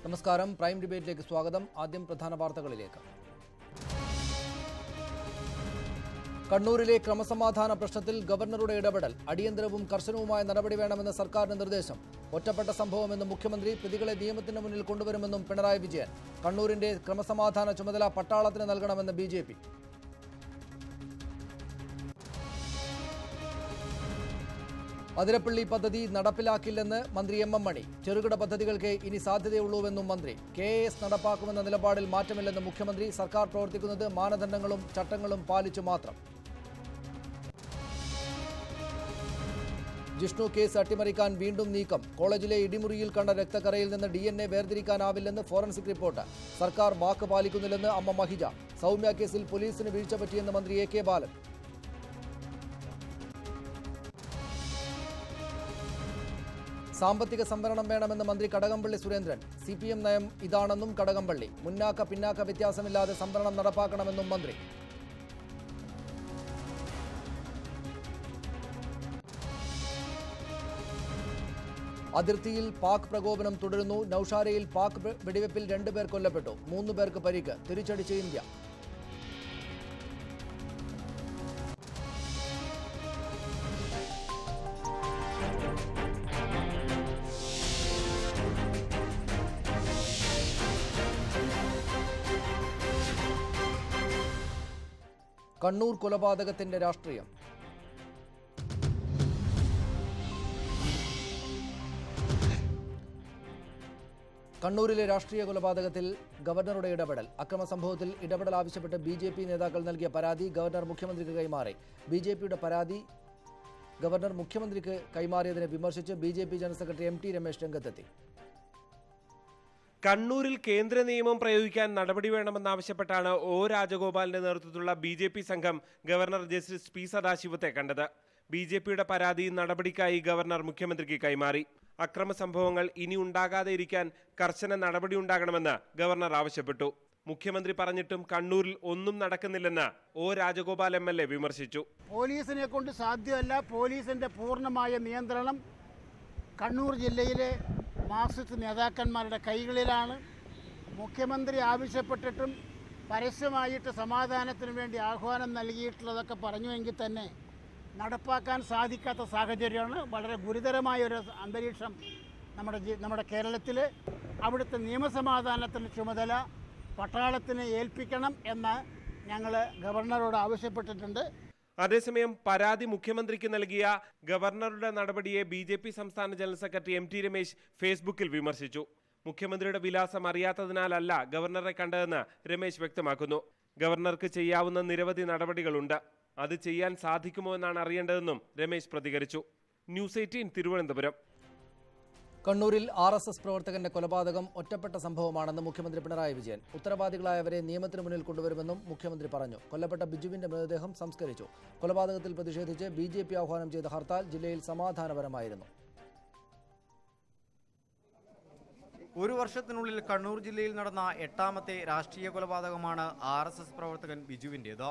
നമസ്കാരം, പ്രൈം ഡിബേറ്റിലേക്ക് സ്വാഗതം. ആദ്യം പ്രധാന വാർത്തകളിലേക്ക്. കണ്ണൂരിലെ ക്രമസമാധാന പ്രശ്നത്തിൽ ഗവർണറുടെ ഇടപെടൽ, അടിയന്തരവും കർശനവുമായ നടപടി വേണമെന്ന് സർക്കാരിന് നിർദ്ദേശം. ഒറ്റപ്പെട്ട സംഭവമെന്നും മുഖ്യമന്ത്രി, പ്രതികളെ നിയമത്തിന് മുന്നിൽ കൊണ്ടുവരുമെന്നും പിണറായി വിജയൻ. കണ്ണൂരിന്റെ ക്രമസമാധാന ചുമതല പട്ടാളത്തിന് നൽകണമെന്ന് BJP. അതിരപ്പള്ളി പദ്ധതി നടപ്പിലാക്കില്ലെന്ന് മന്ത്രി M. മണി. ചെറുകിട പദ്ധതികൾക്ക് ഇനി സാധ്യതയുള്ളൂവെന്നും മന്ത്രി. KAS നടപ്പാക്കുമെന്ന നിലപാടിൽ മാറ്റമില്ലെന്ന് മുഖ്യമന്ത്രി. സർക്കാർ പ്രവർത്തിക്കുന്നത് മാനദണ്ഡങ്ങളും ചട്ടങ്ങളും പാലിച്ചു മാത്രം. ജിഷ്ണു കേസ് അട്ടിമറിക്കാൻ വീണ്ടും നീക്കം. കോളേജിലെ ഇടിമുറിയിൽ കണ്ട രക്തക്കറയിൽ നിന്ന് DNA വേർതിരിക്കാനാവില്ലെന്ന് ഫോറൻസിക് റിപ്പോർട്ട്. സർക്കാർ വാക്ക് പാലിക്കുന്നില്ലെന്ന് അമ്മ മഹിജ. സൗമ്യ കേസിൽ പോലീസിന് വീഴ്ച പറ്റിയെന്ന് മന്ത്രി AK ബാലൻ. സാമ്പത്തിക സംവരണം വേണമെന്ന് മന്ത്രി കടകംപള്ളി സുരേന്ദ്രൻ. CPM നയം ഇതാണെന്നും കടകംപള്ളി. മുന്നാക്ക പിന്നാക്ക വ്യത്യാസമില്ലാതെ സംവരണം നടപ്പാക്കണമെന്നും മന്ത്രി. അതിർത്തിയിൽ പാക് പ്രകോപനം തുടരുന്നു. നൌഷാരയിൽ പാക് വെടിവെപ്പിൽ 2 പേർ കൊല്ലപ്പെട്ടു, 3 പേർക്ക് പരിക്ക്. തിരിച്ചടിച്ച് ഇന്ത്യ. കണ്ണൂർ കൊലപാതകത്തിന്റെ രാഷ്ട്രീയം. കണ്ണൂരിലെ രാഷ്ട്രീയ കൊലപാതകത്തിൽ ഗവർണറുടെ ഇടപെടൽ. അക്രമ സംഭവത്തിൽ ഇടപെടൽ ആവശ്യപ്പെട്ട് BJP നേതാക്കൾ നൽകിയ പരാതി ഗവർണർ മുഖ്യമന്ത്രിക്ക് കൈമാറി. BJPയുടെ പരാതി ഗവർണർ മുഖ്യമന്ത്രിക്ക് കൈമാറിയതിനെ വിമർശിച്ച് BJP general secretary MT Ramesh രംഗത്തെത്തി. കണ്ണൂരിൽ കേന്ദ്ര നിയമം പ്രയോഗിക്കാൻ നടപടി വേണമെന്നാവശ്യപ്പെട്ടാണ് O. രാജഗോപാലിന്റെ നേതൃത്വത്തിലുള്ള BJP സംഘം ഗവർണർ ജസ്റ്റിസ് P. സദാശിവത്തെ കണ്ടത്. BJPയുടെ പരാതി നടപടിക്കായി ഗവർണർ മുഖ്യമന്ത്രിക്ക് കൈമാറി. അക്രമ സംഭവങ്ങൾ ഇനി ഉണ്ടാകാതെ ഇരിക്കാൻ കർശന നടപടി ഉണ്ടാകണമെന്ന് ഗവർണർ ആവശ്യപ്പെട്ടു. മുഖ്യമന്ത്രി പറഞ്ഞിട്ടും കണ്ണൂരിൽ ഒന്നും നടക്കുന്നില്ലെന്ന് O. രാജഗോപാൽ MLA വിമർശിച്ചു. പോലീസിനെ കൊണ്ട് സാധ്യമല്ല. പോലീസിന്റെ പൂർണ്ണമായ നിയന്ത്രണം കണ്ണൂർ ജില്ലയിലെ മാർക്സിസ്റ്റ് നേതാക്കന്മാരുടെ കൈകളിലാണ്. മുഖ്യമന്ത്രി ആവശ്യപ്പെട്ടിട്ടും പരസ്യമായിട്ട് സമാധാനത്തിന് വേണ്ടി ആഹ്വാനം നൽകിയിട്ടുള്ളതൊക്കെ പറഞ്ഞുവെങ്കിൽ തന്നെ നടപ്പാക്കാൻ സാധിക്കാത്ത സാഹചര്യമാണ്. വളരെ ഗുരുതരമായൊരു അന്തരീക്ഷം നമ്മുടെ കേരളത്തിൽ. അവിടുത്തെ നിയമസമാധാനത്തിൻ്റെ ചുമതല പട്ടാളത്തിന് ഏൽപ്പിക്കണം എന്ന് ഞങ്ങൾ ഗവർണറോട് ആവശ്യപ്പെട്ടിട്ടുണ്ട്. അതേസമയം പരാതി മുഖ്യമന്ത്രിക്ക് നൽകിയ ഗവർണറുടെ നടപടിയെ BJP സംസ്ഥാന ജനറൽ സെക്രട്ടറി MT രമേശ് ഫേസ്ബുക്കിൽ വിമർശിച്ചു. മുഖ്യമന്ത്രിയുടെ വിലാസം അറിയാത്തതിനാലല്ല ഗവർണറെ കണ്ടതെന്ന് രമേശ് വ്യക്തമാക്കുന്നു. ഗവർണർക്ക് ചെയ്യാവുന്ന നിരവധി നടപടികളുണ്ട്, അത് ചെയ്യാൻ സാധിക്കുമോ എന്നാണ് അറിയേണ്ടതെന്നും രമേശ് പ്രതികരിച്ചു. ന്യൂസ് 18 തിരുവനന്തപുരം. കണ്ണൂരിൽ RSS പ്രവർത്തകന്റെ കൊലപാതകം ഒറ്റപ്പെട്ട സംഭവമാണെന്ന് മുഖ്യമന്ത്രി പിണറായി വിജയൻ. ഉത്തരവാദികളായവരെ നിയമത്തിന് മുന്നിൽ കൊണ്ടുവരുമെന്നും മുഖ്യമന്ത്രി പറഞ്ഞു. കൊല്ലപ്പെട്ട ബിജുവിന്റെ മൃതദേഹം സംസ്കരിച്ചു. കൊലപാതകത്തിൽ പ്രതിഷേധിച്ച് BJP ആഹ്വാനം ചെയ്ത ഹർത്താൽ ജില്ലയിൽ സമാധാനപരമായിരുന്നു. ഒരു വർഷത്തിനുള്ളിൽ കണ്ണൂർ ജില്ലയിൽ നടന്ന 8ാമത്തെ രാഷ്ട്രീയ കൊലപാതകമാണ് RSS പ്രവർത്തകൻ ബിജുവിന്റേത്.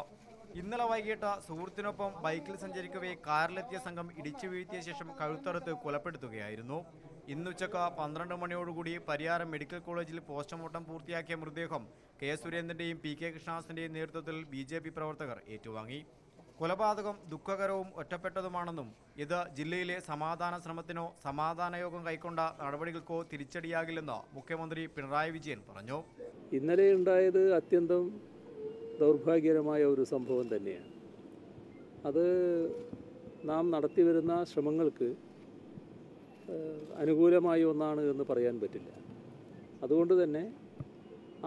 ഇന്നലെ വൈകിട്ട് സുഹൃത്തിനൊപ്പം ബൈക്കിൽ സഞ്ചരിക്കവേ കാറിലെത്തിയ സംഘം ഇടിച്ചു വീഴ്ത്തിയ ശേഷം കഴുത്തറുത്ത് കൊലപ്പെടുത്തുകയായിരുന്നു. ഇന്നുച്ചക്ക് 12 മണിയോടുകൂടി പരിയാരം മെഡിക്കൽ കോളേജിൽ പോസ്റ്റ്മോർട്ടം പൂർത്തിയാക്കിയ മൃതദേഹം K. സുരേന്ദ്രന്റെയും PK കൃഷ്ണദാസിന്റെയും നേതൃത്വത്തിൽ BJP പ്രവർത്തകർ ഏറ്റുവാങ്ങി. കൊലപാതകം ദുഃഖകരവും ഒറ്റപ്പെട്ടതുമാണെന്നും ഇത് ജില്ലയിലെ സമാധാന ശ്രമത്തിനോ സമാധാനയോഗം കൈക്കൊണ്ട നടപടികൾക്കോ തിരിച്ചടിയാകില്ലെന്ന് മുഖ്യമന്ത്രി പിണറായി വിജയൻ പറഞ്ഞു. ഇന്നലെ ഉണ്ടായത് അത്യന്തം ദൗർഭാഗ്യകരമായ ഒരു സംഭവം തന്നെയാണ്. അത് നാം നടത്തിവരുന്ന ശ്രമങ്ങൾക്ക് അനുകൂലമായ ഒന്നാണ് എന്ന് പറയാൻ പറ്റില്ല. അതുകൊണ്ട് തന്നെ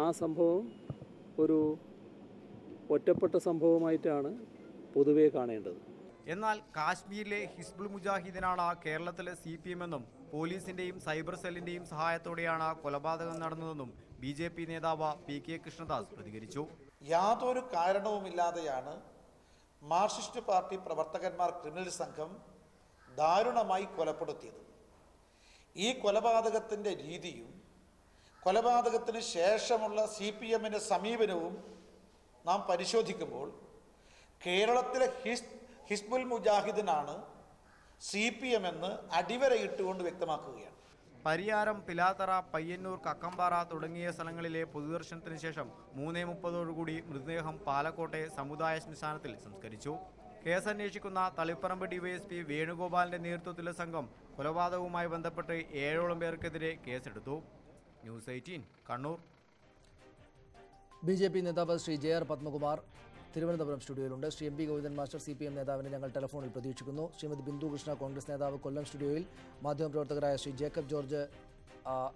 ആ സംഭവം ഒരു ഒറ്റപ്പെട്ട സംഭവമായിട്ടാണ് പൊതുവെ കാണേണ്ടത്. എന്നാൽ കാശ്മീരിലെ ഹിസ്ബുൾ മുജാഹിദിനാണ് കേരളത്തിലെ CPM എന്നും പോലീസിന്റെയും സൈബർ സെല്ലിന്റെയും സഹായത്തോടെയാണ് കൊലപാതകം നടന്നതെന്നും BJP നേതാവ് PK കൃഷ്ണദാസ് പ്രതികരിച്ചു. യാതൊരു കാരണവുമില്ലാതെയാണ് മാർക്സിസ്റ്റ് പാർട്ടി പ്രവർത്തകന്മാർ ക്രിമിനൽ സംഘം ദാരുണമായി കൊലപ്പെടുത്തിയത്. ഈ കൊലപാതകത്തിൻ്റെ രീതിയും കൊലപാതകത്തിന് ശേഷമുള്ള CPMന്റെ സമീപനവും നാം പരിശോധിക്കുമ്പോൾ കേരളത്തിലെ ഹിസ്ബുൽ മുജാഹിദിനാണ് CPM എന്ന് അടിവരയിട്ടുകൊണ്ട് വ്യക്തമാക്കുകയാണ്. പരിയാരം, പിലാത്തറ, പയ്യന്നൂർ, കക്കമ്പാറ തുടങ്ങിയ സ്ഥലങ്ങളിലെ പൊതുദർശനത്തിന് ശേഷം 3:30 മൃതദേഹം പാലക്കോട്ടെ സമുദായ ശ്മശാനത്തിൽ സംസ്കരിച്ചു. കേസ് അന്വേഷിക്കുന്ന തളിപ്പറമ്പ് DYSP വേണുഗോപാലിന്റെ നേതൃത്വത്തിലുള്ള സംഘം കൊലപാതകവുമായി ബന്ധപ്പെട്ട് 7ഓളം പേർക്കെതിരെ കേസെടുത്തു. ന്യൂസ് 18 കണ്ണൂർ. BJP നേതാവ് ശ്രീ JR പത്മകുമാർ തിരുവനന്തപുരം സ്റ്റുഡിയോയിലുണ്ട്. Shri MP Govindan master CPM നേതാവിനെ ഞങ്ങൾ ടെലിഫോണിൽ പ്രതീക്ഷിക്കുന്നു. ശ്രീമതി ബിന്ദു കൃഷ്ണ കോൺഗ്രസ് നേതാവ് കൊല്ലം സ്റ്റുഡിയോയിൽ, മാധ്യമപ്രവർത്തകരായ ശ്രീ ജേക്കബ് ജോർജ്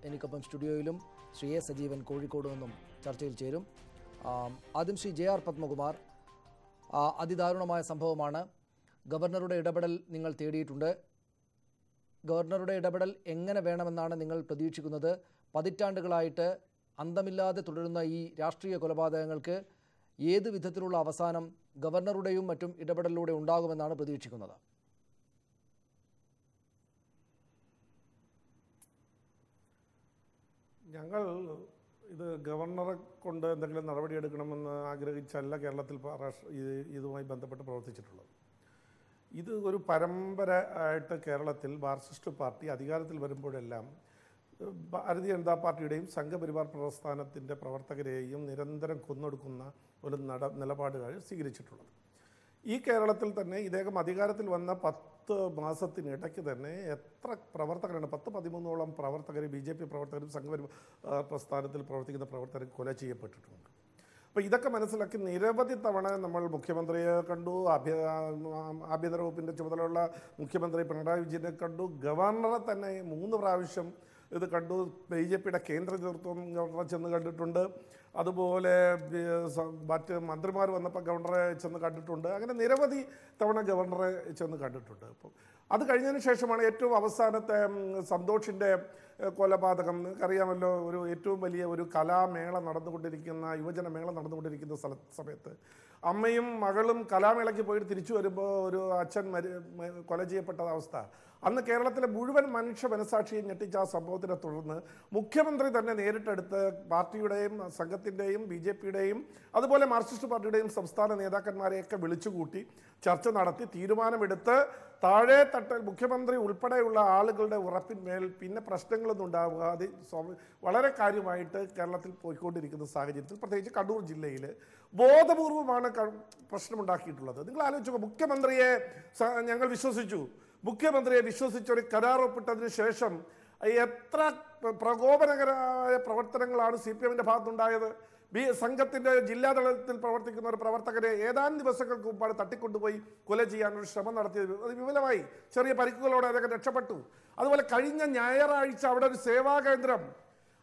എനിക്കൊപ്പം സ്റ്റുഡിയോയിലും, ശ്രീ A സജീവൻ കോഴിക്കോട് നിന്നും ചർച്ചയിൽ ചേരും. ആദ്യം ശ്രീ JR പത്മകുമാർ, അതിദാരുണമായ സംഭവമാണ്. ഗവർണറുടെ ഇടപെടൽ നിങ്ങൾ തേടിയിട്ടുണ്ട്. ഗവർണറുടെ ഇടപെടൽ എങ്ങനെ വേണമെന്നാണ് നിങ്ങൾ പ്രതീക്ഷിക്കുന്നത്? പതിറ്റാണ്ടുകളായിട്ട് അന്തമില്ലാതെ തുടരുന്ന ഈ രാഷ്ട്രീയ കൊലപാതകങ്ങൾക്ക് ഏത് വിധത്തിലുള്ള അവസാനം ഗവർണറുടെയും മറ്റും ഇടപെടലിലൂടെ ഉണ്ടാകുമെന്നാണ് പ്രതീക്ഷിക്കുന്നത്? ഞങ്ങൾ ഇത് ഗവർണറെ കൊണ്ട് എന്തെങ്കിലും നടപടിയെടുക്കണമെന്ന് ആഗ്രഹിച്ചല്ല കേരളത്തിൽ ഇതുമായി ബന്ധപ്പെട്ട് പ്രവർത്തിച്ചിട്ടുള്ളത്. ഇത് ഒരു പരമ്പര ആയിട്ട് കേരളത്തിൽ മാർക്സിസ്റ്റ് പാർട്ടി അധികാരത്തിൽ വരുമ്പോഴെല്ലാം ഭാരതീയ ജനതാ പാർട്ടിയുടെയും സംഘപരിവാർ പ്രസ്ഥാനത്തിൻ്റെ പ്രവർത്തകരെയും നിരന്തരം കൊന്നൊടുക്കുന്ന ഒരു നിലപാടുകൾ സ്വീകരിച്ചിട്ടുള്ളത്. ഈ കേരളത്തിൽ തന്നെ ഇദ്ദേഹം അധികാരത്തിൽ വന്ന 10 മാസത്തിനിടയ്ക്ക് തന്നെ എത്ര പ്രവർത്തകരാണ്, 10-13ഓളം പ്രവർത്തകർ, BJP പ്രവർത്തകരും സംഘപരിവാർ പ്രസ്ഥാനത്തിൽ പ്രവർത്തിക്കുന്ന പ്രവർത്തകർ കൊല ചെയ്യപ്പെട്ടിട്ടുണ്ട്. അപ്പോൾ ഇതൊക്കെ മനസ്സിലാക്കി നിരവധി തവണ നമ്മൾ മുഖ്യമന്ത്രിയെ കണ്ടു, ആഭ്യന്തര വകുപ്പിൻ്റെ ചുമതലയുള്ള മുഖ്യമന്ത്രി പിണറായി വിജയനെ കണ്ടു, ഗവർണറെ തന്നെ 3 പ്രാവശ്യം ഇത് കണ്ടു. BJPയുടെ കേന്ദ്ര നേതൃത്വം ഗവർണറെ ചെന്ന് കണ്ടിട്ടുണ്ട്. അതുപോലെ മറ്റ് മന്ത്രിമാർ വന്നപ്പോൾ ഗവർണറെ ചെന്ന് കണ്ടിട്ടുണ്ട്. അങ്ങനെ നിരവധി തവണ ഗവർണറെ ചെന്ന് കണ്ടിട്ടുണ്ട്. അപ്പം അത് കഴിഞ്ഞതിന് ശേഷമാണ് ഏറ്റവും അവസാനത്തെ സന്തോഷിൻ്റെ കൊലപാതകം. അറിയാമല്ലോ, ഒരു ഏറ്റവും വലിയ ഒരു കലാമേള നടന്നുകൊണ്ടിരിക്കുന്ന, യുവജനമേള നടന്നുകൊണ്ടിരിക്കുന്ന സമയത്ത് അമ്മയും മകളും കലാമേളയ്ക്ക് പോയിട്ട് തിരിച്ചു വരുമ്പോൾ ഒരു അച്ഛൻ കൊല ചെയ്യപ്പെട്ട അവസ്ഥ. അന്ന് കേരളത്തിലെ മുഴുവൻ മനുഷ്യ മനസാക്ഷിയെ ഞെട്ടിച്ച ആ സംഭവത്തിനെ തുടർന്ന് മുഖ്യമന്ത്രി തന്നെ നേരിട്ടെടുത്ത് പാർട്ടിയുടെയും സംഘത്തിൻ്റെയും BJPയുടെയും അതുപോലെ മാർക്സിസ്റ്റ് പാർട്ടിയുടെയും സംസ്ഥാന നേതാക്കന്മാരെയൊക്കെ വിളിച്ചുകൂട്ടി ചർച്ച നടത്തി തീരുമാനമെടുത്ത് താഴെ തട്ടിൽ മുഖ്യമന്ത്രി ഉൾപ്പെടെയുള്ള ആളുകളുടെ ഉറപ്പിന്മേൽ പിന്നെ പ്രശ്നങ്ങളൊന്നും ഉണ്ടാകാതെ വളരെ കാര്യമായിട്ട് കേരളത്തിൽ പോയിക്കൊണ്ടിരിക്കുന്ന സാഹചര്യത്തിൽ പ്രത്യേകിച്ച് കണ്ണൂർ ജില്ലയിൽ ബോധപൂർവമാണ് പ്രശ്നമുണ്ടാക്കിയിട്ടുള്ളത്. നിങ്ങൾ ആലോചിച്ചു, മുഖ്യമന്ത്രിയെ ഞങ്ങൾ വിശ്വസിച്ചു, മുഖ്യമന്ത്രിയെ വിശ്വസിച്ച് ഒരു കരാർ ഒപ്പിട്ടതിന് ശേഷം എത്ര പ്രകോപനകരമായ പ്രവർത്തനങ്ങളാണ് CPMന്റെ ഭാഗത്തുണ്ടായത്. സംഘത്തിൻ്റെ ജില്ലാതലത്തിൽ പ്രവർത്തിക്കുന്ന ഒരു പ്രവർത്തകരെ ഏതാനും ദിവസങ്ങൾക്ക് മുമ്പാണ് തട്ടിക്കൊണ്ടുപോയി കൊല ചെയ്യാനൊരു ശ്രമം നടത്തിയത്. അത് വിപുലമായി, ചെറിയ പരിക്കുകളോടെ അദ്ദേഹം രക്ഷപ്പെട്ടു. അതുപോലെ കഴിഞ്ഞ ഞായറാഴ്ച അവിടെ ഒരു സേവാകേന്ദ്രം,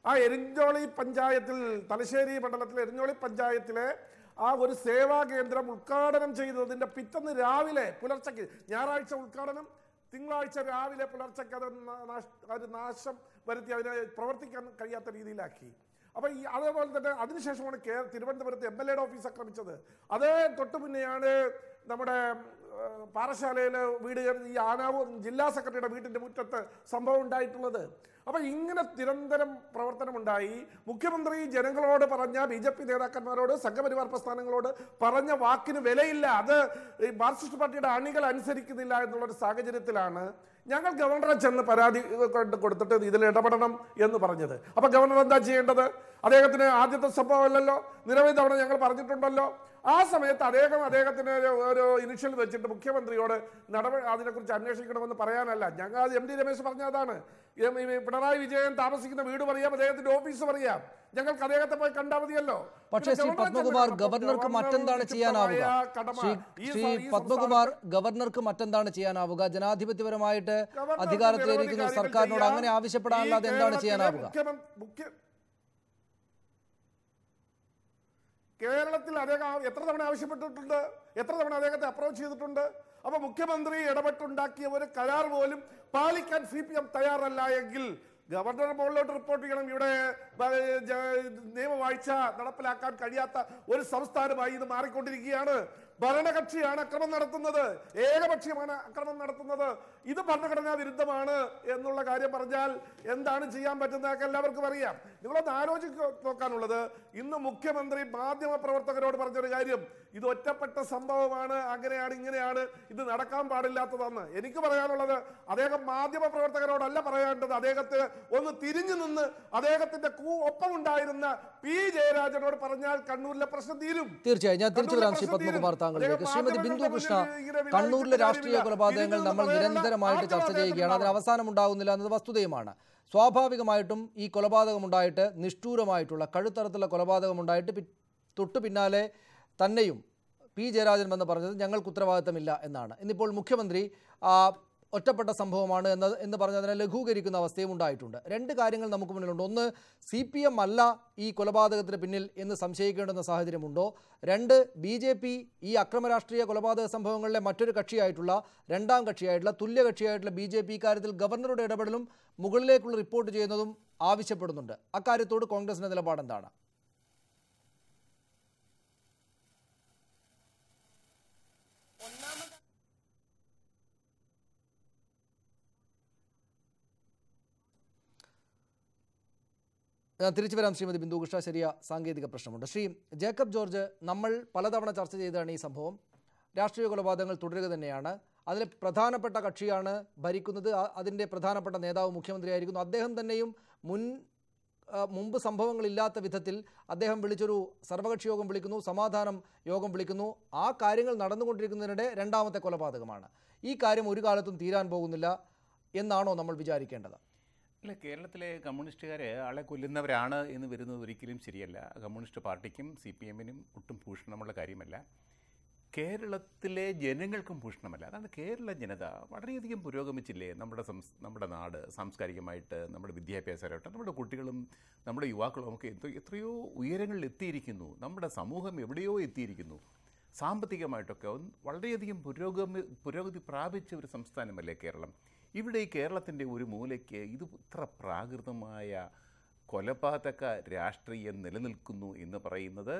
ആ എരിഞ്ഞോളി പഞ്ചായത്തിൽ, തലശ്ശേരി മണ്ഡലത്തിലെ എരിഞ്ഞോളി പഞ്ചായത്തിലെ ആ ഒരു സേവാകേന്ദ്രം ഉദ്ഘാടനം ചെയ്തതിൻ്റെ പിറ്റന്ന് രാവിലെ പുലർച്ചയ്ക്ക്, ഞായറാഴ്ച ഉദ്ഘാടനം, തിങ്കളാഴ്ച രാവിലെ പുലർച്ചയ്ക്ക് അത് നാശം വരുത്തി, അതിനെ പ്രവർത്തിക്കാൻ കഴിയാത്ത രീതിയിലാക്കി. അപ്പോൾ അതേപോലെ തന്നെ അതിനുശേഷമാണ് തിരുവനന്തപുരത്ത് MLAയുടെ ഓഫീസ് ആക്രമിച്ചത്. അതേ തൊട്ടു മുന്നെയാണ് നമ്മുടെ പാറശാലയിലെ വീട് ഈ ആനാവൂർ ജില്ലാ സെക്രട്ടറിയുടെ വീട്ടിൻ്റെ മുറ്റത്ത് സംഭവം ഉണ്ടായിട്ടുള്ളത്. അപ്പോൾ ഇങ്ങനെ നിരന്തരം പ്രവർത്തനമുണ്ടായി. മുഖ്യമന്ത്രി ജനങ്ങളോട് പറഞ്ഞ, BJP നേതാക്കന്മാരോട്, സംഘപരിവാർ പ്രസ്ഥാനങ്ങളോട് പറഞ്ഞ വാക്കിന് വിലയില്ല. അത് ഈ മാർക്സിസ്റ്റ് പാർട്ടിയുടെ അണികൾ അനുസരിക്കുന്നില്ല എന്നുള്ളൊരു സാഹചര്യത്തിലാണ് ഞങ്ങൾ ഗവർണറെ ചെന്ന് പരാതി കൊടുത്തിട്ട് ഇതിൽ ഇടപെടണം എന്ന് പറഞ്ഞത്. അപ്പോൾ ഗവർണർ എന്താ ചെയ്യേണ്ടത്? അദ്ദേഹത്തിന് ആദ്യത്തെ സംഭവമല്ലല്ലോ, നിരവധി തവണ ഞങ്ങൾ പറഞ്ഞിട്ടുണ്ടല്ലോ. ആ സമയത്ത് അദ്ദേഹത്തിന് ഒരു ഇനിഷ്യൽ വെച്ചിട്ട് മുഖ്യമന്ത്രിയോട് അതിനെക്കുറിച്ച് അന്വേഷിക്കണമെന്ന് പറയാനല്ല. ഞങ്ങൾ MD രമേശ് പറഞ്ഞതാണ്, പിണറായി വിജയൻ താമസിക്കുന്ന വീട് പറയാം, അദ്ദേഹത്തിന്റെ ഓഫീസ് പറയാം, ഞങ്ങൾക്ക് അദ്ദേഹത്തെ പോയി കണ്ടാൽ മതിയല്ലോ. പക്ഷേ ശ്രീ പത്മകുമാർ, ഗവർണർക്ക് മറ്റെന്താണ് ചെയ്യാനാവുക? ശ്രീ പത്മകുമാർ, ഗവർണർക്ക് മറ്റെന്താണ് ചെയ്യാനാവുക? ജനാധിപത്യപരമായിട്ട് അധികാരത്തിലിരിക്കുന്ന സർക്കാരിനോട് അങ്ങനെ ആവശ്യപ്പെടാനല്ലാതെ എന്താണ് ചെയ്യാനാവുക? കേരളത്തിൽ അദ്ദേഹം എത്ര തവണ ആവശ്യപ്പെട്ടിട്ടുണ്ട്, എത്ര തവണ അദ്ദേഹത്തെ അപ്രോച്ച് ചെയ്തിട്ടുണ്ട്. അപ്പൊ മുഖ്യമന്ത്രി ഇടപെട്ടുണ്ടാക്കിയ ഒരു കരാർ പോലും പാലിക്കാൻ CPM തയ്യാറല്ല എങ്കിൽ ഗവർണർ മുകളിലോട്ട് റിപ്പോർട്ട് ചെയ്യണം. ഇവിടെ നിയമവാഴ്ച നടപ്പിലാക്കാൻ കഴിയാത്ത ഒരു സംസ്ഥാനമായി ഇത് മാറിക്കൊണ്ടിരിക്കുകയാണ്. ഭരണകക്ഷിയാണ് അക്രമം നടത്തുന്നത്, ഏകപക്ഷീയമാണ് അക്രമം നടത്തുന്നത്, ഇത് ഭരണഘടനാ വിരുദ്ധമാണ് എന്നുള്ള കാര്യം പറഞ്ഞാൽ എന്താണ് ചെയ്യാൻ പറ്റുന്നതൊക്കെ എല്ലാവർക്കും അറിയാം. നിങ്ങളൊന്ന് നോക്കാനുള്ളത്, ഇന്ന് മുഖ്യമന്ത്രി മാധ്യമ പ്രവർത്തകരോട് പറഞ്ഞൊരു കാര്യം, ഇത് ഒറ്റപ്പെട്ട സംഭവമാണ്, അങ്ങനെയാണ് ഇങ്ങനെയാണ്, ഇത് നടക്കാൻ പാടില്ലാത്തതെന്ന്. എനിക്ക് പറയാനുള്ളത്, അദ്ദേഹം മാധ്യമ പ്രവർത്തകരോടല്ല പറയേണ്ടത്, അദ്ദേഹത്തെ ഒന്ന് തിരിഞ്ഞു നിന്ന് അദ്ദേഹത്തിന്റെ ഒപ്പമുണ്ടായിരുന്ന പി ജയരാജനോട് പറഞ്ഞാൽ കണ്ണൂരിലെ പ്രശ്നം തീരും. തീർച്ചയായും ഞാൻ തിരിച്ചു വരാം ശ്രീ പത്മകുമാർ താങ്കളിലേക്ക്. ശ്രീമതി ബിന്ദു കൃഷ്ണ, കണ്ണൂരിലെ രാഷ്ട്രീയ കൊലപാതകങ്ങൾ നമ്മൾ നിരന്തരമായിട്ട് ചർച്ച ചെയ്യുകയാണ്, അതിന് അവസാനം ഉണ്ടാകുന്നില്ല എന്നത് വസ്തുതയുമാണ്. സ്വാഭാവികമായിട്ടും ഈ കൊലപാതകമുണ്ടായിട്ട്, നിഷ്ഠൂരമായിട്ടുള്ള കഴുത്തറത്തുള്ള കൊലപാതകമുണ്ടായിട്ട് തൊട്ടു പിന്നാലെ തന്നെയും പി ജയരാജൻ എന്ന് പറഞ്ഞത് ഞങ്ങൾക്ക് ഉത്തരവാദിത്തമില്ല എന്നാണ്. ഇന്നിപ്പോൾ മുഖ്യമന്ത്രി ഒറ്റപ്പെട്ട സംഭവമാണ് എന്ന് പറഞ്ഞതിനെ ലഘൂകരിക്കുന്ന അവസ്ഥയും ഉണ്ടായിട്ടുണ്ട്. രണ്ട് കാര്യങ്ങൾ നമുക്ക് മുന്നിലുണ്ട്. ഒന്ന്, CPM അല്ല ഈ കൊലപാതകത്തിന് പിന്നിൽ എന്ന് സംശയിക്കേണ്ടുന്ന സാഹചര്യമുണ്ടോ? രണ്ട്, BJP ഈ അക്രമ രാഷ്ട്രീയ കൊലപാതക സംഭവങ്ങളിലെ മറ്റൊരു കക്ഷിയായിട്ടുള്ള, രണ്ടാം കക്ഷിയായിട്ടുള്ള, തുല്യ കക്ഷിയായിട്ടുള്ള BJP ഇക്കാര്യത്തിൽ ഗവർണറുടെ ഇടപെടലും മുകളിലേക്കുള്ള റിപ്പോർട്ട് ചെയ്യുന്നതും ആവശ്യപ്പെടുന്നുണ്ട്. അക്കാര്യത്തോട് കോൺഗ്രസിന്റെ നിലപാട് എന്താണ്? തിരിച്ചു വരാം ശ്രീമതി ബിന്ദു കൃഷ്ണ. ചെറിയ സാങ്കേതിക പ്രശ്നമുണ്ട്. ശ്രീ ജേക്കബ് ജോർജ്, നമ്മൾ പലതവണ ചർച്ച ചെയ്തതാണ് ഈ സംഭവം. രാഷ്ട്രീയ കൊലപാതകങ്ങൾ തുടരുക തന്നെയാണ്. അതിൽ പ്രധാനപ്പെട്ട കക്ഷിയാണ് ഭരിക്കുന്നത്, അതിൻ്റെ പ്രധാനപ്പെട്ട നേതാവ് മുഖ്യമന്ത്രിയായിരിക്കുന്നു. അദ്ദേഹം തന്നെയും മുമ്പ് സംഭവങ്ങളില്ലാത്ത വിധത്തിൽ അദ്ദേഹം വിളിച്ചൊരു സർവകക്ഷി യോഗം വിളിക്കുന്നു, സമാധാനം യോഗം വിളിക്കുന്നു. ആ കാര്യങ്ങൾ നടന്നുകൊണ്ടിരിക്കുന്നതിനിടെ രണ്ടാമത്തെ കൊലപാതകമാണ്. ഈ കാര്യം ഒരു കാലത്തും തീരാൻ പോകുന്നില്ല എന്നാണോ നമ്മൾ വിചാരിക്കേണ്ടത്? അല്ല, കേരളത്തിലെ കമ്മ്യൂണിസ്റ്റുകാർ ആളെ കൊല്ലുന്നവരാണ് എന്ന് വരുന്നത് ഒരിക്കലും ശരിയല്ല. കമ്മ്യൂണിസ്റ്റ് പാർട്ടിക്കും CPM-നും ഒട്ടും ഭൂഷണമുള്ള കാര്യമല്ല. കേരളത്തിലെ ജനങ്ങൾക്കും ഭൂഷണമല്ല. അതാണ് കേരള ജനത വളരെയധികം പുരോഗമിച്ചില്ലേ. നമ്മുടെ നാട് സാംസ്കാരികമായിട്ട്, നമ്മുടെ വിദ്യാഭ്യാസപരമായിട്ട്, നമ്മുടെ കുട്ടികളും നമ്മുടെ യുവാക്കളും ഒക്കെ എത്രയോ ഉയരങ്ങളിൽ എത്തിയിരിക്കുന്നു. നമ്മുടെ സമൂഹം എവിടെയോ എത്തിയിരിക്കുന്നു. സാമ്പത്തികമായിട്ടൊക്കെ വളരെയധികം പുരോഗതി പ്രാപിച്ച ഒരു സംസ്ഥാനമല്ലേ കേരളം. ഇവിടെ ഈ കേരളത്തിൻ്റെ ഒരു മൂലയ്ക്ക് ഇത് ഇത്ര പ്രാകൃതമായ കൊലപാതക രാഷ്ട്രീയം നിലനിൽക്കുന്നു എന്ന് പറയുന്നത്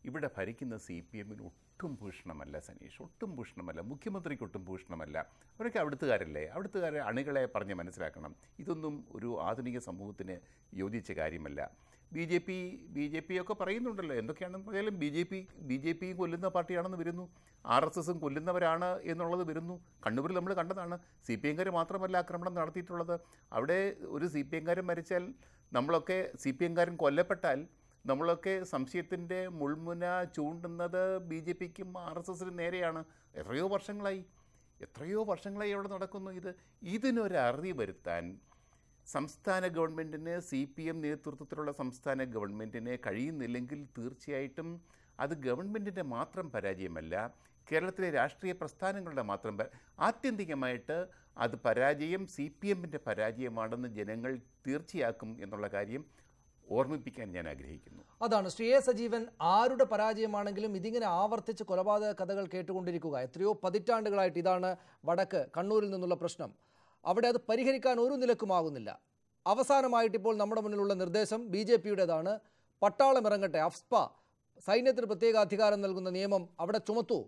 ഇവിടെ ഭരിക്കുന്ന CPM-ന് ഒട്ടും ഭൂഷണമല്ല സനീഷ്, ഒട്ടും ഭൂഷണമല്ല. മുഖ്യമന്ത്രിക്ക് ഒട്ടും ഭൂഷണമല്ല. അവരൊക്കെ അവിടുത്തുകാരല്ലേ, അവിടുത്തുകാരെ അണികളെ പറഞ്ഞ് മനസ്സിലാക്കണം. ഇതൊന്നും ഒരു ആധുനിക സമൂഹത്തിന് യോജിച്ച കാര്യമല്ല. BJP ഒക്കെ പറയുന്നുണ്ടല്ലോ, എന്തൊക്കെയാണെന്ന് പറഞ്ഞാലും BJP കൊല്ലുന്ന പാർട്ടിയാണെന്ന് വരുന്നു, RSSും കൊല്ലുന്നവരാണ് എന്നുള്ളത് വരുന്നു. കണ്ണൂരിൽ നമ്മൾ കണ്ടതാണ്. CPM-കാർ മാത്രമല്ല ആക്രമണം നടത്തിയിട്ടുള്ളത്. അവിടെ ഒരു CPM-കാരൻ മരിച്ചാൽ, നമ്മളൊക്കെ CPM-കാരൻ കൊല്ലപ്പെട്ടാൽ നമ്മളൊക്കെ സംശയത്തിൻ്റെ മുൾമുന ചൂണ്ടുന്നത് BJPക്കും RSSനും നേരെയാണ്. എത്രയോ വർഷങ്ങളായി അവിടെ നടക്കുന്നു. ഇതിനൊരറുതി വരുത്താൻ സംസ്ഥാന ഗവൺമെൻറ്റിന്, CPM നേതൃത്വത്തിലുള്ള സംസ്ഥാന ഗവൺമെൻറ്റിന് കഴിയുന്നില്ലെങ്കിൽ തീർച്ചയായിട്ടും അത് ഗവൺമെൻറ്റിൻ്റെ മാത്രം പരാജയമല്ല, കേരളത്തിലെ രാഷ്ട്രീയ പ്രസ്ഥാനങ്ങളുടെ മാത്രം ആത്യന്തികമായിട്ട് അത് പരാജയം CPM-ൻ്റെ പരാജയമാണെന്ന് ജനങ്ങൾ തീർച്ചയാക്കും എന്നുള്ള കാര്യം ഓർമ്മിപ്പിക്കാൻ ഞാൻ ആഗ്രഹിക്കുന്നു. അതാണ് ശ്രീ എ സജീവൻ. ആരുടെ പരാജയമാണെങ്കിലും ഇതിങ്ങനെ ആവർത്തിച്ച് കൊലപാതക കഥകൾ കേട്ടുകൊണ്ടിരിക്കുക. എത്രയോ പതിറ്റാണ്ടുകളായിട്ട് ഇതാണ് വടക്ക് കണ്ണൂരിൽ നിന്നുള്ള പ്രശ്നം. അവിടെ അത് പരിഹരിക്കാൻ ഒരു നിലക്കുമാകുന്നില്ല. അവസാനമായിട്ട് ഇപ്പോൾ നമ്മുടെ മുന്നിലുള്ള നിർദ്ദേശം BJP-യുടേതാണ്. പട്ടാളം ഇറങ്ങട്ടെ, അഫ്സ്പ സൈന്യത്തിന് പ്രത്യേക അധികാരം നൽകുന്ന നിയമം അവിടെ ചുമത്തൂ,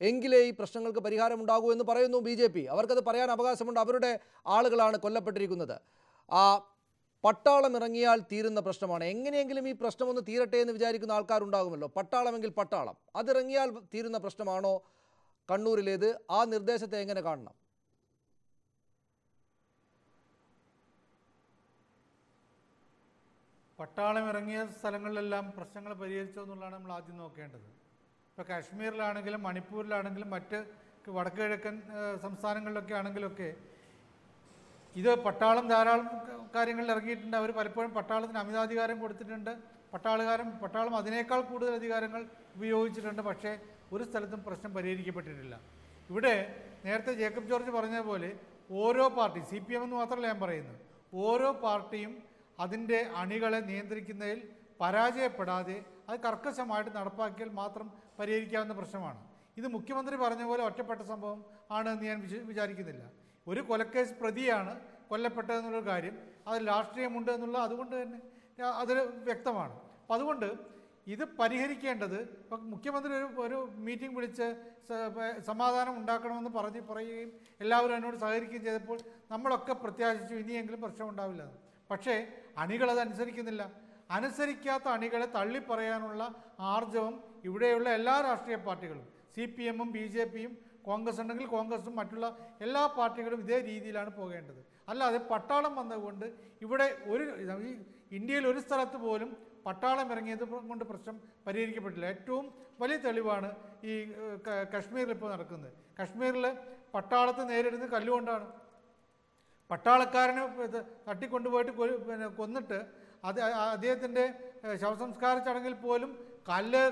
എങ്കിലേ ഈ പ്രശ്നങ്ങൾക്ക് പരിഹാരമുണ്ടാകൂ എന്ന് പറയുന്നു BJP. അവർക്കത് പറയാൻ അവകാശമുണ്ട്. അവരുടെ ആളുകളാണ് കൊല്ലപ്പെട്ടിരിക്കുന്നത്. പട്ടാളം ഇറങ്ങിയാൽ തീരുന്ന പ്രശ്നമാണ്. എങ്ങനെയെങ്കിലും ഈ പ്രശ്നമൊന്ന് തീരട്ടെ എന്ന് വിചാരിക്കുന്ന ആൾക്കാരുണ്ടാകുമല്ലോ. പട്ടാളമെങ്കിൽ പട്ടാളം, അതിറങ്ങിയാൽ തീരുന്ന പ്രശ്നമാണോ കണ്ണൂരിലേത്? ആ നിർദ്ദേശത്തെ എങ്ങനെ കാണണം? പട്ടാളം ഇറങ്ങിയ സ്ഥലങ്ങളിലെല്ലാം പ്രശ്നങ്ങൾ പരിഹരിച്ചോ എന്നുള്ളതാണ് നമ്മൾ ആദ്യം നോക്കേണ്ടത്. ഇപ്പോൾ കാശ്മീരിലാണെങ്കിലും മണിപ്പൂരിലാണെങ്കിലും മറ്റ് വടക്ക് കിഴക്കൻ സംസ്ഥാനങ്ങളിലൊക്കെ ആണെങ്കിലൊക്കെ ഇത് പട്ടാളം ധാരാളം കാര്യങ്ങളിൽ ഇറങ്ങിയിട്ടുണ്ട്. അവർ പലപ്പോഴും പട്ടാളത്തിന് അമിതാധികാരം കൊടുത്തിട്ടുണ്ട്. പട്ടാളം അതിനേക്കാൾ കൂടുതൽ അധികാരങ്ങൾ ഉപയോഗിച്ചിട്ടുണ്ട്. പക്ഷേ ഒരു സ്ഥലത്തും പ്രശ്നം പരിഹരിക്കപ്പെട്ടിട്ടില്ല. ഇവിടെ നേരത്തെ ജേക്കബ് ജോർജ് പറഞ്ഞതുപോലെ ഓരോ പാർട്ടി, CPM എന്ന് മാത്രമല്ല ഞാൻ പറയുന്നത്, ഓരോ പാർട്ടിയും അതിൻ്റെ അണികളെ നിയന്ത്രിക്കുന്നതിൽ പരാജയപ്പെടാതെ അത് കർക്കശമായിട്ട് നടപ്പാക്കിയാൽ മാത്രം പരിഹരിക്കാവുന്ന പ്രശ്നമാണ്. ഇത് മുഖ്യമന്ത്രി പറഞ്ഞ പോലെ ഒറ്റപ്പെട്ട സംഭവം ആണ് എന്ന് ഞാൻ വിചാരിക്കുന്നില്ല. ഒരു കൊലക്കേസ് പ്രതിയാണ് കൊല്ലപ്പെട്ടതെന്നുള്ളൊരു കാര്യം, അതിൽ രാഷ്ട്രീയമുണ്ട് എന്നുള്ള അതുകൊണ്ട് തന്നെ അത് വ്യക്തമാണ്. അപ്പം അതുകൊണ്ട് ഇത് പരിഹരിക്കേണ്ടത് ഇപ്പം മുഖ്യമന്ത്രി ഒരു മീറ്റിംഗ് വിളിച്ച് സമാധാനം ഉണ്ടാക്കണമെന്ന് പറയുകയും എല്ലാവരും അതിനോട് സഹകരിക്കുകയും ചെയ്തപ്പോൾ നമ്മളൊക്കെ പ്രത്യാശിച്ചു ഇനിയെങ്കിലും പ്രശ്നം ഉണ്ടാവില്ല. പക്ഷേ അണികളത് അനുസരിക്കുന്നില്ല. അനുസരിക്കാത്ത അണികളെ തള്ളിപ്പറയാനുള്ള ആർജവം ഇവിടെയുള്ള എല്ലാ രാഷ്ട്രീയ പാർട്ടികളും CPM-ഉം BJP-യും കോൺഗ്രസ് ഉണ്ടെങ്കിൽ കോൺഗ്രസും മറ്റുള്ള എല്ലാ പാർട്ടികളും ഇതേ രീതിയിലാണ് പോകേണ്ടത്. അല്ലാതെ പട്ടാളം വന്നതുകൊണ്ട് ഇവിടെ ഇന്ത്യയിൽ ഒരു സ്ഥലത്ത് പോലും പട്ടാളം ഇറങ്ങിയത് കൊണ്ട് പ്രശ്നം പരിഹരിക്കപ്പെട്ടില്ല. ഏറ്റവും വലിയ തെളിവാണ് ഈ കശ്മീരിൽ ഇപ്പോൾ നടക്കുന്നത്. കശ്മീരിൽ പട്ടാളത്തെ നേരിടുന്നത് കല്ലുകൊണ്ടാണ്. പട്ടാളക്കാരനെ തട്ടിക്കൊണ്ടുപോയിട്ട് കൊന്നിട്ട് അദ്ദേഹത്തിൻ്റെ ശവസംസ്കാര ചടങ്ങിൽ പോലും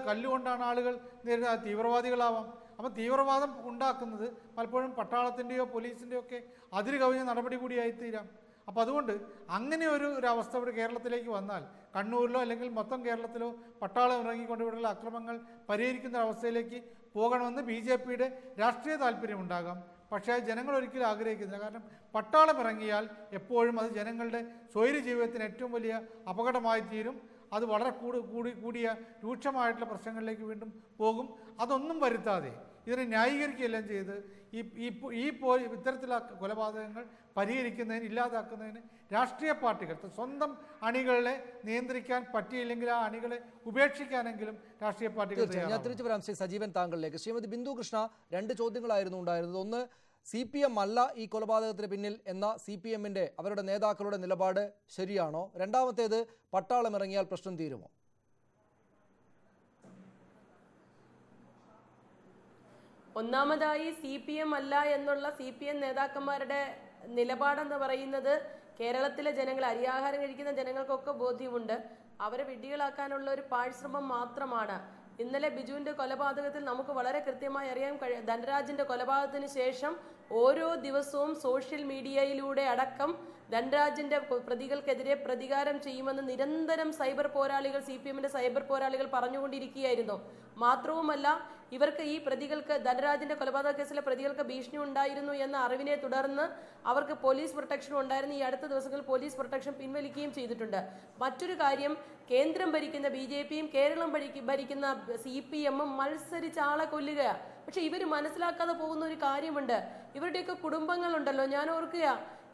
കല്ലുകൊണ്ടാണ് ആളുകൾ നേരിടുന്നത്. തീവ്രവാദികളാവാം. അപ്പം തീവ്രവാദം ഉണ്ടാക്കുന്നത് പലപ്പോഴും പട്ടാളത്തിൻ്റെയോ പോലീസിൻ്റെയോ ഒക്കെ അതിര് കവിഞ്ഞ നടപടി കൂടിയായിത്തീരാം. അപ്പോൾ അതുകൊണ്ട് അങ്ങനെ ഒരു അവസ്ഥ ഇവിടെ കേരളത്തിലേക്ക് വന്നാൽ കണ്ണൂരിലോ അല്ലെങ്കിൽ മൊത്തം കേരളത്തിലോ പട്ടാളം ഇറങ്ങിക്കൊണ്ട് ഇവിടെയുള്ള അക്രമങ്ങൾ പരിഹരിക്കുന്ന അവസ്ഥയിലേക്ക് പോകണമെന്ന് BJP-യുടെ രാഷ്ട്രീയ താല്പര്യമുണ്ടാകാം. പക്ഷേ ജനങ്ങൾ ഒരിക്കലും ആഗ്രഹിക്കുന്നില്ല. കാരണം പട്ടാളം ഇറങ്ങിയാൽ എപ്പോഴും അത് ജനങ്ങളുടെ സ്വൈര്യ ജീവിതത്തിന് ഏറ്റവും വലിയ അപകടമായി തീരും. അത് വളരെ കൂടിയ രൂക്ഷമായിട്ടുള്ള പ്രശ്നങ്ങളിലേക്ക് വീണ്ടും പോകും. അതൊന്നും വരുത്താതെ ഇതിനെ ന്യായീകരിക്കുകയെല്ലാം ചെയ്ത് ഇത്തരത്തിലുള്ള കൊലപാതകങ്ങൾ പരിഹരിക്കുന്നതിന് ഇല്ലാതാക്കുന്നതിന് രാഷ്ട്രീയ പാർട്ടികൾ സ്വന്തം അണികളെ നിയന്ത്രിക്കാൻ പറ്റിയില്ലെങ്കിൽ ആ അണികളെ ഉപേക്ഷിക്കാനെങ്കിലും രാഷ്ട്രീയ പാർട്ടികൾ. ഞാൻ തിരിച്ചു വരാം ശ്രീ സജീവൻ താങ്കളിലേക്ക്. ശ്രീമതി ബിന്ദു കൃഷ്ണ, 2 ചോദ്യങ്ങളായിരുന്നു ഉണ്ടായിരുന്നത്. ഒന്ന്, CPM അല്ല ഈ കൊലപാതകത്തിന് പിന്നിൽ എന്ന CPM-ന്റെ അവരുടെ നേതാക്കളുടെ നിലപാട് ശരിയാണോ? രണ്ടാമത്തേത്, പട്ടാളം ഇറങ്ങിയാൽ പ്രശ്നം തീരുമോ? ഒന്നാമതായി CPM അല്ല എന്നുള്ള CPM നേതാക്കന്മാരുടെ നിലപാടെന്ന് പറയുന്നത് കേരളത്തിലെ ജനങ്ങൾ, അരിയാഹാരം കഴിക്കുന്ന ജനങ്ങൾക്കൊക്കെ ബോധ്യമുണ്ട്. അവരെ വിഡ്ഢികളാക്കാനുള്ള ഒരു പാഴ്ശ്രമം മാത്രമാണ്. ഇന്നലെ ബിജുവിന്റെ കൊലപാതകത്തിൽ നമുക്ക് വളരെ കൃത്യമായി അറിയാൻ കഴിയും. ധനരാജിന്റെ കൊലപാതകത്തിന് ശേഷം ഓരോ ദിവസവും സോഷ്യൽ മീഡിയയിലൂടെ അടക്കം ധനരാജിന്റെ പ്രതികൾക്കെതിരെ പ്രതികാരം ചെയ്യുമെന്ന് നിരന്തരം സൈബർ പോരാളികൾ, CPM-ന്റെ സൈബർ പോരാളികൾ പറഞ്ഞുകൊണ്ടിരിക്കുകയായിരുന്നു. മാത്രവുമല്ല, ഇവർക്ക് ഈ പ്രതികൾക്ക്, ധനരാജിന്റെ കൊലപാതക കേസിലെ പ്രതികൾക്ക് ഭീഷണി ഉണ്ടായിരുന്നു എന്ന അറിവിനെ തുടർന്ന് അവർക്ക് പോലീസ് പ്രൊട്ടക്ഷൻ ഉണ്ടായിരുന്നു. ഈ അടുത്ത ദിവസങ്ങളിൽ പോലീസ് പ്രൊട്ടക്ഷൻ പിൻവലിക്കുകയും ചെയ്തിട്ടുണ്ട്. മറ്റൊരു കാര്യം, കേന്ദ്രം ഭരിക്കുന്ന BJP-യും കേരളം ഭരിക്കുന്ന CPM-ഉം മത്സരിച്ച് ആളെ കൊല്ലുകയാണ്. പക്ഷെ ഇവർ മനസ്സിലാക്കാതെ പോകുന്ന ഒരു കാര്യമുണ്ട്. ഇവരുടെയൊക്കെ കുടുംബങ്ങളുണ്ടല്ലോ. ഞാൻ ഓർക്കുക,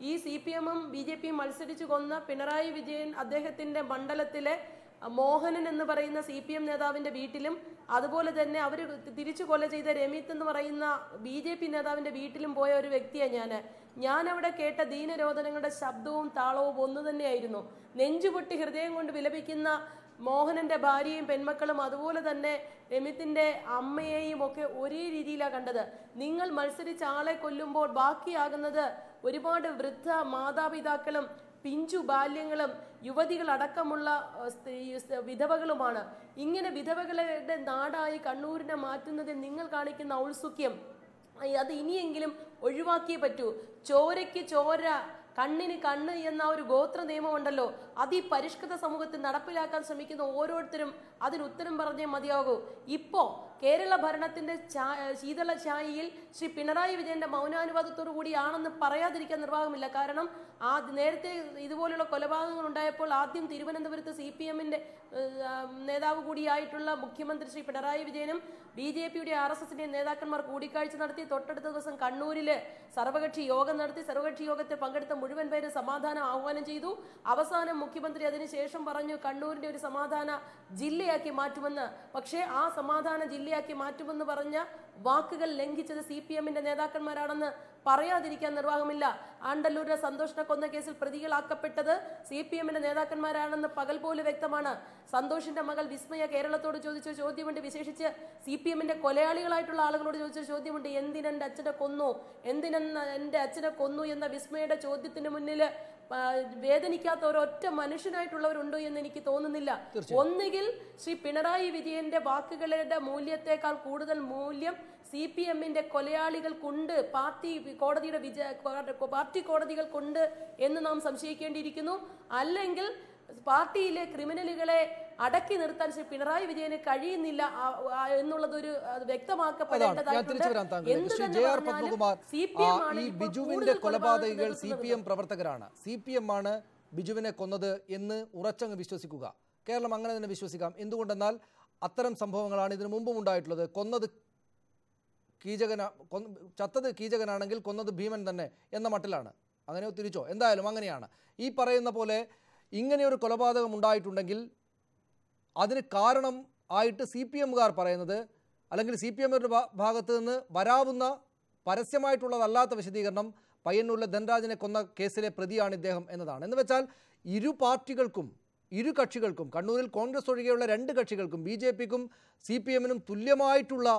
ഈ CPM-ഉം BJP-യും മത്സരിച്ച് കൊന്ന പിണറായി വിജയൻ അദ്ദേഹത്തിന്റെ മണ്ഡലത്തിലെ മോഹനൻ എന്ന് പറയുന്ന CPM നേതാവിന്റെ വീട്ടിലും അതുപോലെ തന്നെ അവർ തിരിച്ചു കൊല ചെയ്ത രമിത്ത് എന്ന് പറയുന്ന BJP നേതാവിന്റെ വീട്ടിലും പോയ ഒരു വ്യക്തിയാണ് ഞാൻ അവിടെ കേട്ട ദീനരോധനങ്ങളുടെ ശബ്ദവും താളവും ഒന്നു തന്നെയായിരുന്നു. നെഞ്ചുപൊട്ടി ഹൃദയം കൊണ്ട് വിലപിക്കുന്ന മോഹനന്റെ ഭാര്യയും പെൺമക്കളും അതുപോലെ തന്നെ രമിത്തിന്റെ അമ്മയെയും ഒക്കെ ഒരേ രീതിയിലാണ് കണ്ടത്. നിങ്ങൾ മത്സരിച്ച ആളെ കൊല്ലുമ്പോൾ ബാക്കിയാകുന്നത് ഒരുപാട് വൃദ്ധ മാതാപിതാക്കളും പിഞ്ചു ബാല്യങ്ങളും യുവതികളടക്കമുള്ള വിധവകളുമാണ്. ഇങ്ങനെ വിധവകളുടെ നാടായി കണ്ണൂരിനെ മാറ്റുന്നതിൽ നിങ്ങൾ കാണിക്കുന്ന ഔത്സുക്യം അത് ഇനിയെങ്കിലും ഒഴിവാക്കിയേ പറ്റൂ. ചോരയ്ക്ക് ചോര, കണ്ണിന് കണ്ണ് എന്ന ഒരു ഗോത്ര നിയമമുണ്ടല്ലോ, അത് ഈ പരിഷ്കൃത സമൂഹത്തിൽ നടപ്പിലാക്കാൻ ശ്രമിക്കുന്ന ഓരോരുത്തരും അതിന് ഉത്തരം പറഞ്ഞേ മതിയാകൂ. ഇപ്പോ കേരള ഭരണത്തിന്റെ ശീതള ഛായയിൽ ശ്രീ പിണറായി വിജയന്റെ മൗനാനുവാദത്തോടു കൂടിയാണെന്ന് പറയാതിരിക്കാൻ നിർവാഹമില്ല. കാരണം നേരത്തെ ഇതുപോലുള്ള കൊലപാതകങ്ങൾ ഉണ്ടായപ്പോൾ ആദ്യം തിരുവനന്തപുരത്ത് CPM-ന്റെ നേതാവ് കൂടിയായിട്ടുള്ള മുഖ്യമന്ത്രി ശ്രീ പിണറായി വിജയനും BJP-യുടെ RSS-ന്റെ നേതാക്കന്മാർ കൂടിക്കാഴ്ച നടത്തി. തൊട്ടടുത്ത ദിവസം കണ്ണൂരില് സർവകക്ഷി യോഗം നടത്തി. സർവകക്ഷി യോഗത്തിൽ പങ്കെടുത്ത മുഴുവൻ പേരും സമാധാനം ആഹ്വാനം ചെയ്തു. അവസാനം മുഖ്യമന്ത്രി അതിനുശേഷം പറഞ്ഞു കണ്ണൂരിന്റെ ഒരു സമാധാന ജില്ലയാക്കി മാറ്റുമെന്ന്. പക്ഷേ ആ സമാധാന ജില്ലയാക്കി മാറ്റുമെന്ന് പറഞ്ഞ വാക്കുകൾ ലംഘിച്ചത് CPM-ന്റെ നേതാക്കന്മാരാണെന്ന് പറയാതിരിക്കാൻ നിർവാഹമില്ല. ആണ്ടല്ലൂരിലെ സന്തോഷിനെ കൊന്ന കേസിൽ പ്രതികളാക്കപ്പെട്ടത് CPM-ന്റെ നേതാക്കന്മാരാണെന്ന് പകൽ പോലെ വ്യക്തമാണ്. സന്തോഷിന്റെ മകൾ വിസ്മയ കേരളത്തോട് ചോദിച്ച ചോദ്യമുണ്ട്, വിശേഷിച്ച് CPM-ന്റെ കൊലയാളികളായിട്ടുള്ള ആളുകളോട് ചോദിച്ച ചോദ്യമുണ്ട്, എന്തിനെന്റെ അച്ഛനെ കൊന്നു, എന്തിനെന്ന് എന്റെ അച്ഛനെ കൊന്നു എന്ന വിസ്മയുടെ ചോദ്യത്തിന് മുന്നിൽ വേദനിക്കാത്ത ഒരൊറ്റ മനുഷ്യനായിട്ടുള്ളവരുണ്ടോ എന്ന് എനിക്ക് തോന്നുന്നില്ല. ഒന്നുകിൽ ശ്രീ പിണറായി വിജയന്റെ വാക്കുകളുടെ മൂല്യത്തെക്കാൾ കൂടുതൽ മൂല്യം CPM-ന്റെ കൊലയാളികൾക്കുണ്ട്, പാർട്ടി കോടതികൾക്കുണ്ട് എന്ന് നാം സംശയിക്കേണ്ടിയിരിക്കുന്നു. അല്ലെങ്കിൽ പാർട്ടിയിലെ ക്രിമിനലുകളെ അടക്കി നിർത്താൻ ശ്രീ പിണറായി വിജയന് കഴിയുന്നില്ല എന്നുള്ളതൊരു വ്യക്തമാക്കപ്പെടേണ്ടതായിട്ടുണ്ട്. ഈ ബിജുവിന്റെ കൊലപാതകികൾ CPM പ്രവർത്തകരാണ്, CPM ആണ് ബിജുവിനെ കൊന്നത് എന്ന് ഉറച്ചങ്ങ് വിശ്വസിക്കുക. കേരളം അങ്ങനെ തന്നെ വിശ്വസിക്കാം. എന്തുകൊണ്ടെന്നാൽ അത്തരം സംഭവങ്ങളാണ് ഇതിനു മുമ്പും ഉണ്ടായിട്ടുള്ളത്. ചത്തത് കീചകനാണെങ്കിൽ കൊന്നത് ഭീമൻ തന്നെ എന്ന മട്ടിലാണ്. അങ്ങനെയോ തിരിച്ചോ, എന്തായാലും അങ്ങനെയാണ്. ഈ പറയുന്ന പോലെ ഇങ്ങനെയൊരു കൊലപാതകം ഉണ്ടായിട്ടുണ്ടെങ്കിൽ അതിന് കാരണം ആയിട്ട് CPMകാർ പറയുന്നത്, അല്ലെങ്കിൽ CPMരുടെ ഭാഗത്ത് നിന്ന് വരാവുന്ന പരസ്യമായിട്ടുള്ളതല്ലാത്ത വിശദീകരണം പയ്യന്നൂരിലെ ധനരാജനെ കൊന്ന കേസിലെ പ്രതിയാണ് ഇദ്ദേഹം എന്നതാണ്. എന്ന് വെച്ചാൽ ഇരു കക്ഷികൾക്കും കണ്ണൂരിൽ കോൺഗ്രസ് ഒഴികെയുള്ള 2 കക്ഷികൾക്കും BJPക്കും CPMനും തുല്യമായിട്ടുള്ള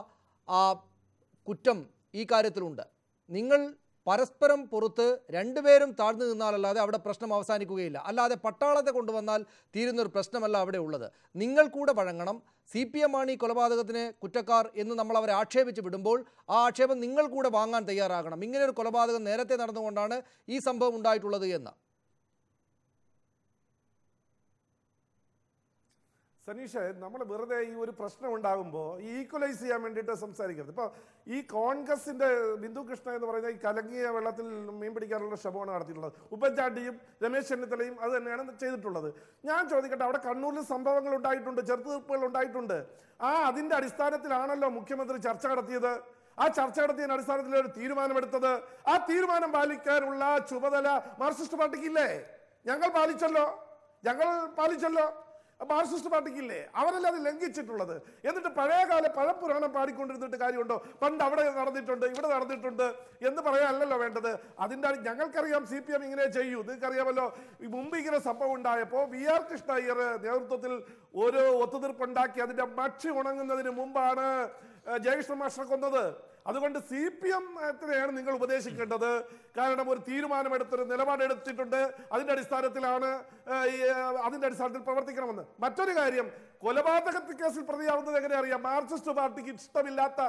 കുറ്റം ഈ കാര്യത്തിലുണ്ട്. നിങ്ങൾ പരസ്പരം പുറത്ത് രണ്ടുപേരും താഴ്ന്നു നിന്നാലല്ലാതെ അവിടെ പ്രശ്നം അവസാനിക്കുകയില്ല. അല്ലാതെ പട്ടാളത്തെ കൊണ്ടുവന്നാൽ തീരുന്നൊരു പ്രശ്നമല്ല അവിടെ ഉള്ളത്. നിങ്ങൾ കൂടെ വഴങ്ങണം. CPM ആണ് ഈ കൊലപാതകത്തിന് കുറ്റക്കാർ എന്ന് നമ്മൾ അവരെ ആക്ഷേപിച്ച് വിടുമ്പോൾ ആ ആക്ഷേപം നിങ്ങൾ കൂടെ വാങ്ങാൻ തയ്യാറാകണം. ഇങ്ങനെയൊരു കൊലപാതകം നേരത്തെ നടന്നുകൊണ്ടാണ് ഈ സംഭവം ഉണ്ടായിട്ടുള്ളത് എന്ന്. സനീഷ്, നമ്മൾ വെറുതെ ഈ ഒരു പ്രശ്നം ഉണ്ടാകുമ്പോൾ ഈക്വലൈസ് ചെയ്യാൻ വേണ്ടിയിട്ട് സംസാരിക്കരുത്. ഇപ്പോൾ ഈ കോൺഗ്രസിൻ്റെ ബിന്ദു കൃഷ്ണ എന്ന് പറയുന്ന ഈ കലങ്ങിയ വെള്ളത്തിൽ മീൻ പിടിക്കാനുള്ള ശ്രമമാണ് നടത്തിയിട്ടുള്ളത്. ഉമ്മൻചാണ്ടിയും രമേശ് ചെന്നിത്തലയും അത് തന്നെയാണ് ചെയ്തിട്ടുള്ളത്. ഞാൻ ചോദിക്കട്ടെ, അവിടെ കണ്ണൂരിൽ സംഭവങ്ങൾ ഉണ്ടായിട്ടുണ്ട്, ചെറുത്തുതീർപ്പുകൾ ഉണ്ടായിട്ടുണ്ട്. അതിൻ്റെ അടിസ്ഥാനത്തിലാണല്ലോ മുഖ്യമന്ത്രി ചർച്ച നടത്തിയത്. ആ ചർച്ച നടത്തിയതിൻ്റെ അടിസ്ഥാനത്തിൽ ഒരു തീരുമാനമെടുത്തത്. ആ തീരുമാനം പാലിക്കാനുള്ള ചുമതല മാർക്സിസ്റ്റ് പാർട്ടിക്കില്ലേ? ഞങ്ങൾ പാലിച്ചല്ലോ. മാർക്സിസ്റ്റ് പാർട്ടിക്കില്ലേ? അവരല്ലേ അത് ലംഘിച്ചിട്ടുള്ളത്. എന്നിട്ട് പഴയകാല പഴപ്പുരാണം പാടിക്കൊണ്ടിരുന്നിട്ട് കാര്യമുണ്ടോ? പണ്ട് അവിടെ നടന്നിട്ടുണ്ട്, ഇവിടെ നടന്നിട്ടുണ്ട് എന്ന് പറയാനല്ലോ വേണ്ടത്. അതിൻ്റെ ഞങ്ങൾക്കറിയാം CPM ഇങ്ങനെ ചെയ്യൂ. നിങ്ങൾക്കറിയാമല്ലോ, മുമ്പ് ഇങ്ങനെ സംഭവം ഉണ്ടായപ്പോൾ VR കൃഷ്ണ അയ്യർ നേതൃത്വത്തിൽ ഒരു ഒത്തുതീർപ്പുണ്ടാക്കി അതിൻ്റെ മക്ഷി ഉണങ്ങുന്നതിന് മുമ്പാണ് ജയകൃഷ്ണ മാസ്റ്റർ കൊന്നത്. അതുകൊണ്ട് CPMത്തിനെയാണ് നിങ്ങൾ ഉപദേശിക്കേണ്ടത്. കാരണം ഒരു തീരുമാനമെടുത്തൊരു നിലപാടെടുത്തിട്ടുണ്ട്, അതിൻ്റെ അടിസ്ഥാനത്തിൽ പ്രവർത്തിക്കണമെന്ന്. മറ്റൊരു കാര്യം, കൊലപാതക കേസിൽ പ്രതിയാവുന്നത് എങ്ങനെ അറിയാം? മാർക്സിസ്റ്റ് പാർട്ടിക്ക് ഇഷ്ടമില്ലാത്ത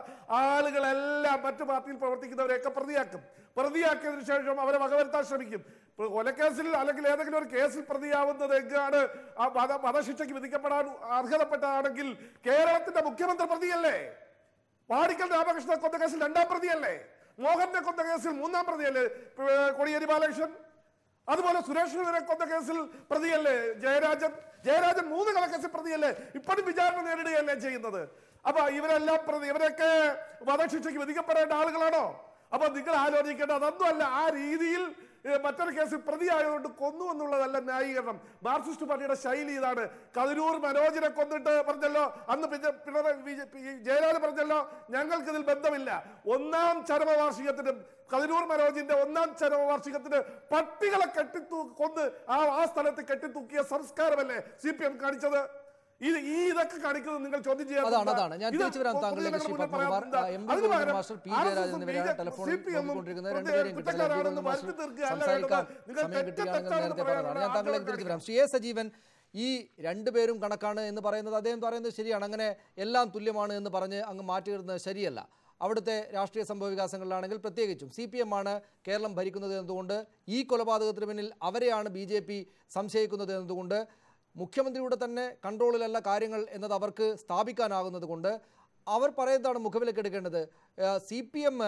ആളുകളെല്ലാം മറ്റു പാർട്ടിയിൽ പ്രവർത്തിക്കുന്നവരെയൊക്കെ പ്രതിയാക്കിയതിനു ശേഷം അവരെ വകവരുത്താൻ ശ്രമിക്കും. കൊലക്കേസിൽ അല്ലെങ്കിൽ ഏതെങ്കിലും ഒരു കേസിൽ പ്രതിയാവുന്നത് എങ്ങാണ് വധശിക്ഷയ്ക്ക് വിധിക്കപ്പെടാൻ അർഹതപ്പെട്ടതാണെങ്കിൽ കേരളത്തിന്റെ മുഖ്യമന്ത്രി പ്രതിയല്ലേ? വാടിക്കൽ രാമകൃഷ്ണ കൊന്ന കേസിൽ 2ാം പ്രതിയല്ലേ? മോഹനെ കൊന്ന കേസിൽ 3ാം പ്രതിയല്ലേ കോടിയേരി ബാലകൃഷ്ണൻ? അതുപോലെ സുരേഷ് കൊന്ന കേസിൽ പ്രതിയല്ലേ ജയരാജൻ? 3 കൊലക്കേസിൽ പ്രതിയല്ലേ? ഇപ്പോഴും വിചാരണ നേരിടുകയല്ലേ ചെയ്യുന്നത്? അപ്പൊ ഇവരൊക്കെ വധശിക്ഷയ്ക്ക് വിധിക്കപ്പെടേണ്ട ആളുകളാണോ? അപ്പൊ നിങ്ങൾ ആലോചിക്കേണ്ട അതൊന്നും അല്ല. ആ രീതിയിൽ മറ്റൊരു കേസിൽ പ്രതിയായതുകൊണ്ട് കൊന്നു എന്നുള്ളതല്ല ന്യായീകരണം. മാർക്സിസ്റ്റ് പാർട്ടിയുടെ ശൈലി ഇതാണ്. കതിരൂർ മനോജിനെ കൊന്നിട്ട് പറഞ്ഞല്ലോ, അന്ന് ജയരാജൻ പറഞ്ഞല്ലോ ഞങ്ങൾക്കിതിൽ ബന്ധമില്ല. 1ാം ചരമവാർഷികത്തിന്, കതിരൂർ മനോജിന്റെ 1ാം ചരമവാർഷികത്തിന് പട്ടികളെ കൊന്ന് ആ സ്ഥലത്ത് കെട്ടിത്തൂക്കിയ സംസ്കാരമല്ലേ CPM കാണിച്ചത്? ഇതൊക്കെ കാണിക്കുന്നത് നിങ്ങൾ ചോദ്യം ചെയ്യാൻ. അതാണ് ഞാൻ തിരിച്ചു വരാൻ താങ്കളിലേക്ക് Shri Padmakumar. MV master, P Jayarajan എന്നിവരാണ് ടെലിഫോണിൽ നോക്കിക്കൊണ്ടിരിക്കുന്നത്. രണ്ടുപേരെയും കിട്ടില്ല. സംസാരിക്കാൻ സമയം കിട്ടുകയാണെങ്കിൽ നേരത്തെ പറഞ്ഞതാണ്. ഞാൻ താങ്കളിലേക്ക് തിരിച്ചു വരാം. ശ്രീ സജീവൻ, ഈ 2 പേരും കണക്കാണ് എന്ന് പറയുന്നത് അദ്ദേഹം പറയുന്നത് ശരിയാണ്. അങ്ങനെ എല്ലാം തുല്യമാണ് എന്ന് പറഞ്ഞ് അങ്ങ് മാറ്റിയിടുന്നത് ശരിയല്ല. അവിടുത്തെ രാഷ്ട്രീയ സംഭവ വികാസങ്ങളിലാണെങ്കിൽ പ്രത്യേകിച്ചും CPM ആണ് കേരളം ഭരിക്കുന്നത് എന്നതുകൊണ്ട്, ഈ കൊലപാതകത്തിന് പിന്നിൽ അവരെയാണ് BJP സംശയിക്കുന്നത് എന്നതുകൊണ്ട്, മുഖ്യമന്ത്രിയുടെ തന്നെ കൺട്രോളിലല്ല കാര്യങ്ങൾ എന്നത് അവർക്ക് സ്ഥാപിക്കാനാകുന്നത് കൊണ്ട് അവർ പറയുന്നതാണ് മുഖവിലേക്ക് എടുക്കേണ്ടത്. CPM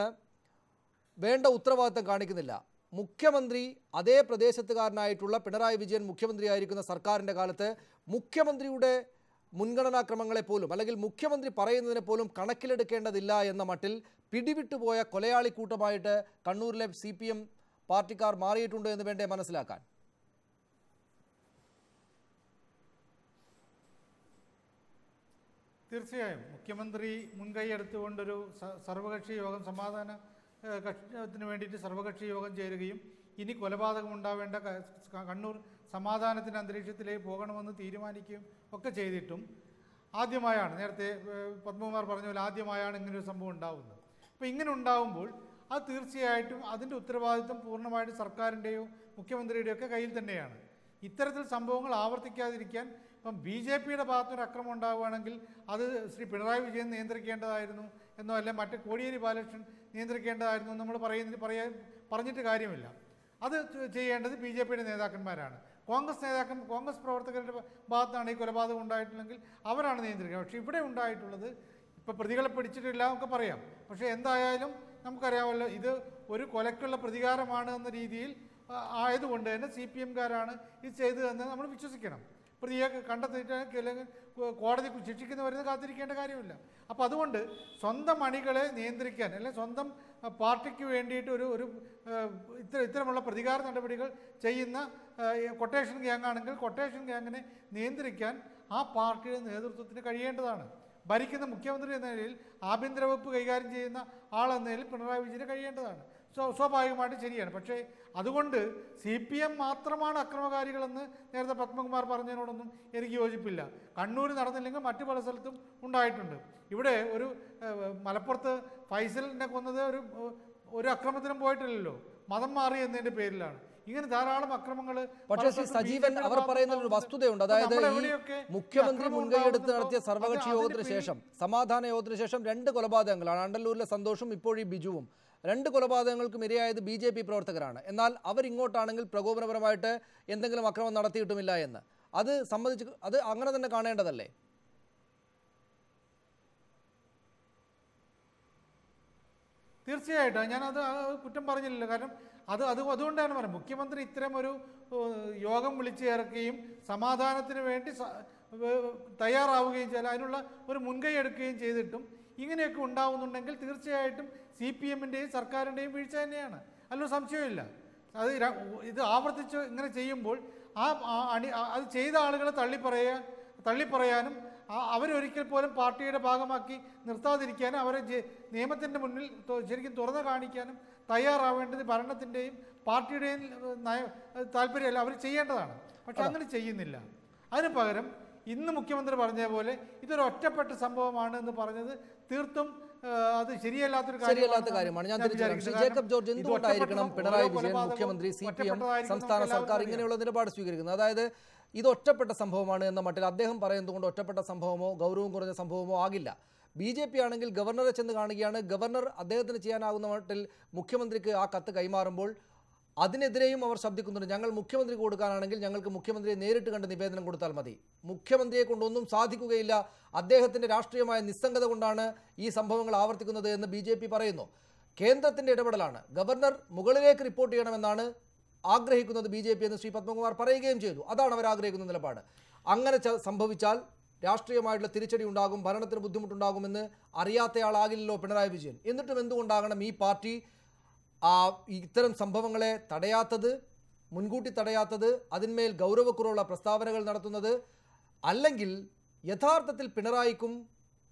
വേണ്ട ഉത്തരവാദിത്തം കാണിക്കുന്നില്ല. മുഖ്യമന്ത്രി അതേ പ്രദേശത്തുകാരനായിട്ടുള്ള പിണറായി വിജയൻ മുഖ്യമന്ത്രിയായിരിക്കുന്ന സർക്കാരിൻ്റെ കാലത്ത് മുഖ്യമന്ത്രിയുടെ മുൻഗണനാക്രമങ്ങളെ പോലും, അല്ലെങ്കിൽ മുഖ്യമന്ത്രി പറയുന്നതിനെ പോലും കണക്കിലെടുക്കേണ്ടതില്ല എന്ന മട്ടിൽ പിടിവിട്ടുപോയ കൊലയാളി കൂട്ടമായിട്ട് കണ്ണൂരിലെ CPM പാർട്ടിക്കാർ മാറിയിട്ടുണ്ട് എന്ന് വേണ്ടേ മനസ്സിലാക്കാൻ? തീർച്ചയായും മുഖ്യമന്ത്രി മുൻകൈ എടുത്തുകൊണ്ടൊരു സർവകക്ഷി യോഗം, സമാധാന കക്ഷത്തിന് വേണ്ടിയിട്ട് സർവകക്ഷി യോഗം ചേരുകയും ഇനി കൊലപാതകം ഉണ്ടാവേണ്ട കണ്ണൂർ സമാധാനത്തിൻ്റെ അന്തരീക്ഷത്തിലേക്ക് പോകണമെന്ന് തീരുമാനിക്കുകയും ഒക്കെ ചെയ്തിട്ടും ആദ്യമായാണ്, നേരത്തെ പത്മകുമാർ പറഞ്ഞ പോലെ ആദ്യമായാണ് ഇങ്ങനൊരു സംഭവം ഉണ്ടാകുന്നത്. അപ്പോൾ ഇങ്ങനെ ഉണ്ടാകുമ്പോൾ അത് തീർച്ചയായിട്ടും അതിൻ്റെ ഉത്തരവാദിത്വം പൂർണ്ണമായിട്ട് സർക്കാരിൻ്റെയോ മുഖ്യമന്ത്രിയുടെയോ ഒക്കെ കയ്യിൽ തന്നെയാണ്. ഇത്തരത്തിൽ സംഭവങ്ങൾ ആവർത്തിക്കാതിരിക്കാൻ ഇപ്പം BJPയുടെ ഭാഗത്തൊരു അക്രമം ഉണ്ടാവുകയാണെങ്കിൽ അത് ശ്രീ പിണറായി വിജയൻ നിയന്ത്രിക്കേണ്ടതായിരുന്നു എന്നോ അല്ല മറ്റേ കോടിയേരി ബാലകൃഷ്ണൻ നിയന്ത്രിക്കേണ്ടതായിരുന്നു നമ്മൾ പറഞ്ഞിട്ട് കാര്യമില്ല. അത് ചെയ്യേണ്ടത് BJPയുടെ നേതാക്കന്മാരാണ്. കോൺഗ്രസ് പ്രവർത്തകരുടെ ഭാഗത്താണ് ഈ കൊലപാതകം ഉണ്ടായിട്ടുണ്ടെങ്കിൽ അവരാണ് നിയന്ത്രിക്കുക. പക്ഷേ ഇവിടെ ഉണ്ടായിട്ടുള്ളത് ഇപ്പോൾ പ്രതികളെ പിടിച്ചിട്ടില്ല എന്നൊക്കെ പറയാം. പക്ഷേ എന്തായാലും നമുക്കറിയാമല്ലോ, ഇത് ഒരു കൊലക്കുള്ള പ്രതികാരമാണ് എന്ന രീതിയിൽ ആയതുകൊണ്ട് തന്നെ CPMകാരാണ് ഇത് ചെയ്തതെന്ന് നമ്മൾ വിശ്വസിക്കണം. പ്രതിയെ കണ്ടെത്തിയിട്ട് അല്ലെങ്കിൽ കോടതി ശിക്ഷിക്കുന്നവരെന്ന് കാത്തിരിക്കേണ്ട കാര്യമില്ല. അപ്പോൾ അതുകൊണ്ട് സ്വന്തം അണികളെ നിയന്ത്രിക്കാൻ അല്ലെങ്കിൽ സ്വന്തം പാർട്ടിക്ക് വേണ്ടിയിട്ട് ഒരു ഇത്തരമുള്ള പ്രതികാര നടപടികൾ ചെയ്യുന്ന കൊട്ടേഷൻ ഗ്യാങ് ആണെങ്കിൽ കൊട്ടേഷൻ ഗ്യാങ്ങിനെ നിയന്ത്രിക്കാൻ ആ പാർട്ടിയുടെ നേതൃത്വത്തിന് കഴിയേണ്ടതാണ്. ഭരിക്കുന്ന മുഖ്യമന്ത്രി എന്ന നിലയിൽ ആഭ്യന്തര വകുപ്പ് കൈകാര്യം ചെയ്യുന്ന ആളെന്ന നിലയിൽ പിണറായി വിജയന് കഴിയേണ്ടതാണ്. സ്വാഭാവികമായിട്ട് ശരിയാണ്. പക്ഷേ അതുകൊണ്ട് CPM മാത്രമാണ് അക്രമകാരികളെന്ന് നേരത്തെ പത്മകുമാർ പറഞ്ഞതിനോടൊന്നും എനിക്ക് യോജിപ്പില്ല. കണ്ണൂർ നടന്നില്ലെങ്കിൽ മറ്റു പല സ്ഥലത്തും ഉണ്ടായിട്ടുണ്ട്. ഇവിടെ ഒരു മലപ്പുറത്ത് ഫൈസലിനെ കൊന്നത് ഒരു അക്രമത്തിനും പോയിട്ടില്ലല്ലോ, മതം മാറി എന്നതിൻ്റെ പേരിലാണ്. ഇങ്ങനെ ധാരാളം അക്രമങ്ങൾ. പക്ഷേ ശ്രീ സജീവൻ, അവർ പറയുന്ന ഒരു വസ്തുതയുണ്ട്. അതായത് ഈ മുഖ്യമന്ത്രി മുൻകൈയെടുത്ത് നടത്തിയ സർവകക്ഷി യോഗത്തിന് ശേഷം, സമാധാന യോഗത്തിന് ശേഷം 2 കൊലപാതകങ്ങളാണ്. അണ്ടല്ലൂരിലെ സന്തോഷും ഇപ്പോൾ ഈ ബിജുവും. 2 കൊലപാതകങ്ങൾക്കും ഇരയായത് BJP പ്രവർത്തകരാണ്. എന്നാൽ അവരിങ്ങോട്ടാണെങ്കിൽ പ്രകോപനപരമായിട്ട് എന്തെങ്കിലും അക്രമം നടത്തിയിട്ടുമില്ല എന്ന്. അത് സംബന്ധിച്ച് അത് അങ്ങനെ തന്നെ കാണേണ്ടതല്ലേ? തീർച്ചയായിട്ടും ഞാനത് കുറ്റം പറഞ്ഞില്ലല്ലോ. കാരണം അതുകൊണ്ടാണ് പറയുന്നത്, മുഖ്യമന്ത്രി ഇത്തരം ഒരു യോഗം വിളിച്ചു ചേർക്കുകയും സമാധാനത്തിന് വേണ്ടി തയ്യാറാവുകയും ചെയ്താൽ അതിനുള്ള ഒരു മുൻകൈ എടുക്കുകയും ചെയ്തിട്ടും ഇങ്ങനെയൊക്കെ ഉണ്ടാവുന്നുണ്ടെങ്കിൽ തീർച്ചയായിട്ടും CPMൻ്റെയും സർക്കാരിൻ്റെയും വീഴ്ച തന്നെയാണ്, അതിലൊരു സംശയമില്ല. ഇത് ആവർത്തിച്ച് ഇങ്ങനെ ചെയ്യുമ്പോൾ അത് ചെയ്ത ആളുകളെ തള്ളിപ്പറയാനും അവരൊരിക്കൽ പോലും പാർട്ടിയുടെ ഭാഗമാക്കി നിർത്താതിരിക്കാനും അവരെ നിയമത്തിൻ്റെ മുന്നിൽ ശരിക്കും തുറന്നു കാണിക്കാനും തയ്യാറാവേണ്ടത് ഭരണത്തിൻ്റെയും പാർട്ടിയുടെയും താല്പര്യമല്ല, അവർ ചെയ്യേണ്ടതാണ്. പക്ഷെ അങ്ങനെ ചെയ്യുന്നില്ല. അതിന് പകരം ഇന്ന് മുഖ്യമന്ത്രി പറഞ്ഞ പോലെ ഇതൊരു ഒറ്റപ്പെട്ട സംഭവമാണ് എന്ന് പറഞ്ഞത് തീർത്തും അത് ശരിയല്ലാത്ത കാര്യമാണ്. ഞാൻ തിരിച്ചു ജേക്കബ് ജോർജ്, എന്തുകൊണ്ടായിരിക്കണം പിണറായി വിജയൻ, മുഖ്യമന്ത്രി, CPM, സംസ്ഥാന സർക്കാർ ഇങ്ങനെയുള്ള നിലപാട് സ്വീകരിക്കുന്നത്? അതായത് ഇത് ഒറ്റപ്പെട്ട സംഭവമാണ് എന്ന മട്ടിൽ അദ്ദേഹം പറയുന്നതുകൊണ്ട് ഒറ്റപ്പെട്ട സംഭവമോ ഗൗരവം കുറഞ്ഞ സംഭവമോ ആകില്ല. BJP ആണെങ്കിൽ ഗവർണറെ ചെന്ന് കാണുകയാണ്. ഗവർണർ അദ്ദേഹത്തിന് ചെയ്യാനാകുന്ന മട്ടിൽ മുഖ്യമന്ത്രിക്ക് ആ കത്ത് കൈമാറുമ്പോൾ അതിനെതിരെയും അവർ ശബ്ദിക്കുന്നുണ്ട്. ഞങ്ങൾ മുഖ്യമന്ത്രിക്ക് കൊടുക്കാനാണെങ്കിൽ ഞങ്ങൾക്ക് മുഖ്യമന്ത്രിയെ നേരിട്ട് കണ്ട് നിവേദനം കൊടുത്താൽ മതി, മുഖ്യമന്ത്രിയെ കൊണ്ടൊന്നും സാധിക്കുകയില്ല, അദ്ദേഹത്തിൻ്റെ രാഷ്ട്രീയമായ നിസ്സംഗത കൊണ്ടാണ് ഈ സംഭവങ്ങൾ ആവർത്തിക്കുന്നത് എന്ന് BJP പറയുന്നു. കേന്ദ്രത്തിൻ്റെ ഇടപെടലാണ്, ഗവർണർ മുകളിലേക്ക് റിപ്പോർട്ട് ചെയ്യണമെന്നാണ് ആഗ്രഹിക്കുന്നത് BJP എന്ന് ശ്രീ പത്മകുമാർ പറയുകയും ചെയ്തു. അതാണ് അവർ ആഗ്രഹിക്കുന്ന നിലപാട്. അങ്ങനെ സംഭവിച്ചാൽ രാഷ്ട്രീയമായിട്ടുള്ള തിരിച്ചടി ഉണ്ടാകും, ഭരണത്തിന് ബുദ്ധിമുട്ടുണ്ടാകുമെന്ന് അറിയാത്തയാളാകില്ലല്ലോ പിണറായി വിജയൻ. എന്നിട്ടും എന്തുകൊണ്ടാകണം ഈ പാർട്ടി ഇത്തരം സംഭവങ്ങളെ തടയാത്തത്, മുൻകൂട്ടി തടയാത്തത്, അതിന്മേൽ ഗൗരവക്കുറവുള്ള പ്രസ്താവനകൾ നടത്തുന്നത്? അല്ലെങ്കിൽ യഥാർത്ഥത്തിൽ പിണറായിക്കും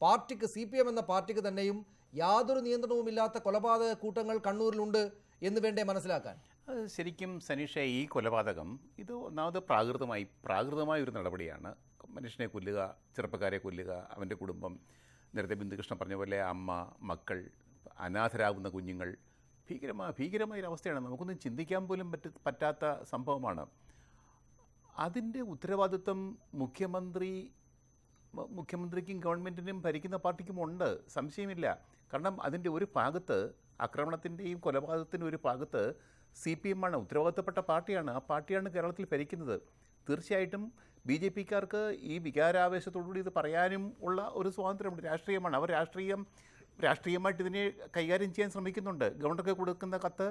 പാർട്ടിക്ക്, CPM എന്ന പാർട്ടിക്ക് തന്നെയും യാതൊരു നിയന്ത്രണവുമില്ലാത്ത കൊലപാതക കൂട്ടങ്ങൾ കണ്ണൂരിലുണ്ട് എന്ന് വേണ്ടേ മനസ്സിലാക്കാൻ? ശരിക്കും സനീഷ, ഈ കൊലപാതകം ഇത് ഒന്നാമത് പ്രാകൃതമായ ഒരു നടപടിയാണ്. മനുഷ്യനെ കൊല്ലുക, ചെറുപ്പക്കാരെ കൊല്ലുക, അവൻ്റെ കുടുംബം, നേരത്തെ ബിന്ദുകൃഷ്ണൻ പറഞ്ഞ പോലെ അമ്മ, മക്കൾ, അനാഥരാകുന്ന കുഞ്ഞുങ്ങൾ, ഭീകരമായൊരവസ്ഥയാണ്. നമുക്കൊന്നും ചിന്തിക്കാൻ പോലും പറ്റാത്ത സംഭവമാണ്. അതിൻ്റെ ഉത്തരവാദിത്വം മുഖ്യമന്ത്രിക്കും ഗവൺമെൻറ്റിനും ഭരിക്കുന്ന പാർട്ടിക്കും ഉണ്ട്, സംശയമില്ല. കാരണം അതിൻ്റെ ഒരു ഭാഗത്ത്, ആക്രമണത്തിൻ്റെയും കൊലപാതകത്തിൻ്റെ ഒരു ഭാഗത്ത് CPM ആണ്, ഉത്തരവാദിത്തപ്പെട്ട പാർട്ടിയാണ്. ആ പാർട്ടിയാണ് കേരളത്തിൽ ഭരിക്കുന്നത്. തീർച്ചയായിട്ടും BJPക്കാർക്ക് ഈ വികാരാവേശത്തോടുകൂടി ഇത് പറയാനും ഉള്ള ഒരു സ്വാതന്ത്ര്യമുണ്ട്. രാഷ്ട്രീയമാണ്, അവർ രാഷ്ട്രീയമായിട്ട് ഇതിനെ കൈകാര്യം ചെയ്യാൻ ശ്രമിക്കുന്നുണ്ട്. ഗവർണർക്ക് കൊടുക്കുന്ന കത്ത്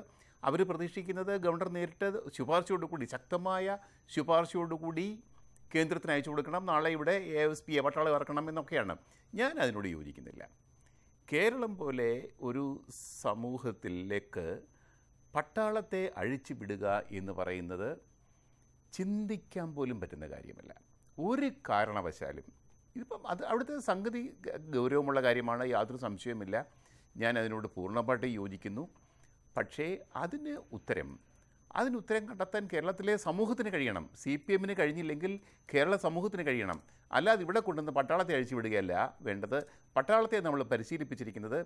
അവർ പ്രതീക്ഷിക്കുന്നത് ഗവർണർ നേരിട്ട് ശുപാർശയോടുകൂടി, ശക്തമായ ശുപാർശയോടുകൂടി കേന്ദ്രത്തിന് അയച്ചു കൊടുക്കണം, നാളെ ഇവിടെ AFSPയെ പട്ടാളം ഇറക്കണം എന്നൊക്കെയാണ്. ഞാൻ അതിനോട് യോജിക്കുന്നില്ല. കേരളം പോലെ ഒരു സമൂഹത്തിലേക്ക് പട്ടാളത്തെ അഴിച്ചു വിടുക എന്ന് പറയുന്നത് ചിന്തിക്കാൻ പോലും പറ്റുന്ന കാര്യമല്ല ഒരു കാരണവശാലും. ഇതിപ്പം അവിടുത്തെ സംഗതി ഗൗരവമുള്ള കാര്യമാണ്, യാതൊരു സംശയവുമില്ല. ഞാൻ അതിനോട് പൂർണ്ണമായിട്ട് യോജിക്കുന്നു. പക്ഷേ അതിന് ഉത്തരം കണ്ടെത്താൻ കേരളത്തിലെ സമൂഹത്തിന് കഴിയണം. CPMന് കഴിഞ്ഞില്ലെങ്കിൽ കേരള സമൂഹത്തിന് കഴിയണം. അല്ലാതെ ഇവിടെ കൊണ്ടുവന്ന് പട്ടാളത്തെ അഴിച്ചു വിടുകയല്ല വേണ്ടത്. പട്ടാളത്തെ നമ്മൾ പരിശീലിപ്പിച്ചിരിക്കുന്നത്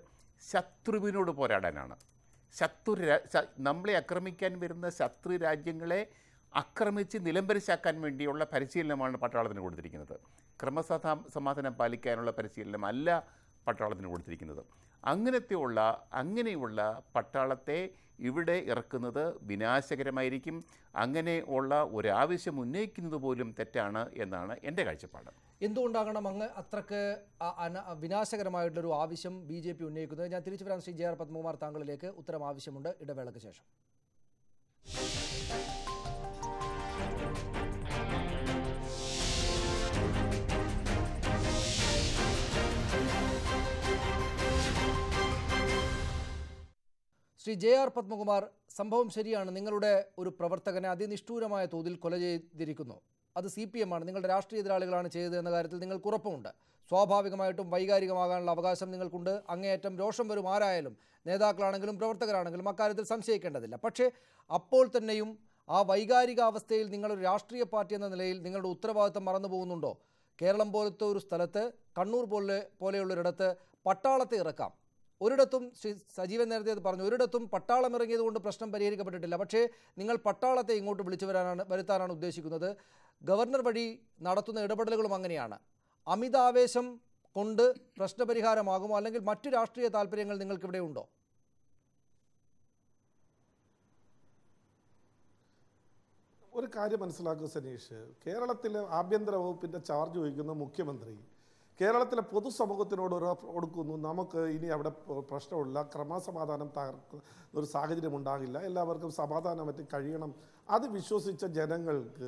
ശത്രുവിനോട് പോരാടാനാണ്. നമ്മളെ ആക്രമിക്കാൻ വരുന്ന ശത്രു രാജ്യങ്ങളെ ആക്രമിച്ച് നിലംപരിശാക്കാൻ വേണ്ടിയുള്ള പരിശീലനമാണ് പട്ടാളത്തിന് കൊടുത്തിരിക്കുന്നത്. ക്രമസമാധാനം പാലിക്കാനുള്ള പരിശീലനമല്ല പട്ടാളത്തിന് കൊടുത്തിരിക്കുന്നത്. അങ്ങനെയുള്ള പട്ടാളത്തെ ഇവിടെ ഇറക്കുന്നത് വിനാശകരമായിരിക്കും. അങ്ങനെയുള്ള ഒരാവശ്യം ഉന്നയിക്കുന്നത് പോലും തെറ്റാണ് എന്നാണ് എൻ്റെ കാഴ്ചപ്പാട്. എന്തുകൊണ്ടാകണം അങ്ങ് അത്രക്ക് വിനാശകരമായിട്ടുള്ളൊരു ആവശ്യം BJP ഉന്നയിക്കുന്നത്? ഞാൻ തിരിച്ചു വരാൻ ശ്രീ JR പത്മകുമാർ, താങ്കളിലേക്ക് ഉത്തരം ആവശ്യമുണ്ട് ഇടവേളയ്ക്ക് ശേഷം. ശ്രീ JR പത്മകുമാർ, സംഭവം ശരിയാണ്. നിങ്ങളുടെ ഒരു പ്രവർത്തകനെ അതിനിഷ്ഠൂരമായ തോതിൽ കൊല ചെയ്തിരിക്കുന്നു. അത് CPM ആണ്, നിങ്ങളുടെ രാഷ്ട്രീയ എതിരാളികളാണ് ചെയ്തത് എന്ന കാര്യത്തിൽ നിങ്ങൾക്ക് ഉറപ്പുമുണ്ട്. സ്വാഭാവികമായിട്ടും വൈകാരികമാകാനുള്ള അവകാശം നിങ്ങൾക്കുണ്ട്. അങ്ങേയറ്റം രോഷം വരും ആരായാലും, നേതാക്കളാണെങ്കിലും പ്രവർത്തകരാണെങ്കിലും അക്കാര്യത്തിൽ സംശയിക്കേണ്ടതില്ല. പക്ഷേ അപ്പോൾ തന്നെയും ആ വൈകാരികാവസ്ഥയിൽ നിങ്ങളൊരു രാഷ്ട്രീയ പാർട്ടി എന്ന നിലയിൽ നിങ്ങളുടെ ഉത്തരവാദിത്തം മറന്നു പോകുന്നുണ്ടോ? കേരളം പോലത്തെ ഒരു സ്ഥലത്ത്, കണ്ണൂർ പോലെയുള്ളൊരിടത്ത് പട്ടാളത്തെ ഇറക്കാം. ഒരിടത്തും ശ്രീ സജീവൻ നേരത്തെ അത് പറഞ്ഞു, ഒരിടത്തും പട്ടാളം ഇറങ്ങിയത് കൊണ്ട് പ്രശ്നം പരിഹരിക്കപ്പെട്ടിട്ടില്ല. പക്ഷേ നിങ്ങൾ പട്ടാളത്തെ ഇങ്ങോട്ട് വിളിച്ചു വരുത്താനാണ് ഉദ്ദേശിക്കുന്നത്. ഗവർണർ വഴി നടത്തുന്ന ഇടപെടലുകളും അങ്ങനെയാണ്. അമിതാവേശം കൊണ്ട് പ്രശ്നപരിഹാരമാകുമോ, അല്ലെങ്കിൽ മറ്റു രാഷ്ട്രീയ താല്പര്യങ്ങൾ നിങ്ങൾക്കിവിടെ ഉണ്ടോ? ഒരു കാര്യം മനസ്സിലാക്കുക സനീഷ്, കേരളത്തിലെ ആഭ്യന്തര വകുപ്പിൻ്റെ ചാർജ് വഹിക്കുന്ന മുഖ്യമന്ത്രി കേരളത്തിലെ പൊതുസമൂഹത്തിനോട് കൊടുക്കുന്നു, നമുക്ക് ഇനി അവിടെ പ്രശ്നമില്ല, ക്രമസമാധാനം തകർക്കുന്ന ഒരു സാഹചര്യം ഉണ്ടാകില്ല, എല്ലാവർക്കും സമാധാനമായിട്ട് കഴിയണം. അത് വിശ്വസിച്ച ജനങ്ങൾക്ക്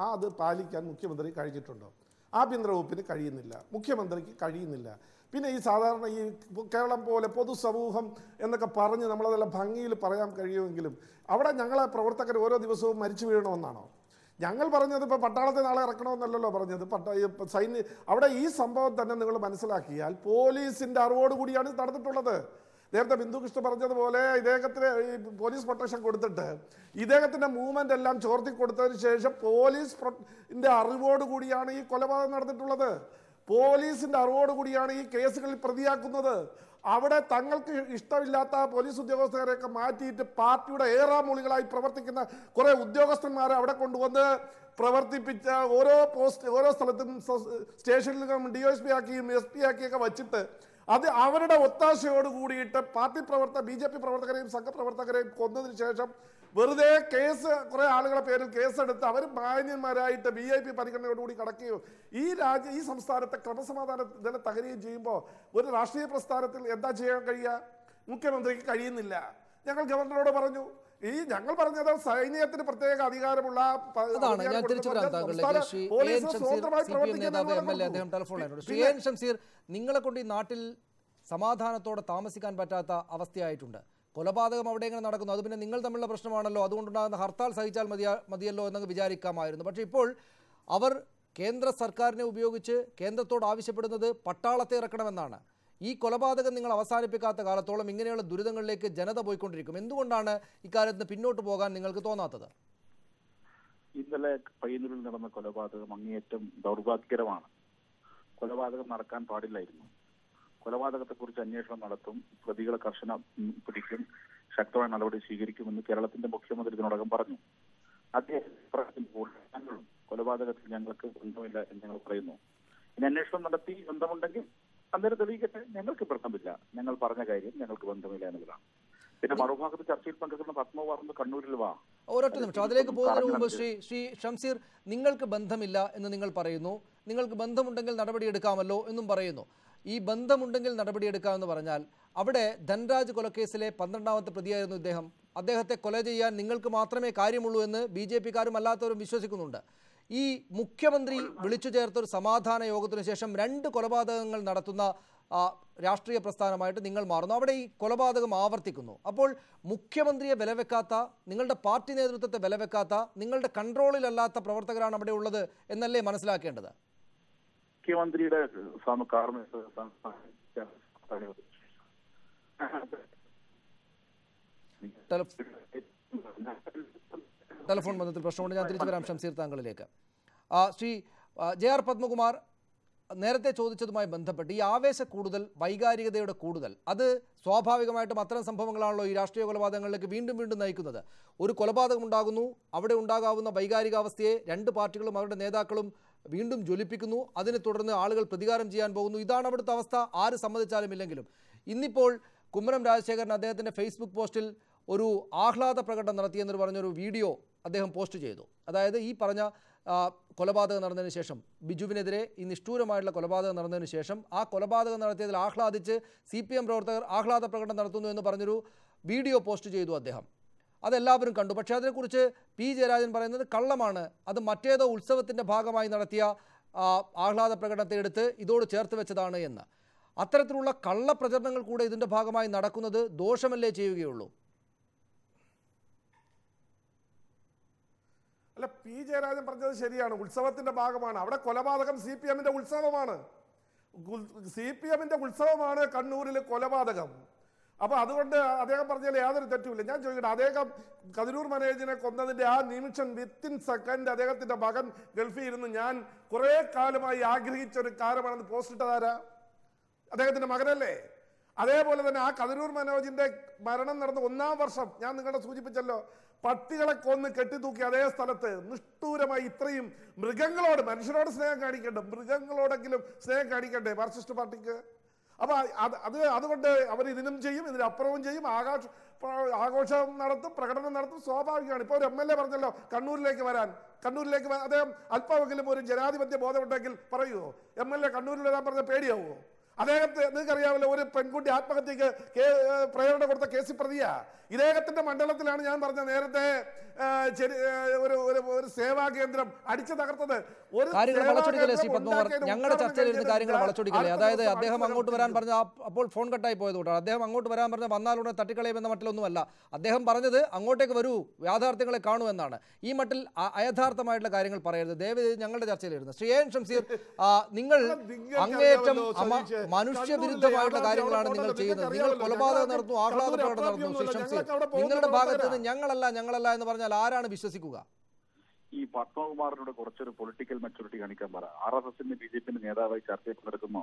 അത് പാലിക്കാൻ മുഖ്യമന്ത്രി കഴിഞ്ഞിട്ടുണ്ടോ? ആഭ്യന്തര വകുപ്പിന് കഴിയുന്നില്ല, മുഖ്യമന്ത്രിക്ക് കഴിയുന്നില്ല. പിന്നെ ഈ സാധാരണ ഈ കേരളം പോലെ പൊതുസമൂഹം എന്നൊക്കെ പറഞ്ഞ് നമ്മളതെല്ലാം ഭംഗിയിൽ പറയാൻ കഴിയുമെങ്കിലും അവിടെ ഞങ്ങളെ പ്രവർത്തകർ ഓരോ ദിവസവും മരിച്ചു വീഴണമെന്നാണോ? ഞങ്ങൾ പറഞ്ഞത് ഇപ്പോൾ പട്ടാളത്തെ നാളെ ഇറക്കണമെന്നല്ലല്ലോ പറഞ്ഞത്. അവിടെ ഈ സംഭവം തന്നെ നിങ്ങൾ മനസ്സിലാക്കിയാൽ പോലീസിൻ്റെ അറിവോടുകൂടിയാണ് നടന്നിട്ടുള്ളത്. നേരത്തെ ബിന്ദുകൃഷ്ണ പറഞ്ഞതുപോലെ ഇദ്ദേഹത്തിന് ഈ പോലീസ് പ്രൊട്ടക്ഷൻ കൊടുത്തിട്ട് ഇദ്ദേഹത്തിൻ്റെ മൂവ്മെൻ്റ് എല്ലാം ചോർത്തി കൊടുത്തതിന് ശേഷം പോലീസിൻ്റെ അറിവോടുകൂടിയാണ് ഈ കൊലപാതകം നടന്നിട്ടുള്ളത്. പോലീസിൻ്റെ അറിവോടുകൂടിയാണ് ഈ കേസുകളിൽ പ്രതിയാക്കുന്നത്. അവിടെ തങ്ങൾക്ക് ഇഷ്ടമില്ലാത്ത പോലീസ് ഉദ്യോഗസ്ഥരെയൊക്കെ മാറ്റിയിട്ട് പാർട്ടിയുടെ ഏറാമൂളികളായി പ്രവർത്തിക്കുന്ന കുറേ ഉദ്യോഗസ്ഥന്മാരെ അവിടെ കൊണ്ടുവന്ന് പ്രവർത്തിപ്പിച്ച ഓരോ സ്ഥലത്തും സ്റ്റേഷനിലും DSP ആക്കിയും SP ആക്കിയൊക്കെ വച്ചിട്ട് അത് അവരുടെ ഒത്താശയോട് കൂടിയിട്ട് പാർട്ടി BJP പ്രവർത്തകരെയും സംഘപ്രവർത്തകരെയും കൊന്നതിന് ശേഷം വെറുതെ കുറേ ആളുകളെ പേരിൽ കേസെടുത്ത് അവർ മാന്യന്മാരായിട്ട് VIP പരിഗണനയോടുകൂടി കടക്കുകയോ ഈ സംസ്ഥാനത്തെ ക്രമസമാധാന നില തകരുകയും ചെയ്യുമ്പോൾ ഒരു രാഷ്ട്രീയ പ്രസ്ഥാനത്തിൽ എന്താ ചെയ്യാൻ കഴിയുക? മുഖ്യമന്ത്രിക്ക് കഴിയുന്നില്ല. ഞങ്ങൾ ഗവർണറോട് പറഞ്ഞു, ഞങ്ങൾ പറഞ്ഞത് സൈന്യത്തിന് പ്രത്യേക അധികാരമുള്ള നിങ്ങളെ കൊണ്ട് ഈ നാട്ടിൽ സമാധാനത്തോടെ താമസിക്കാൻ പറ്റാത്ത അവസ്ഥയായിട്ടുണ്ട്. കൊലപാതകം അവിടെ എങ്ങനെ നടക്കുന്നു, അത് പിന്നെ നിങ്ങൾ തമ്മിലുള്ള പ്രശ്നമാണല്ലോ, അതുകൊണ്ടുണ്ടാകുന്ന ഹർത്താൽ സഹിച്ചാൽ മതിയല്ലോ എന്നൊക്കെ വിചാരിക്കാമായിരുന്നു. പക്ഷേ ഇപ്പോൾ അവർ കേന്ദ്ര സർക്കാരിനെ ഉപയോഗിച്ച് കേന്ദ്രത്തോട് ആവശ്യപ്പെടുന്നത് പട്ടാളത്തെ ഇറക്കണമെന്നാണ്. ഈ കൊലപാതകം നിങ്ങൾ അവസാനിപ്പിക്കാത്ത കാലത്തോളം ഇങ്ങനെയുള്ള ദുരിതങ്ങളിലേക്ക് ജനത പോയിക്കൊണ്ടിരിക്കും. എന്തുകൊണ്ടാണ് ഇക്കാര്യത്തിന് പിന്നോട്ട് പോകാൻ നിങ്ങൾക്ക് തോന്നാത്തത്? ഇന്നലെ പയ്യന്നൂരിൽ നടന്ന കൊലപാതകം അങ്ങേയറ്റം ദൗർഭാഗ്യകരമാണ്. കൊലപാതകം നടക്കാൻ പാടില്ലായിരുന്നു. കൊലപാതകത്തെക്കുറിച്ച് അന്വേഷണം നടത്തും, പ്രതികളെ കർശനം പിടിക്കും, ശക്തമായ നടപടി സ്വീകരിക്കുമെന്ന് കേരളത്തിന്റെ മുഖ്യമന്ത്രി ഇതിനോടകം പറഞ്ഞു. അദ്ദേഹം കൊലപാതകത്തിൽ ഞങ്ങൾക്ക് ബന്ധമില്ല എന്ന് ഞങ്ങൾ പറയുന്നു. ഇനി അന്വേഷണം നടത്തി ബന്ധമുണ്ടെങ്കിൽ അന്നേരം തെളിയിക്കട്ടെ, ഞങ്ങൾക്ക് ബന്ധമില്ല, ഞങ്ങൾ പറഞ്ഞ കാര്യം ഞങ്ങൾക്ക് ബന്ധമില്ല എന്നുള്ളതാണ്. പിന്നെ മറുഭാഗത്ത് ചർച്ചയിൽ പങ്കെടുക്കുന്ന പത്മകുമാർ കണ്ണൂരിൽ വാ. ഒരൊറ്റ നിമിഷം, അതിലേക്ക് പോകുന്നതിന് മുമ്പ് ശ്രീ ഷംസീർ, നിങ്ങൾക്ക് ബന്ധമില്ല എന്ന് നിങ്ങൾ പറയുന്നു, നിങ്ങൾക്ക് ബന്ധമുണ്ടെങ്കിൽ നടപടിയെടുക്കാമല്ലോ എന്നും പറയുന്നു. ഈ ബന്ധമുണ്ടെങ്കിൽ നടപടിയെടുക്കാമെന്ന് പറഞ്ഞാൽ അവിടെ ധൻരാജ് കൊലക്കേസിലെ 12ാമത്തെ പ്രതിയായിരുന്നു ഇദ്ദേഹം. അദ്ദേഹത്തെ കൊല ചെയ്യാൻ നിങ്ങൾക്ക് മാത്രമേ കാര്യമുള്ളൂ എന്ന് BJP-കാരും അല്ലാത്തവരും വിശ്വസിക്കുന്നുണ്ട്. ഈ മുഖ്യമന്ത്രി വിളിച്ചു ചേർത്തൊരു സമാധാന യോഗത്തിനു ശേഷം 2 കൊലപാതകങ്ങൾ നടത്തുന്ന രാഷ്ട്രീയ പ്രസ്ഥാനമായിട്ട് നിങ്ങൾ മാറുന്നു. അവിടെ ഈ കൊലപാതകം ആവർത്തിക്കുന്നു. അപ്പോൾ മുഖ്യമന്ത്രിയെ വിലവെക്കാത്ത, നിങ്ങളുടെ പാർട്ടി നേതൃത്വത്തെ വിലവെക്കാത്ത, നിങ്ങളുടെ കൺട്രോളിലല്ലാത്ത പ്രവർത്തകരാണ് അവിടെ ഉള്ളത് എന്നല്ലേ മനസ്സിലാക്കേണ്ടത്? മുഖ്യമന്ത്രിയുടെ ടെലിഫോൺ ബന്ധത്തിൽ പ്രശ്നമുണ്ട്. ഞാൻ തിരിച്ചു വരാം ഷംസീർ താങ്കളിലേക്ക്. ശ്രീ JR പത്മകുമാർ, നേരത്തെ ചോദിച്ചതുമായി ബന്ധപ്പെട്ട് ഈ ആവേശ കൂടുതൽ, വൈകാരികതയുടെ കൂടുതൽ, അത് സ്വാഭാവികമായിട്ടും അത്തരം സംഭവങ്ങളാണല്ലോ ഈ രാഷ്ട്രീയ കൊലപാതകങ്ങളിലേക്ക് വീണ്ടും വീണ്ടും നയിക്കുന്നത്. ഒരു കൊലപാതകം ഉണ്ടാകുന്നു, അവിടെ ഉണ്ടാകാവുന്ന വൈകാരികാവസ്ഥയെ 2 പാർട്ടികളും അവരുടെ നേതാക്കളും വീണ്ടും ജ്വലിപ്പിക്കുന്നു. അതിനെ തുടർന്ന് ആളുകൾ പ്രതികാരം ചെയ്യാൻ പോകുന്നു. ഇതാണ് അവിടുത്തെ അവസ്ഥ, ആര് സമ്മതിച്ചാലും ഇല്ലെങ്കിലും. ഇന്നിപ്പോൾ കുമ്മനം രാജശേഖരൻ അദ്ദേഹത്തിൻ്റെ ഫേസ്ബുക്ക് പോസ്റ്റിൽ ഒരു ആഹ്ലാദ പ്രകടനം നടത്തിയെന്ന് പറഞ്ഞൊരു വീഡിയോ അദ്ദേഹം പോസ്റ്റ് ചെയ്തു. അതായത് ഈ പറഞ്ഞ കൊലപാതകം നടന്നതിന് ശേഷം, ബിജുവിനെതിരെ ഈ നിഷ്ഠൂരമായിട്ടുള്ള കൊലപാതകം നടന്നതിന് ശേഷം ആ കൊലപാതകം നടത്തിയതിൽ ആഹ്ലാദിച്ച് CPM പ്രവർത്തകർ ആഹ്ലാദ പ്രകടനം നടത്തുന്നു എന്ന് പറഞ്ഞൊരു വീഡിയോ പോസ്റ്റ് ചെയ്തു അദ്ദേഹം. അതെല്ലാവരും കണ്ടു. പക്ഷേ അതിനെക്കുറിച്ച് P. ജയരാജൻ പറയുന്നത് കള്ളമാണ്, അത് മറ്റേതോ ഉത്സവത്തിൻ്റെ ഭാഗമായി നടത്തിയ ആഹ്ലാദ പ്രകടനത്തെ എടുത്ത് ഇതോട് ചേർത്ത് വെച്ചതാണ് എന്ന്. അത്തരത്തിലുള്ള കള്ളപ്രചരണങ്ങൾ കൂടെ ഇതിൻ്റെ ഭാഗമായി നടക്കുന്നത് ദോഷമല്ലേ ചെയ്യുകയുള്ളൂ? പി ജയരാജൻ പറഞ്ഞത് ശരിയാണ്. ഉത്സവത്തിന്റെ ഭാഗമാണ്. അവിടെ കൊലപാതകം CPM-ന്റെ ഉത്സവമാണ്. CPM-ന്റെ ഉത്സവമാണ് കണ്ണൂരിൽ കൊലപാതകം. അപ്പോൾ അതുകൊണ്ട് അദ്ദേഹം പറഞ്ഞാൽ യാതൊരു തെറ്റുമില്ല. ഞാൻ ചോദിക്കട്ടെ, അദ്ദേഹം കതിരൂർ മനോജിനെ കൊന്നതിൻ്റെ ആ നിമിഷം വിത്തിൻ സെക്കൻഡ് അദ്ദേഹത്തിൻ്റെ മകൻ ഗൾഫിൽ ഇരുന്ന് ഞാൻ കുറേ കാലമായി ആഗ്രഹിച്ച ഒരു കാര്യമാണെന്ന് പോസ്റ്റ് ഇട്ടതാരാ? അദ്ദേഹത്തിൻ്റെ മകനല്ലേ? അതേപോലെ തന്നെ ആ കതിരൂർ മനോജിൻ്റെ മരണം നടന്ന 1-ാം വർഷം ഞാൻ നിങ്ങളെ സൂചിപ്പിച്ചല്ലോ, പട്ടികളെ കൊന്ന് കെട്ടിത്തൂക്കി അതേ സ്ഥലത്ത് നിഷ്ഠൂരമായി ഇത്രയും മൃഗങ്ങളോട്, മനുഷ്യരോട് സ്നേഹം കാണിക്കണ്ടേ, മൃഗങ്ങളോടെങ്കിലും സ്നേഹം കാണിക്കണ്ടേ മാർക്സിസ്റ്റ് പാർട്ടിക്ക്? അപ്പോൾ അതുകൊണ്ട് അവർ ഇതിനും ചെയ്യും, ഇതിനപ്പുറവും ചെയ്യും, ആഘോഷം നടത്തും, പ്രകടനം നടത്തും. സ്വാഭാവികമാണ്. ഇപ്പോൾ ഒരു MLA പറഞ്ഞല്ലോ കണ്ണൂരിലേക്ക് വരാൻ. അദ്ദേഹം അല്പമെങ്കിലും ഒരു ജനാധിപത്യ ബോധമുണ്ടെങ്കിൽ പറയുമോ? MLA കണ്ണൂരിൽ വരാൻ പറഞ്ഞ പേടിയാവുമോ? അദ്ദേഹത്തെ നിങ്ങൾക്കറിയാമല്ലോ, ഒരു പെൺകുട്ടി ആത്മഹത്യക്ക് പ്രേരണ കൊടുത്ത കേസിൽ പ്രതിയാ. ഇദ്ദേഹത്തിന്റെ മണ്ഡലത്തിലാണ് ഞാൻ പറഞ്ഞ നേരത്തെ ഒരു സേവാ കേന്ദ്രം അടിച്ചു തകർത്തത്. ഞങ്ങളുടെ ചർച്ചയിലിരുന്ന് കാര്യങ്ങൾ വളച്ചൊടിക്കല്ലേ? അതായത് അദ്ദേഹം അങ്ങോട്ട് വരാൻ പറഞ്ഞ അപ്പോൾ ഫോൺ കട്ടായി പോയതുകൊണ്ടാണ്. അദ്ദേഹം അങ്ങോട്ട് വരാൻ പറഞ്ഞ വന്നാലുടനെ തട്ടിക്കളയുമെന്ന മട്ടിലൊന്നുമല്ല. അദ്ദേഹം പറഞ്ഞത് അങ്ങോട്ടേക്ക് വരൂ, യാഥാർത്ഥ്യങ്ങളെ കാണൂ എന്നാണ്. ഈ മട്ടിൽ അയഥാർത്ഥമായിട്ടുള്ള കാര്യങ്ങൾ പറയരുത് ദയവ് ഞങ്ങളുടെ ചർച്ചയിലിരുന്ന്. ശ്രീ എൻ ഷംസീർ, നിങ്ങൾ അങ്ങേയറ്റം മനുഷ്യവിരുദ്ധമായിട്ടുള്ള കാര്യങ്ങളാണ് നിങ്ങൾ ചെയ്യുന്നത്. നിങ്ങൾ കൊലപാതകം നടത്തുന്നു, ആഹ്ലാദ പ്രകടനം നടത്തുന്നു. ശ്രീ ഷംസീർ, നിങ്ങളുടെ ഭാഗത്ത് നിന്ന് ഞങ്ങളല്ല എന്ന് പറഞ്ഞാൽ ആരാണ് വിശ്വസിക്കുക? ഈ പത്മകുമാറിനോട് കുറച്ചൊരു പൊളിറ്റിക്കൽ മെച്ചൂരിറ്റി കാണിക്കാൻ പറ. RSSന്റെ BJPന്റെ നേതാവായി ചർച്ചയിൽ പങ്കെടുക്കുന്നു.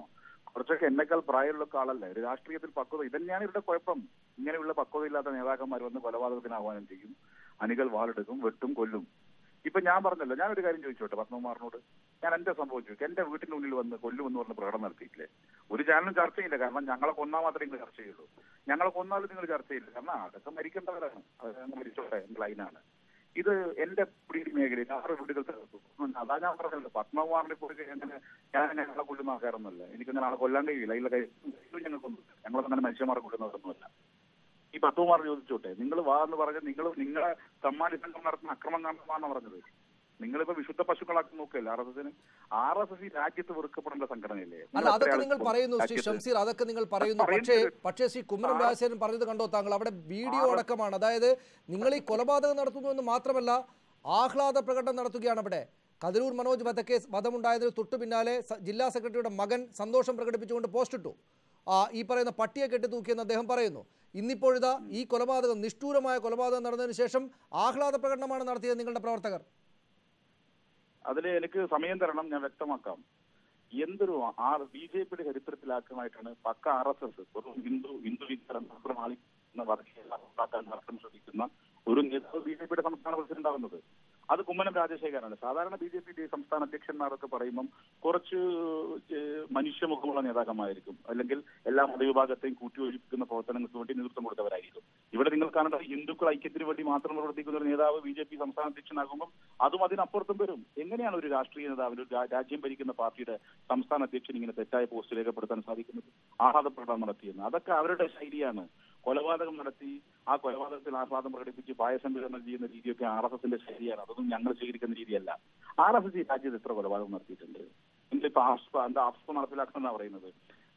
കുറച്ചൊക്കെ എന്നെക്കാൾ പ്രായമുള്ള ആളല്ലേ, ഒരു രാഷ്ട്രീയത്തിൽ പക്വത. ഇതന്നെയാണ് ഇവരുടെ കുഴപ്പം. ഇങ്ങനെയുള്ള പക്വതയില്ലാത്ത നേതാക്കന്മാർ വന്ന് കൊലപാതകത്തിന് ആഹ്വാനം ചെയ്യും, അണികൾ വാളെടുക്കും, വെട്ടും, കൊല്ലും. ഇപ്പൊ ഞാൻ പറഞ്ഞല്ലോ, ഞാനൊരു കാര്യം ചോദിച്ചോട്ടെ പത്മകുമാറിനോട്. ഞാൻ എന്റെ സംഭവിച്ചു, എന്റെ വീട്ടിന്റെ മുന്നിൽ വന്ന് കൊല്ലുമെന്ന് പറഞ്ഞ് പ്രകടനം നടത്തിയിട്ടില്ലേ? ഒരു ചാനലും ചർച്ചയില്ല. കാരണം ഞങ്ങളെ കൊന്നാൽ മാത്രമേ നിങ്ങൾ ചർച്ച ചെയ്യുള്ളൂ. ഞങ്ങളെ കൊന്നാലും നിങ്ങൾ ചർച്ചയില്ല. കാരണം അതൊക്കെ മരിക്കേണ്ടവരാണ്, അത് മരിച്ചോട്ടെ, എന്റെ ലൈനാണ് ഇത്. എന്റെ പ്രീതി മേഖലയിൽ 6 വീടുകൾ തകർത്തു. അതാ ഞാൻ പറഞ്ഞല്ലോ, പത്മകുമാറിനെ പോയി ഞാൻ ഞങ്ങളെ കൊല്ലുന്ന ആൾക്കാരൊന്നുമല്ല. എനിക്കങ്ങനെ ആളെ കൊല്ലാൻ കഴിയില്ല. അതിലുള്ള ഞങ്ങൾക്കൊന്നുമില്ല. ഞങ്ങളങ്ങനെ മനുഷ്യന്മാരെ കൊല്ലുന്നവരൊന്നുമല്ല. ഈ പത്മകുമാർ ചോദിച്ചോട്ടെ, നിങ്ങൾ വാ എന്ന് പറഞ്ഞ് നിങ്ങളെ സമ്മാനി സംഘം നടത്തുന്ന അക്രമം കാണുന്നതാണ് പറഞ്ഞത്. നിങ്ങളിപ്പോ വിശുദ്ധ പശുക്കളാക്കി നോക്കല്ലേ RSS ഈ രാജ്യത്ത് വെറുക്കപ്പെടേണ്ട സംഘടനയല്ലേ? അല്ല, അതൊക്കെ നിങ്ങൾ പറയുന്നു ശ്രീ ഷംസീർ, അതൊക്കെ നിങ്ങൾ പറയുന്നു. പക്ഷേ ശ്രീ കുമ്മനം രാജശേഖരൻ പറഞ്ഞത് കണ്ടോ താങ്കൾ? അവിടെ വീഡിയോ അടക്കമാണ്. അതായത് നിങ്ങൾ ഈ കൊലപാതകം നടത്തുന്നു എന്ന് മാത്രമല്ല, ആഹ്ലാദ പ്രകടനം നടത്തുകയാണ് അവിടെ. കതിരൂർ മനോജ് വധക്കേസ് വധമുണ്ടായതിന് തൊട്ടു പിന്നാലെ ജില്ലാ സെക്രട്ടറിയുടെ മകൻ സന്തോഷം പ്രകടിപ്പിച്ചുകൊണ്ട് പോസ്റ്റ് ഇട്ടു. ഈ പറയുന്ന പട്ടിയെ കെട്ടിത്തൂക്കിയെന്ന് അദ്ദേഹം പറയുന്നു. ഇന്നിപ്പോഴിതാ ഈ കൊലപാതകം, നിഷ്ഠൂരമായ കൊലപാതകം നടന്നതിന് ശേഷം ആഹ്ലാദ പ്രകടനമാണ് നടത്തിയത് നിങ്ങളുടെ പ്രവർത്തകർ. അതിൽ എനിക്ക് സമയം തരണം, ഞാൻ വ്യക്തമാക്കാം. എന്തൊരു BJPയുടെ ചരിത്രത്തിലാക്കമായിട്ടാണ് പക്ക RSS ഒരു ഹിന്ദു വിദ്യാർത്ഥി നടത്താൻ ശ്രമിക്കുന്ന ഒരു നേതാവ് BJPയുടെ സംസ്ഥാന പ്രസിഡന്റ് ആവുന്നത്. അത് കുമ്മനം രാജശേഖരനാണ്. സാധാരണ BJP സംസ്ഥാന അധ്യക്ഷന്മാരൊക്കെ പറയുമ്പം കുറച്ച് മനുഷ്യമുഖമുള്ള നേതാക്കന്മാരായിരിക്കും, അല്ലെങ്കിൽ എല്ലാ മതവിഭാഗത്തെയും കൂട്ടിയൊഴിപ്പിക്കുന്ന പ്രവർത്തനങ്ങൾക്ക് വേണ്ടി നേതൃത്വം കൊടുത്തവരായിരിക്കും. ഇവിടെ നിങ്ങൾ കാണേണ്ട ഹിന്ദുക്കൾ ഐക്യത്തിന് വേണ്ടി മാത്രം പ്രവർത്തിക്കുന്ന ഒരു നേതാവ് BJP സംസ്ഥാന അധ്യക്ഷനാകുമ്പോൾ അതും അതിനപ്പുറത്തും വരും. എങ്ങനെയാണ് ഒരു രാഷ്ട്രീയ നേതാവിന്, ഒരു രാജ്യം ഭരിക്കുന്ന പാർട്ടിയുടെ സംസ്ഥാന അധ്യക്ഷൻ ഇങ്ങനെ തെറ്റായ പോസ്റ്റ് രേഖപ്പെടുത്താൻ സാധിക്കുന്നത്? ആഹ്ലാദ പ്രകടനം നടത്തിയെന്ന് അതൊക്കെ അവരുടെ ശൈലിയാണ്. കൊലപാതകം നടത്തി ആ കൊലപാതകത്തിൽ ആഹ്ലാദം പ്രകടിപ്പിച്ച് പായസം വിതരണം ചെയ്യുന്ന രീതിയൊക്കെ RSSന്റെ ശൈലിയാണ്. അതൊന്നും ഞങ്ങൾ സ്വീകരിക്കുന്ന രീതിയല്ല. RSS ഈ രാജ്യത്ത് എത്ര കൊലപാതകം നടത്തിയിട്ടുണ്ട്? നിങ്ങളിപ്പോ ആഫ്സ്പ നടപ്പിലാക്കണമെന്നാ പറയുന്നത്.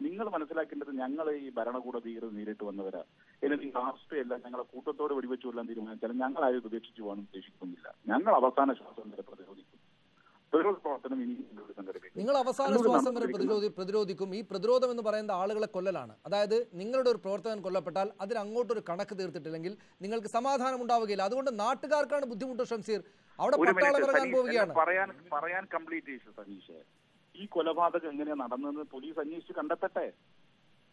നിങ്ങൾ മനസ്സിലാക്കേണ്ടത്, ഞങ്ങൾ ഈ ഭരണകൂട ഭീകരത നേരിട്ട് വന്നവരാ. എന്നിട്ട് ആഫ്സ്പയല്ല ഞങ്ങളെ കൂട്ടത്തോട് വെടിവെച്ചു കൊല്ലാൻ തീരുമാനിച്ചാൽ ഞങ്ങൾ ആരും ഉപേക്ഷിച്ചു പോകാൻ ഉദ്ദേശിക്കുന്നില്ല. ഞങ്ങൾ അവസാന ശ്വാസം വരെ പ്രതിരോധിക്കും. നിങ്ങൾ അവസാന ശ്വാസം വരെ പ്രതിരോധിക്കും. ഈ പ്രതിരോധം എന്ന് പറയുന്ന ആളുകളെ കൊല്ലലാണ്. അതായത് നിങ്ങളുടെ ഒരു പ്രവർത്തകൻ കൊല്ലപ്പെട്ടാൽ അതിന് അങ്ങോട്ടൊരു കണക്ക് തീർത്തിട്ടില്ലെങ്കിൽ നിങ്ങൾക്ക് സമാധാനം ഉണ്ടാവുകയില്ല. അതുകൊണ്ട് നാട്ടുകാർക്കാണ് ബുദ്ധിമുട്ട് ഷംസീർ. അവിടെ പട്ടാളം ഇറങ്ങാൻ പോവുകയാണ്. പറയാൻ കംപ്ലീറ്റ് ചെയ്തു സനീഷ്. ഈ കൊലപാതകം എങ്ങനെയാണ് നടന്നതെന്ന് പോലീസ് അന്വേഷിച്ച് കണ്ടെത്തട്ടെ.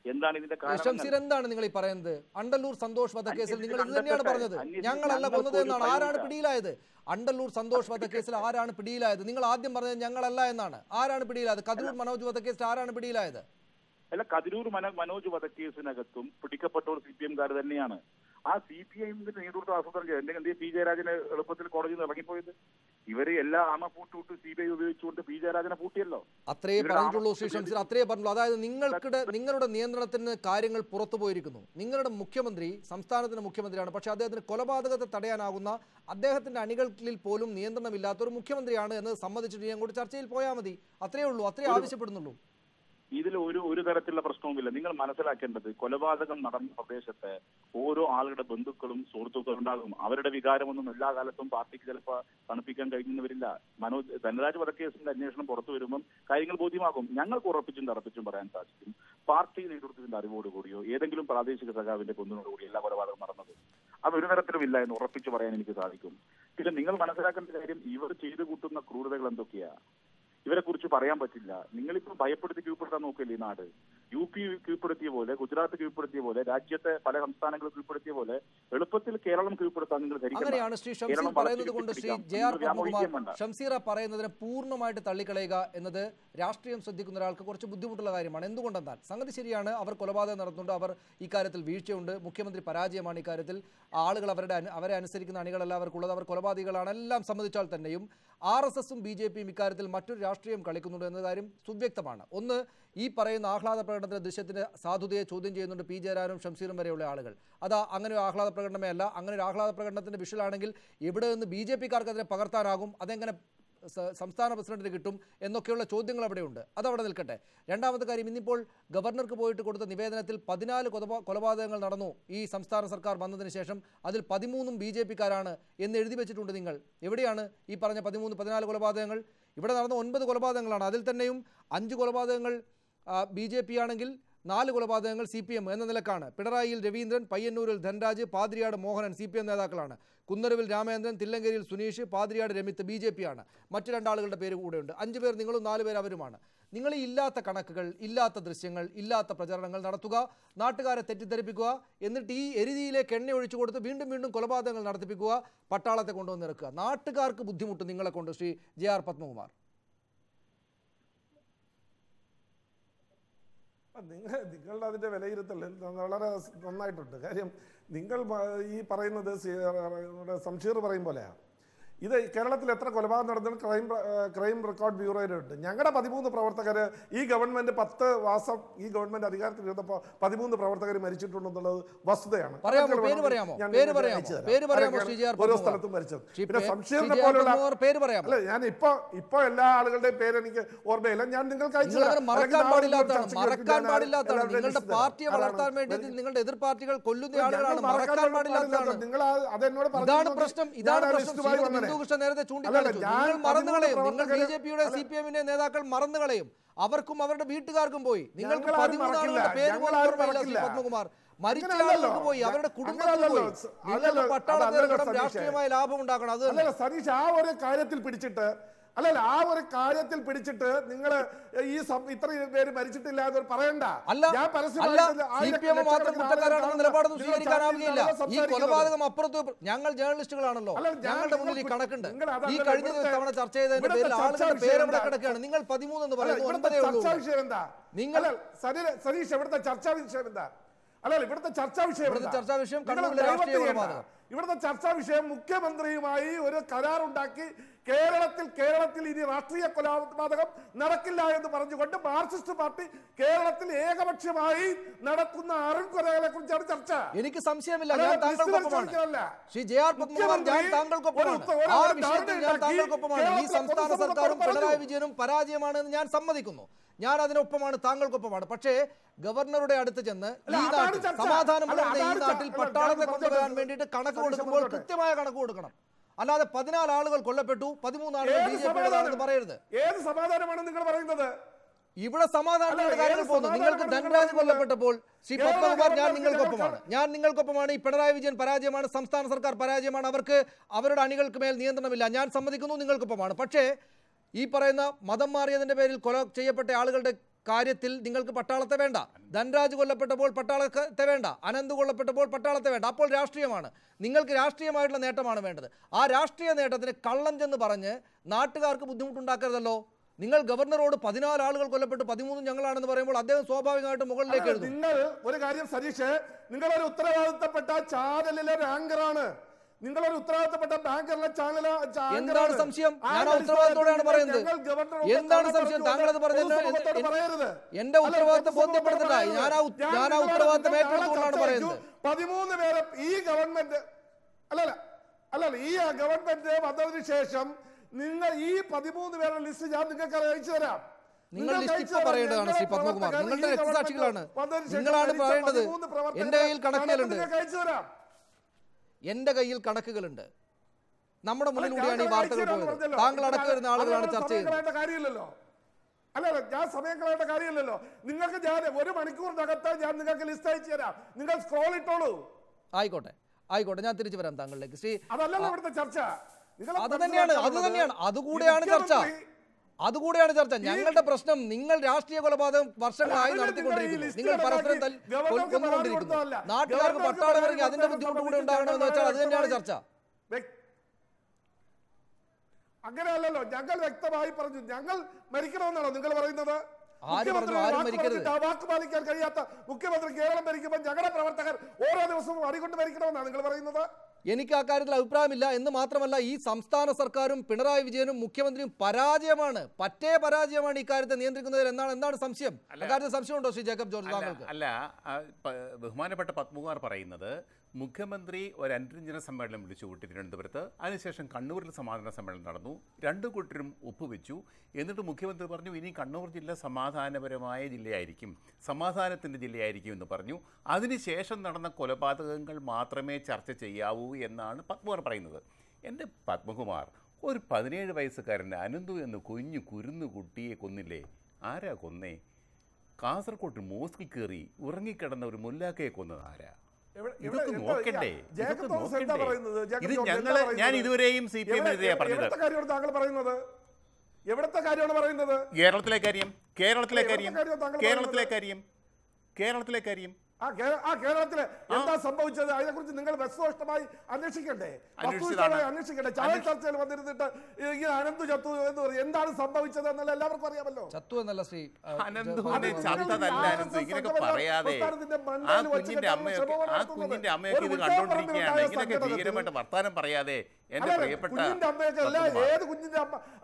എന്താണ് ഇതിന്റെ കാരണം? ഷംസീർ, എന്താണ് നിങ്ങൾ ഈ പറയുന്നത്? അണ്ടല്ലൂർ സന്തോഷ് വധക്കേസിൽ നിങ്ങൾ ഇത് തന്നെയാണ് പറഞ്ഞത്, ഞങ്ങളല്ല കൊന്നത് എന്നാണ്. ആരാണ് പിടിയിലായത്? അണ്ടല്ലൂർ സന്തോഷ് വധക്കേസിൽ ആരാണ് പിടിയിലായത്? നിങ്ങൾ ആദ്യം പറഞ്ഞത് ഞങ്ങളല്ല എന്നാണ്. ആരാണ് പിടിയിലായത്? കതിരൂർ മനോജ് വധക്കേസിൽ ആരാണ് പിടിയിലായത്? അല്ല, കതിരൂർ മനോജ് വധക്കേസിനകത്തും പിടിക്കപ്പെട്ടവർ CPM-കാർ തന്നെയാണ്. ആ CPIന്റെ നേതൃത്വം ആസൂത്രണം ചെയ്തത് എന്ത് പി ജയരാജനെ എളുപ്പത്തിൽ കോടതിയിൽ നിന്ന് ഇറങ്ങിപ്പോയത്? ഇവര് എല്ലാ ആമ പൂട്ടുവിട്ട് CBI ഉപയോഗിച്ചുകൊണ്ട് പി ജയരാജനെ പൂട്ടിയല്ലോ. അത്രേ പറഞ്ഞുള്ളൂ ശ്രീ ഷംസീർ, അത്രേ പറഞ്ഞുള്ളൂ. അതായത് നിങ്ങളുടെ നിയന്ത്രണത്തിന് കാര്യങ്ങൾ പുറത്തു പോയിരിക്കുന്നു. നിങ്ങളുടെ മുഖ്യമന്ത്രി സംസ്ഥാനത്തിന്റെ മുഖ്യമന്ത്രിയാണ്, പക്ഷെ അദ്ദേഹത്തിന് കൊലപാതകത്തെ തടയാനാകുന്ന അദ്ദേഹത്തിന്റെ അണികളിൽ പോലും നിയന്ത്രണമില്ലാത്ത ഒരു മുഖ്യമന്ത്രിയാണ് എന്ന് സമ്മതിച്ചിട്ട് അങ്ങോട്ട് ചർച്ചയിൽ പോയാൽ മതി. അത്രേ ഉള്ളൂ, അത്രേ ആവശ്യപ്പെടുന്നുള്ളൂ. ഇതിൽ ഒരു തരത്തിലുള്ള പ്രശ്നവുമില്ല. നിങ്ങൾ മനസ്സിലാക്കേണ്ടത്, കൊലപാതകം നടന്ന പ്രദേശത്ത് ഓരോ ആളുടെ ബന്ധുക്കളും സുഹൃത്തുക്കളും ഉണ്ടാകും. അവരുടെ വികാരമൊന്നും എല്ലാ കാലത്തും പാർട്ടിക്ക് ചിലപ്പോൾ തണുപ്പിക്കാൻ കഴിയുന്നവരില്ല. ധനരാജ് വധക്കേസിന്റെ അന്വേഷണം പുറത്തു വരുമ്പം കാര്യങ്ങൾ ബോധ്യമാകും. ഞങ്ങൾക്ക് ഉറപ്പിച്ചും തറപ്പിച്ചും പറയാൻ സാധിക്കും, പാർട്ടി നേതൃത്വത്തിന്റെ അറിവോടുകൂടിയോ ഏതെങ്കിലും പ്രാദേശിക സഖാവിന്റെ കൊന്നിനോടുകൂടി എല്ലാ കൊലപാതകം നടന്നത് അതൊരു തരത്തിലും ഇല്ല എന്ന് ഉറപ്പിച്ചു പറയാൻ എനിക്ക് സാധിക്കും. പിന്നെ നിങ്ങൾ മനസ്സിലാക്കേണ്ട കാര്യം, ഇവർ ചെയ്തു കൂട്ടുന്ന ക്രൂരതകൾ എന്തൊക്കെയാ ഇവരെ കുറിച്ച് പറയാൻ പറ്റില്ല. നിങ്ങളിപ്പോൾ ഭയപ്പെടുത്തി കീഴ്പ്പെടുത്താൻ നോക്കില്ലേ ഈ നാട്. UP കീഴ്പ്പെടുത്തിയ പോലെ, ഗുജറാത്ത് കീഴ്പ്പെടുത്തിയ പോലെ, രാജ്യത്തെ പല സംസ്ഥാനങ്ങൾ കീഴ്പ്പെടുത്തിയ പോലെ എളുപ്പത്തിൽ കേരളം കീഴ്പ്പെടുത്താൻ നിങ്ങൾ അങ്ങനെയാണ് ശ്രീ ഷംസീർ പറയുന്നത് കൊണ്ട് ശ്രീ JR പത്മകുമാർ ഷംസീറ പറയുന്നതിനെ പൂർണ്ണമായിട്ട് തള്ളിക്കളയുക എന്നത് രാഷ്ട്രീയം ശ്രദ്ധിക്കുന്ന ഒരാൾക്ക് കുറച്ച് ബുദ്ധിമുട്ടുള്ള കാര്യമാണ്. എന്തുകൊണ്ടെന്നാൽ സംഗതി ശരിയാണ്, അവർ കൊലപാതകം നടത്തുന്നുണ്ട്, അവർ ഇക്കാര്യത്തിൽ വീഴ്ചയുണ്ട്, മുഖ്യമന്ത്രി പരാജയമാണ് ഇക്കാര്യത്തിൽ, ആളുകൾ അവരെ അനുസരിക്കുന്ന അണികളല്ല അവർക്കുള്ളത്, അവർ കൊലപാതകളാണ്, എല്ലാം സമ്മതിച്ചാൽ തന്നെയും RSSും BJPയും ഇക്കാര്യത്തിൽ മറ്റൊരു രാഷ്ട്രീയം കളിക്കുന്നുണ്ട് എന്ന കാര്യം സുവ്യക്തമാണ്. ഒന്ന്, ഈ പറയുന്ന ആഹ്ലാദ പ്രകടനത്തിന്റെ ദൃശ്യത്തിന്റെ സാധുതയെ ചോദ്യം ചെയ്യുന്നുണ്ട് P. ജയരാജനും ഷംസീറും വരെയുള്ള ആളുകൾ. അതാ അങ്ങനെ ഒരു ആഹ്ലാദ പ്രകടനമേ അല്ല. അങ്ങനെ ഒരു ആഹ്ലാദ പ്രകടനത്തിന്റെ വിഷ്വലാണെങ്കിൽ ഇവിടെ നിന്ന് BJPക്കാർക്ക് അതിനെ പകർത്താനാകും, അതെങ്ങനെ സംസ്ഥാന പ്രസിഡന്റിന് കിട്ടും എന്നൊക്കെയുള്ള ചോദ്യങ്ങൾ അവിടെയുണ്ട്. അതവിടെ നിൽക്കട്ടെ. രണ്ടാമത്തെ കാര്യം, ഇന്നിപ്പോൾ ഗവർണർക്ക് പോയിട്ട് കൊടുത്ത നിവേദനത്തിൽ 14 കൊലപാതകങ്ങൾ നടന്നു ഈ സംസ്ഥാന സർക്കാർ വന്നതിന് ശേഷം, അതിൽ 13ഉം BJPക്കാരാണ് എന്ന് എഴുതി വെച്ചിട്ടുണ്ട്. നിങ്ങൾ എവിടെയാണ് ഈ പറഞ്ഞ 13-14 കൊലപാതകങ്ങൾ? ഇവിടെ നടന്ന 9 കൊലപാതകങ്ങളാണ്. അതിൽ തന്നെയും 5 കൊലപാതകങ്ങൾ BJP ആണെങ്കിൽ 4 കൊലപാതകങ്ങൾ CPM എന്ന നിലക്കാണ്. പിണറായിയിൽ രവീന്ദ്രൻ, പയ്യന്നൂരിൽ ധനരാജ്, പാതിരിയാട് മോഹനൻ CPM നേതാക്കളാണ്. കുന്നരവിൽ രാമേന്ദ്രൻ, തില്ലങ്കേരിയിൽ സുനീഷ്, പാതിരിയാട് രമിത്ത് BJP ആണ്. മറ്റു 2 ആളുകളുടെ പേര് കൂടെയുണ്ട്. 5 പേർ നിങ്ങളും 4 പേർ അവരുമാണ്. നിങ്ങൾ ഈ ഇല്ലാത്ത കണക്കുകൾ, ഇല്ലാത്ത ദൃശ്യങ്ങൾ, ഇല്ലാത്ത പ്രചരണങ്ങൾ നടത്തുക, നാട്ടുകാരെ തെറ്റിദ്ധരിപ്പിക്കുക, എന്നിട്ട് ഈ എരുതിയിലേക്ക് എണ്ണ ഒഴിച്ചു കൊടുത്ത് വീണ്ടും വീണ്ടും കൊലപാതകങ്ങൾ നടത്തിപ്പിക്കുക, പട്ടാളത്തെ കൊണ്ടുവന്ന് ഇറക്കുക. നാട്ടുകാർക്ക് ബുദ്ധിമുട്ട് നിങ്ങളെ കൊണ്ട് ശ്രീ JR പത്മകുമാർ. നിങ്ങളുടെ അതിൻ്റെ വിലയിരുത്തൽ വളരെ നന്നായിട്ടുണ്ട്. കാര്യം നിങ്ങൾ ഈ പറയുന്നത് ഷംസീർ പറയും പോലെയാണ്. ഇത് കേരളത്തിൽ എത്ര കൊലപാതകം നടന്നത് ക്രൈം റെക്കോർഡ് ബ്യൂറോയിലുണ്ട്. ഞങ്ങളുടെ 13 പ്രവർത്തകർ ഈ ഗവൺമെന്റ് 10 മാസം ഈ ഗവൺമെന്റ് അധികാരത്തിൽ ഇരുന്നപ്പോൾ 13 പ്രവർത്തകർ മരിച്ചിട്ടുണ്ടെന്നുള്ളത് വസ്തുതയാണ്. ഓരോ സ്ഥലത്തും മരിച്ചത്. പിന്നെ ഷംസീറിനെ പോലുള്ള അല്ല, ഞാൻ ഇപ്പൊ എല്ലാ ആളുകളുടെയും പേര് എനിക്ക് ഓർമ്മയില്ല. ഞാൻ നിങ്ങൾക്ക് അയച്ചു തരാം. നിങ്ങൾ അതെന്നോട് പറഞ്ഞു. നേരത്തെ ചൂണ്ടിക്കാണിച്ചു. നിങ്ങൾ മറന്നുകളയും, നിങ്ങൾ BJPയുടെ CPMന്റെ നേതാക്കൾ മറന്നുകളയും. അവർക്കും അവരുടെ വീട്ടുകാർക്കും പോയി. നിങ്ങൾക്ക് 13 ആളുകളുടെ പേര് പോലും ഓർമ്മയില്ല ശ്രീ പത്മകുമാർ. മരിച്ച ആളുകൾക്ക് പോയി, അവരുടെ കുടുംബത്തിന് പോയി. നിങ്ങൾക്ക് പട്ടാളത്തിൽ രാഷ്ട്രീയമായ ലാഭം ഉണ്ടാക്കണം. അത് സതീഷ് ആ ഒരു കാര്യത്തിൽ പിടിച്ചിട്ട് നിങ്ങൾ ഈ ഇത്രയും പേര് മരിച്ചിട്ടില്ല എന്ന് പറയണ്ട. ഞാൻ നിലപാടൊന്നും സ്വീകരിക്കാനാവുകയില്ല. ഈ കൊലപാതകം അപ്പുറത്ത് ഞങ്ങൾ ജേർണലിസ്റ്റുകളാണല്ലോ, ഞങ്ങളുടെ മുന്നിൽ ഈ കണക്കുണ്ട്. ഈ കഴിഞ്ഞ തവണ ചർച്ച ചെയ്തതിന്റെ പേരിൽ ആളുകളുടെ പേരെവിടെ കിടക്കുകയാണ്. നിങ്ങൾ 13 എന്ന് പറയുന്നത് ചർച്ചാ വിഷയം എന്താ? നിങ്ങൾ സതീഷ് ഇവിടുത്തെ ചർച്ചാ വിഷയം എന്താ? ഇവിടുത്തെ ചർച്ചാ വിഷയം ഇവിടുത്തെ ചർച്ചാ വിഷയം മുഖ്യമന്ത്രിയുമായി ഒരു കരാറുണ്ടാക്കി കേരളത്തിൽ ഇനി രാഷ്ട്രീയ കൊലപാതകം നടക്കില്ല എന്ന് പറഞ്ഞുകൊണ്ട് മാർക്സിസ്റ്റ് പാർട്ടി കേരളത്തിൽ ഏകപക്ഷമായി നടത്തുന്ന അറുംകൊലകളെ കുറിച്ചാണ് ചർച്ച. എനിക്ക് സംശയമില്ല, ഞാൻ താങ്കൾക്കൊപ്പമാണ്. ശ്രീ JR പത്മകുമാർ, ഞാൻ താങ്കൾക്കൊപ്പമാണ്. ആ വിഷയത്തിൽ ഞാൻ താങ്കൾക്കൊപ്പമാണ്. ഈ സംസ്ഥാന സർക്കാരും പിണറായി വിജയനും പരാജയമാണ് എന്ന് ഞാൻ സമ്മതിക്കുന്നു. ഞാൻ അതിനൊപ്പമാണ്, താങ്കൾക്കൊപ്പമാണ്. പക്ഷേ ഗവർണറുടെ അടുത്ത് ചെന്ന് ഈ നാട്ടിൽ സമാധാനം ഈ നാട്ടിൽ പട്ടാളത്തെ കൊണ്ടുവരാൻ വേണ്ടിയിട്ട് കണക്ക് കൊടുക്കുമ്പോൾ കൃത്യമായ കണക്ക് കൊടുക്കണം. അല്ലാതെ 14 ആളുകൾ കൊല്ലപ്പെട്ടു, 13 ആളുകൾ BJPയുടേതാണെന്ന് പറയരുത്. ഏത് സമാധാനമാണ് നിങ്ങൾ പറയുന്നത്? ഇവിടെ സമാധാനത്തിന്റെ കാര്യങ്ങൾ പോകുന്നു. നിങ്ങൾക്ക് ധനരാജ് കൊല്ലപ്പെട്ടപ്പോൾ ശ്രീ പത്മകുമാർ, ഞാൻ നിങ്ങൾക്കൊപ്പമാണ്. ഈ പിണറായി വിജയൻ പരാജയമാണ്, സംസ്ഥാന സർക്കാർ പരാജയമാണ്, അവർക്ക് അവരുടെ അണികൾക്ക് മേൽ നിയന്ത്രണമില്ല, ഞാൻ സമ്മതിക്കുന്നു, നിങ്ങൾക്കൊപ്പമാണ്. പക്ഷേ ഈ പറയുന്ന മതം മാറിയതിന്റെ പേരിൽ കൊല ചെയ്യപ്പെട്ട ആളുകളുടെ കാര്യത്തിൽ നിങ്ങൾക്ക് പട്ടാളത്തെ വേണ്ട. ധനരാജ് കൊല്ലപ്പെട്ടപ്പോൾ പട്ടാളത്തെ വേണ്ട, അനന്ത് കൊല്ലപ്പെട്ടപ്പോൾ പട്ടാളത്തെ വേണ്ട. അപ്പോൾ രാഷ്ട്രീയമാണ്, നിങ്ങൾക്ക് രാഷ്ട്രീയമായിട്ടുള്ള നേട്ടമാണ് വേണ്ടത്. ആ രാഷ്ട്രീയ നേട്ടത്തിന് കള്ളം ചെന്ന് പറഞ്ഞ് നാട്ടുകാർക്ക് ബുദ്ധിമുട്ടുണ്ടാക്കരുതല്ലോ. നിങ്ങൾ ഗവർണറോട് 14 ആളുകൾ കൊല്ലപ്പെട്ടു, 13 ഞങ്ങളാണെന്ന് പറയുമ്പോൾ അദ്ദേഹം സ്വാഭാവികമായിട്ട് മുകളിലേക്ക് എഴുതും. നിങ്ങൾ ഒരു കാര്യം സതീഷ്, നിങ്ങളൊരു ഉത്തരവാദിത്തപ്പെട്ട ചാനലിലെ ഒരു ആങ്കറാണ്. നിങ്ങളൊരു ഉത്തരവാദിത്തപ്പെട്ട ബാങ്കറിലെ ചാനൽ. എന്താണ് സംശയം? ഞാൻ ഉത്തരവാദിത്തോടെയാണ് പറയുന്നത്. എന്താണ് സംശയം? താങ്കൾ അത് പറഞ്ഞത് എന്റെ ഉത്തരവാദിത്തം ബോധ്യപ്പെടുത്തണ്ട. ഞാൻ ആ ഉത്തരവാദിത്തം ഏറ്റെടുത്തുകൊണ്ടാണ് പറയുന്നത്. 13 പേരെ ഈ ഗവൺമെന്റ് ഈ ഗവൺമെന്റ് വന്നതിന് ശേഷം നിങ്ങൾ ഈ 13 പേരുടെ ലിസ്റ്റ് ഞാൻ നിങ്ങൾക്ക് അയച്ചു തരാം. നിങ്ങൾ ലിസ്റ്റ് ഇപ്പോൾ പറയേണ്ടതാണ് ശ്രീ പത്മകുമാർ. നിങ്ങളുടെ രക്തസാക്ഷികളാണ്, നിങ്ങളാണ് പറയേണ്ടത്. എന്റെ കയ്യിൽ കണക്കുകളുണ്ട്, എന്റെ കയ്യിൽ കണക്കുകളുണ്ട്. നമ്മുടെ മുന്നിലൂടെയാണ് ഈ വാർത്തകൾ പോയത്. താങ്കൾ അടക്കം വരുന്ന ആളുകളാണ് ചർച്ച ചെയ്യുന്നത്. കാര്യമില്ലല്ലോ. അല്ല, ഞാൻ സമയം കളയേണ്ട കാര്യമില്ലല്ലോ. നിങ്ങൾക്ക് ഞാൻ 1 മണിക്കൂറിനകത്ത് ഞാൻ നിങ്ങൾക്ക് ലിസ്റ്റ് അയച്ചു തരാം. നിങ്ങൾ സ്ക്രോൾ ഇട്ടോളൂ. ആയിക്കോട്ടെ, ഞാൻ തിരിച്ചു വരാം താങ്കളിലേക്ക്. ശ്രീ, അതല്ലല്ലോ ഇവിടുത്തെ ചർച്ച. അത് തന്നെയാണ്, അതുകൂടെയാണ് ചർച്ച. ഞങ്ങളുടെ പ്രശ്നം, നിങ്ങൾ രാഷ്ട്രീയ കൊലപാതകം വർഷങ്ങളായി നടത്തിക്കൊണ്ടിരിക്കുന്നു. നിങ്ങൾ പരസ്പരം കൊന്നുകൊണ്ടിരിക്കുന്നു. നാട്ടുകാർക്ക് പട്ടാളം ഇറങ്ങി അതിന്റെ ബുദ്ധിമുട്ട് കൂടെ ഉണ്ടാകണമെന്ന് വെച്ചാൽ അത് തന്നെയാണ് ചർച്ച. അങ്ങനെയല്ലല്ലോ, ഞങ്ങൾ വ്യക്തമായി പറഞ്ഞു ഞങ്ങൾ മരിക്കണമെന്നാണോ നിങ്ങൾ പറയുന്നത്? വാക്ക് പാലിക്കാൻ കഴിയാത്ത മുഖ്യമന്ത്രി കേരളം ഭരിക്കുമ്പോൾ ഞങ്ങളുടെ പ്രവർത്തകർ ഓരോ ദിവസവും അടികൊണ്ട് മരിക്കണമെന്നാണ് നിങ്ങൾ പറയുന്നത്? എനിക്ക് ആ കാര്യത്തിൽ അഭിപ്രായമില്ല. എന്ന് മാത്രമല്ല, ഈ സംസ്ഥാന സർക്കാരും പിണറായി വിജയനും മുഖ്യമന്ത്രിയും പരാജയമാണ്, പരാജയമാണ് ഈ കാര്യത്തെ നിയന്ത്രിക്കുന്നതിൽ. എന്താണ് സംശയം? അക്കാര്യത്തിൽ സംശയമുണ്ടോ ശ്രീ ജേക്കബ് ജോർജ് താങ്കൾക്ക്? അല്ല, ബഹുമാനപ്പെട്ട പത്മകുമാർ പറയുന്നത് മുഖ്യമന്ത്രി ഒരു അനുരഞ്ജന സമ്മേളനം വിളിച്ചു കൂട്ടി തിരുവനന്തപുരത്ത്, അതിനുശേഷം കണ്ണൂരിൽ സമാധാന സമ്മേളനം നടന്നു, 2 കൂട്ടരും ഒപ്പുവെച്ചു. എന്നിട്ട് മുഖ്യമന്ത്രി പറഞ്ഞു ഇനി കണ്ണൂർ ജില്ല സമാധാനപരമായ ജില്ലയായിരിക്കും, സമാധാനത്തിൻ്റെ ജില്ലയായിരിക്കും എന്ന് പറഞ്ഞു. അതിനുശേഷം നടന്ന കൊലപാതകങ്ങൾ മാത്രമേ ചർച്ച ചെയ്യാവൂ എന്നാണ് പത്മകുമാർ പറയുന്നത്. എൻ്റെ പത്മകുമാർ, ഒരു 17 വയസ്സുകാരൻ അനന്തു എന്ന് കുരുന്നു കുട്ടിയെ കൊന്നില്ലേ? ആരാ കൊന്നേ? കാസർകോട്ട് മോസ്കിൽ കയറി ഉറങ്ങിക്കിടന്ന ഒരു മുല്ലാക്കയെ കൊന്നത് ആരാ? ഇതൊക്കെ നോക്കണ്ടേ? ഇത് ഞാൻ ഇതുവരെയും CPM-നെതിരെയാ പറഞ്ഞത്. എവിടത്തെ കാര്യമാണ് പറയുന്നത്? കേരളത്തിലെ കാര്യം ആ കേരളത്തിലെ എന്താ സംഭവിച്ചത് അതിനെക്കുറിച്ച് നിങ്ങൾ വസ്തുനിഷ്ഠമായി അന്വേഷിക്കണ്ടേ? ചാനൽ ചർച്ചയിൽ വന്നിരുന്നിട്ട് ഇങ്ങനെ അനന്തു ചത്തു എന്ന് പറയും. എന്താണ് സംഭവിച്ചത് എന്നല്ല എല്ലാവർക്കും അറിയാമല്ലോ. ചത്തു എന്നല്ല ശ്രീ, ഇങ്ങനെയൊക്കെ പറയാതെ ആ കുഞ്ഞിന്റെ അമ്മയൊക്കെ ഇത് കണ്ടോണ്ടിരിക്കുകയാണ്. ഇങ്ങനെയൊക്കെ ഭീകരമായിട്ട് വർത്താനം പറയാതെ എന്റെ പ്രിയപ്പെട്ട കുഞ്ഞിന്റെ അമ്മയൊക്കെ അല്ല, ഏത്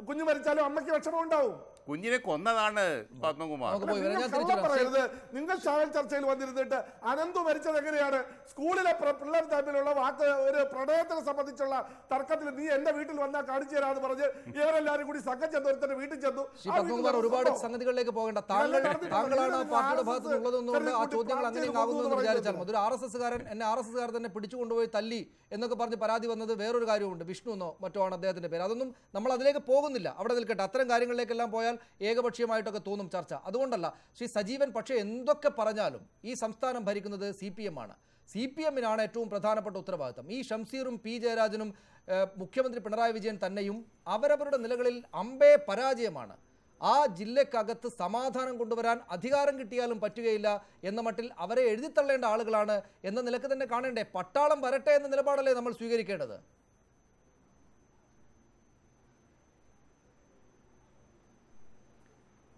കുഞ്ഞു മരിച്ചാലും അമ്മയ്ക്ക് വിഷമം ഉണ്ടാവും. കുഞ്ഞിനെ കൊന്നതാണ് പത്മകുമാർ. പറയരുത്. നിങ്ങൾ ചാനൽ ചർച്ചയിൽ വന്നിരുന്നിട്ട് അനന്തു മരിച്ചത് എങ്ങനെയാണ്? സ്കൂളിലെ പിള്ളേർ തമ്മിലുള്ള ഒരു പ്രണയത്തിനെ സംബന്ധിച്ചുള്ള തർക്കത്തിൽ നീ എന്റെ വീട്ടിൽ വന്നാൽ കാണിച്ചു തരാന്ന് പറഞ്ഞ് ഇവരെല്ലാരും കൂടി സംഘം ചെന്ന് ഒരുത്തന്റെ വീട്ടിൽ ചെന്നു. ഒരുപാട് സംഗതികളിലേക്ക് പോകേണ്ട. താങ്കളാണ് പാർട്ടിയുടെ ഭാഗത്തുള്ളതെന്നുകൊണ്ട് ആ ചോദ്യങ്ങൾ അങ്ങനെ ആകുന്നു എന്ന് വിചാരിച്ചാൽ മതി. ഒരു RSS-കാരൻ എന്നെ RSS-കാരൻ തന്നെ പിടിച്ചുകൊണ്ടുപോയി തല്ലി എന്നൊക്കെ പറഞ്ഞ് പരാതി വന്നത് വേറൊരു കാര്യമുണ്ട്. വിഷ്ണു എന്നോ മറ്റോ ആണ് അദ്ദേഹത്തിന്റെ പേര്. അതൊന്നും നമ്മൾ അതിലേക്ക് പോകുന്നില്ല, അവിടെ നിൽക്കട്ടെ. അത്തരം കാര്യങ്ങളിലേക്കെല്ലാം പോയാൽ ഏകപക്ഷീയമായിട്ടൊക്കെ തോന്നും ചർച്ച. അതുകൊണ്ടല്ല ശ്രീ സജീവൻ. പക്ഷേ എന്തൊക്കെ പറഞ്ഞാലും ഈ സംസ്ഥാനം ഭരിക്കുന്നത് CPM ആണ്. CPM-നാണ് ഏറ്റവും പ്രധാനപ്പെട്ട ഉത്തരവാദിത്തം. ഈ ഷംസീറും P ജയരാജനും മുഖ്യമന്ത്രി പിണറായി വിജയൻ തന്നെയും അവരവരുടെ നിലകളിൽ അമ്പേ പരാജയമാണ്. ആ ജില്ലക്കകത്ത് സമാധാനം കൊണ്ടുവരാൻ അധികാരം കിട്ടിയാലും പറ്റുകയില്ല എന്ന മട്ടിൽ അവരെ എഴുതിത്തള്ളേണ്ട ആളുകളാണ് എന്ന നിലക്ക് തന്നെ കാണേണ്ടേ. പട്ടാളം വരട്ടെ എന്ന നിലപാടല്ലേ നമ്മൾ സ്വീകരിക്കേണ്ടത്?